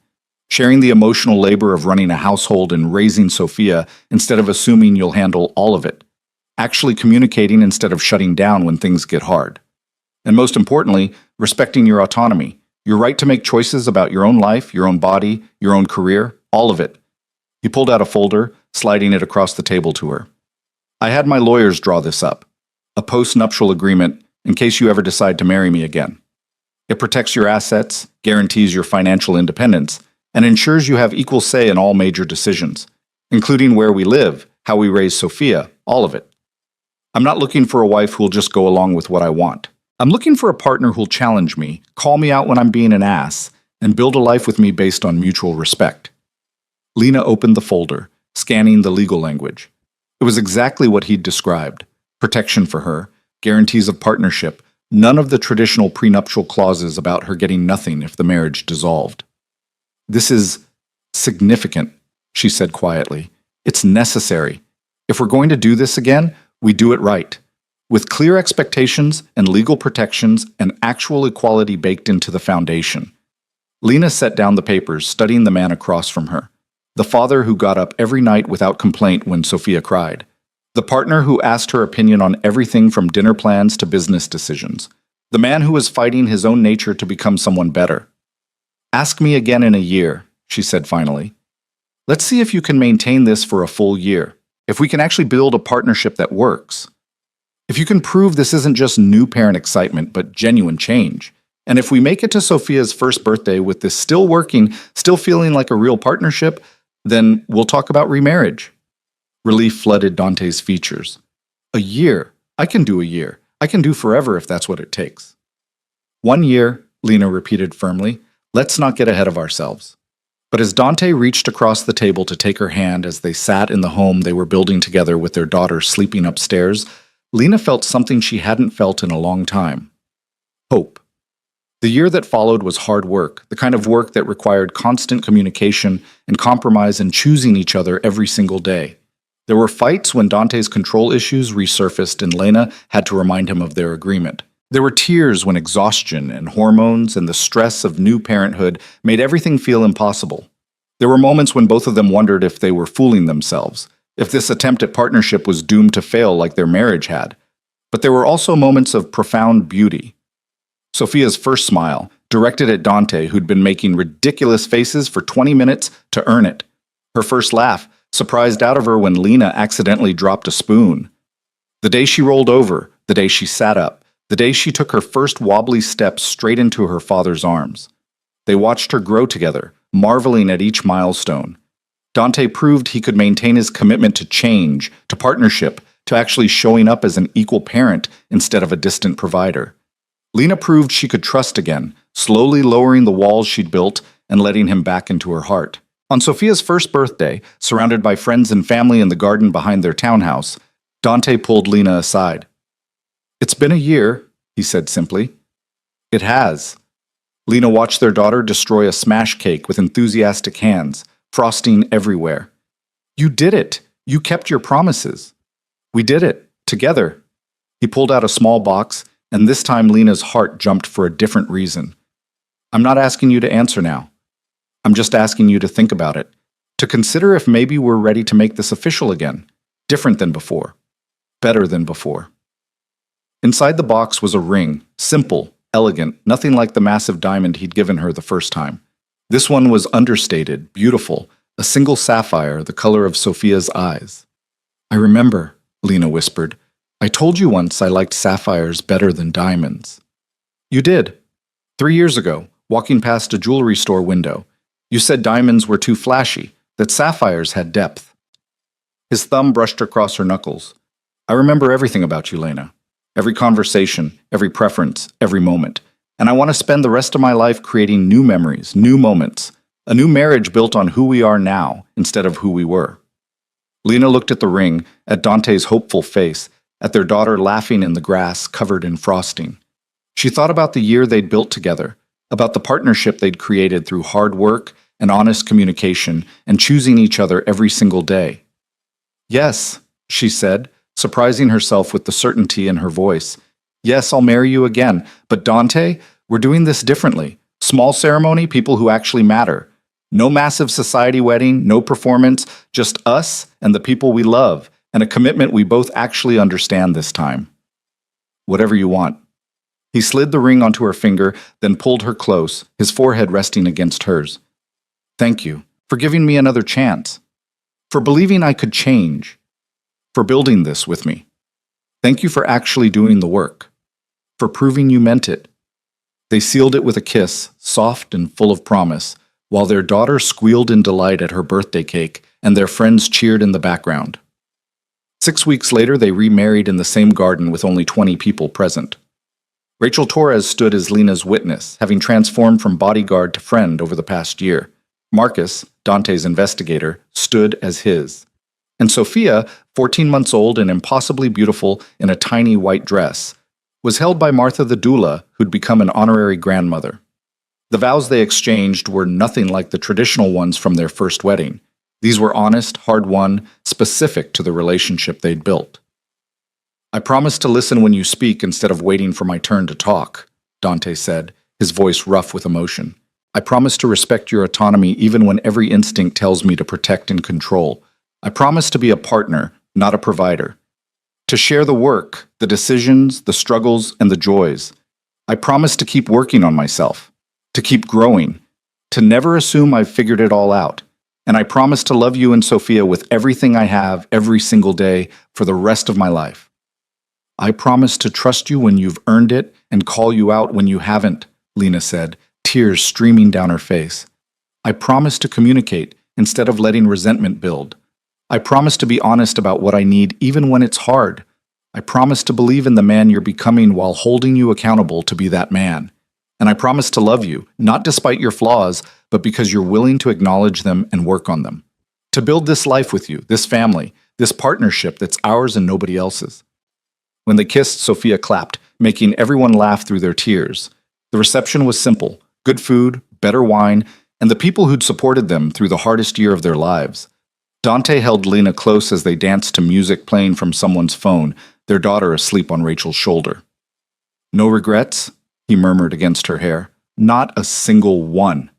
Sharing the emotional labor of running a household and raising Sophia instead of assuming you'll handle all of it. Actually communicating instead of shutting down when things get hard. And most importantly, respecting your autonomy, your right to make choices about your own life, your own body, your own career, all of it. He pulled out a folder, sliding it across the table to her. I had my lawyers draw this up. A post-nuptial agreement in case you ever decide to marry me again. It protects your assets, guarantees your financial independence, and ensures you have equal say in all major decisions, including where we live, how we raise Sophia, all of it. I'm not looking for a wife who'll just go along with what I want. I'm looking for a partner who'll challenge me, call me out when I'm being an ass, and build a life with me based on mutual respect. Lena opened the folder, scanning the legal language. It was exactly what he'd described. Protection for her, guarantees of partnership, none of the traditional prenuptial clauses about her getting nothing if the marriage dissolved. This is significant, she said quietly. It's necessary. If we're going to do this again, we do it right, with clear expectations and legal protections and actual equality baked into the foundation. Lena set down the papers, studying the man across from her. The father who got up every night without complaint when Sophia cried. The partner who asked her opinion on everything from dinner plans to business decisions. The man who was fighting his own nature to become someone better. Ask me again in a year, she said finally. Let's see if you can maintain this for a full year. If we can actually build a partnership that works. If you can prove this isn't just new parent excitement, but genuine change. And if we make it to Sophia's first birthday with this still working, still feeling like a real partnership, then we'll talk about remarriage. Relief flooded Dante's features. A year. I can do a year. I can do forever if that's what it takes. 1 year, Lena repeated firmly. Let's not get ahead of ourselves. But as Dante reached across the table to take her hand as they sat in the home they were building together with their daughter sleeping upstairs, Lena felt something she hadn't felt in a long time. Hope. The year that followed was hard work, the kind of work that required constant communication and compromise and choosing each other every single day. There were fights when Dante's control issues resurfaced and Lena had to remind him of their agreement. There were tears when exhaustion and hormones and the stress of new parenthood made everything feel impossible. There were moments when both of them wondered if they were fooling themselves, if this attempt at partnership was doomed to fail like their marriage had. But there were also moments of profound beauty. Sophia's first smile, directed at Dante, who'd been making ridiculous faces for 20 minutes to earn it. Her first laugh, surprised out of her when Lena accidentally dropped a spoon. The day she rolled over, the day she sat up, the day she took her first wobbly steps straight into her father's arms. They watched her grow together, marveling at each milestone. Dante proved he could maintain his commitment to change, to partnership, to actually showing up as an equal parent instead of a distant provider. Lena proved she could trust again, slowly lowering the walls she'd built and letting him back into her heart. On Sophia's first birthday, surrounded by friends and family in the garden behind their townhouse, Dante pulled Lena aside. "It's been a year," he said simply. "It has." Lena watched their daughter destroy a smash cake with enthusiastic hands, frosting everywhere. "You did it. You kept your promises." "We did it. Together." He pulled out a small box, and this time Lena's heart jumped for a different reason. "I'm not asking you to answer now. I'm just asking you to think about it, to consider if maybe we're ready to make this official again, different than before, better than before." Inside the box was a ring, simple, elegant, nothing like the massive diamond he'd given her the first time. This one was understated, beautiful, a single sapphire the color of Sophia's eyes. "I remember," Lena whispered. "I told you once I liked sapphires better than diamonds." "You did. 3 years ago, walking past a jewelry store window. You said diamonds were too flashy, that sapphires had depth." His thumb brushed across her knuckles. "I remember everything about you, Lena. Every conversation, every preference, every moment. And I want to spend the rest of my life creating new memories, new moments. A new marriage built on who we are now instead of who we were." Lena looked at the ring, at Dante's hopeful face, at their daughter laughing in the grass covered in frosting. She thought about the year they'd built together, about the partnership they'd created through hard work and honest communication, and choosing each other every single day. Yes, she said, surprising herself with the certainty in her voice. Yes, I'll marry you again, but Dante, we're doing this differently. Small ceremony, people who actually matter. No massive society wedding, no performance, just us and the people we love, and a commitment we both actually understand this time. Whatever you want. He slid the ring onto her finger, then pulled her close, his forehead resting against hers. Thank you for giving me another chance, for believing I could change, for building this with me. Thank you for actually doing the work, for proving you meant it. They sealed it with a kiss, soft and full of promise, while their daughter squealed in delight at her birthday cake and their friends cheered in the background. 6 weeks later, they remarried in the same garden with only 20 people present. Rachel Torres stood as Lena's witness, having transformed from bodyguard to friend over the past year. Marcus, Dante's investigator, stood as his. And Sophia, 14 months old and impossibly beautiful in a tiny white dress, was held by Martha the doula, who'd become an honorary grandmother. The vows they exchanged were nothing like the traditional ones from their first wedding. These were honest, hard-won, specific to the relationship they'd built. I promise to listen when you speak instead of waiting for my turn to talk, Dante said, his voice rough with emotion. I promise to respect your autonomy even when every instinct tells me to protect and control. I promise to be a partner, not a provider. To share the work, the decisions, the struggles, and the joys. I promise to keep working on myself, to keep growing, to never assume I've figured it all out. And I promise to love you and Sophia with everything I have every single day for the rest of my life. I promise to trust you when you've earned it and call you out when you haven't, Lena said, tears streaming down her face. I promise to communicate instead of letting resentment build. I promise to be honest about what I need even when it's hard. I promise to believe in the man you're becoming while holding you accountable to be that man. And I promise to love you, not despite your flaws, but because you're willing to acknowledge them and work on them. To build this life with you, this family, this partnership that's ours and nobody else's. When they kissed, Sophia clapped, making everyone laugh through their tears. The reception was simple: good food, better wine, and the people who'd supported them through the hardest year of their lives. Dante held Lena close as they danced to music playing from someone's phone, their daughter asleep on Rachel's shoulder. No regrets? He murmured against her hair. Not a single one.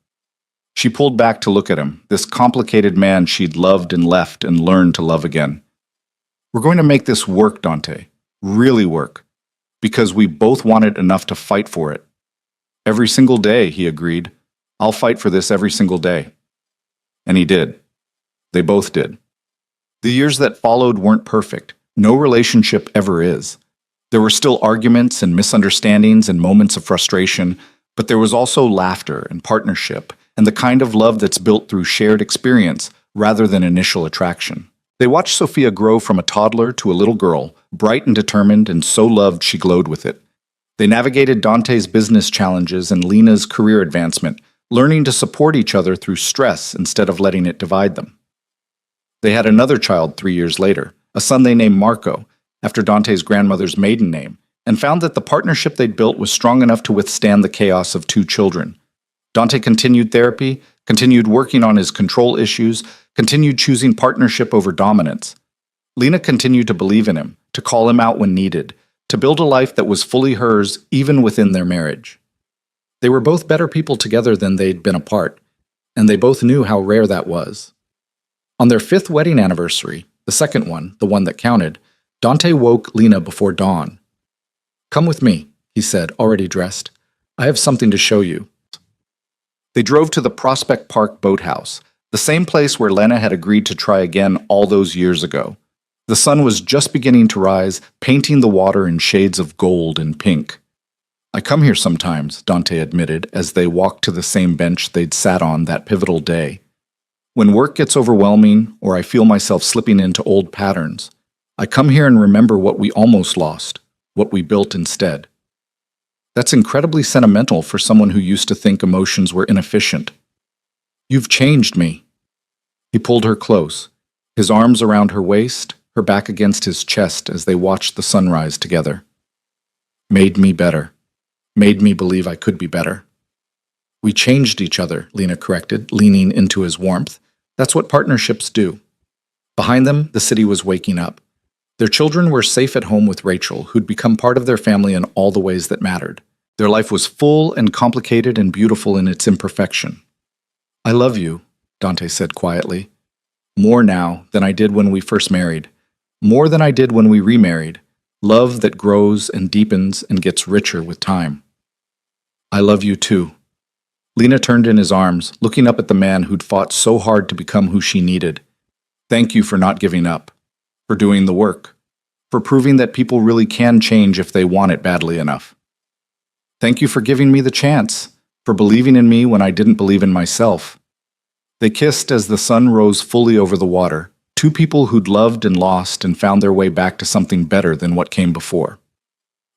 She pulled back to look at him, this complicated man she'd loved and left and learned to love again. We're going to make this work, Dante. Really work. Because we both want it enough to fight for it. Every single day, he agreed. I'll fight for this every single day. And he did. They both did. The years that followed weren't perfect. No relationship ever is. There were still arguments and misunderstandings and moments of frustration, but there was also laughter and partnership and the kind of love that's built through shared experience rather than initial attraction. They watched Sophia grow from a toddler to a little girl, bright and determined and so loved she glowed with it. They navigated Dante's business challenges and Lena's career advancement, learning to support each other through stress instead of letting it divide them. They had another child 3 years later, a son they named Marco, after Dante's grandmother's maiden name, and found that the partnership they'd built was strong enough to withstand the chaos of 2 children. Dante continued therapy, continued working on his control issues, continued choosing partnership over dominance. Lena continued to believe in him, to call him out when needed, to build a life that was fully hers even within their marriage. They were both better people together than they'd been apart, and they both knew how rare that was. On their 5th wedding anniversary, the second one, the one that counted, Dante woke Lena before dawn. Come with me, he said, already dressed. I have something to show you. They drove to the Prospect Park boathouse, the same place where Lena had agreed to try again all those years ago. The sun was just beginning to rise, painting the water in shades of gold and pink. I come here sometimes, Dante admitted, as they walked to the same bench they'd sat on that pivotal day. When work gets overwhelming, or I feel myself slipping into old patterns, I come here and remember what we almost lost, what we built instead. That's incredibly sentimental for someone who used to think emotions were inefficient. You've changed me. He pulled her close, his arms around her waist, her back against his chest as they watched the sunrise together. Made me better. Made me believe I could be better. We changed each other, Lena corrected, leaning into his warmth. That's what partnerships do. Behind them, the city was waking up. Their children were safe at home with Rachel, who'd become part of their family in all the ways that mattered. Their life was full and complicated and beautiful in its imperfection. I love you, Dante said quietly. More now than I did when we first married. More than I did when we remarried. Love that grows and deepens and gets richer with time. I love you too. Lena turned in his arms, looking up at the man who'd fought so hard to become who she needed. Thank you for not giving up, for doing the work, for proving that people really can change if they want it badly enough. Thank you for giving me the chance, for believing in me when I didn't believe in myself. They kissed as the sun rose fully over the water, two people who'd loved and lost and found their way back to something better than what came before.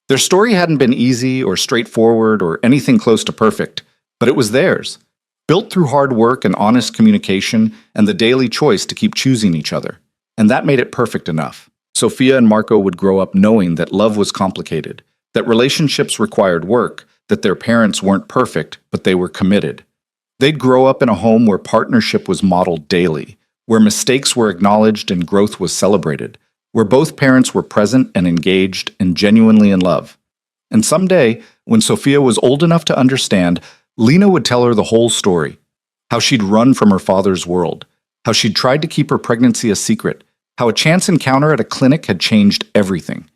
Their story hadn't been easy or straightforward or anything close to perfect, but it was theirs, built through hard work and honest communication and the daily choice to keep choosing each other. And that made it perfect enough. Sophia and Marco would grow up knowing that love was complicated, that relationships required work, that their parents weren't perfect, but they were committed. They'd grow up in a home where partnership was modeled daily, where mistakes were acknowledged and growth was celebrated, where both parents were present and engaged and genuinely in love. And someday, when Sophia was old enough to understand, Lena would tell her the whole story, how she'd run from her father's world, how she'd tried to keep her pregnancy a secret, how a chance encounter at a clinic had changed everything.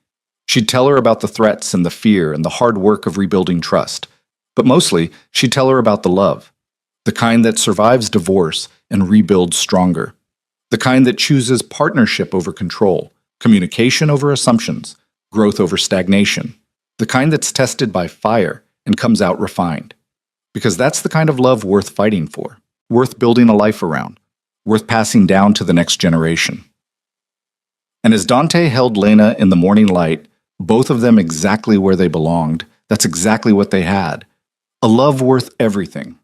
She'd tell her about the threats and the fear and the hard work of rebuilding trust. But mostly, she'd tell her about the love, the kind that survives divorce and rebuilds stronger, the kind that chooses partnership over control, communication over assumptions, growth over stagnation, the kind that's tested by fire and comes out refined. Because that's the kind of love worth fighting for, worth building a life around, worth passing down to the next generation. And as Dante held Lena in the morning light, both of them exactly where they belonged, that's exactly what they had. A love worth everything,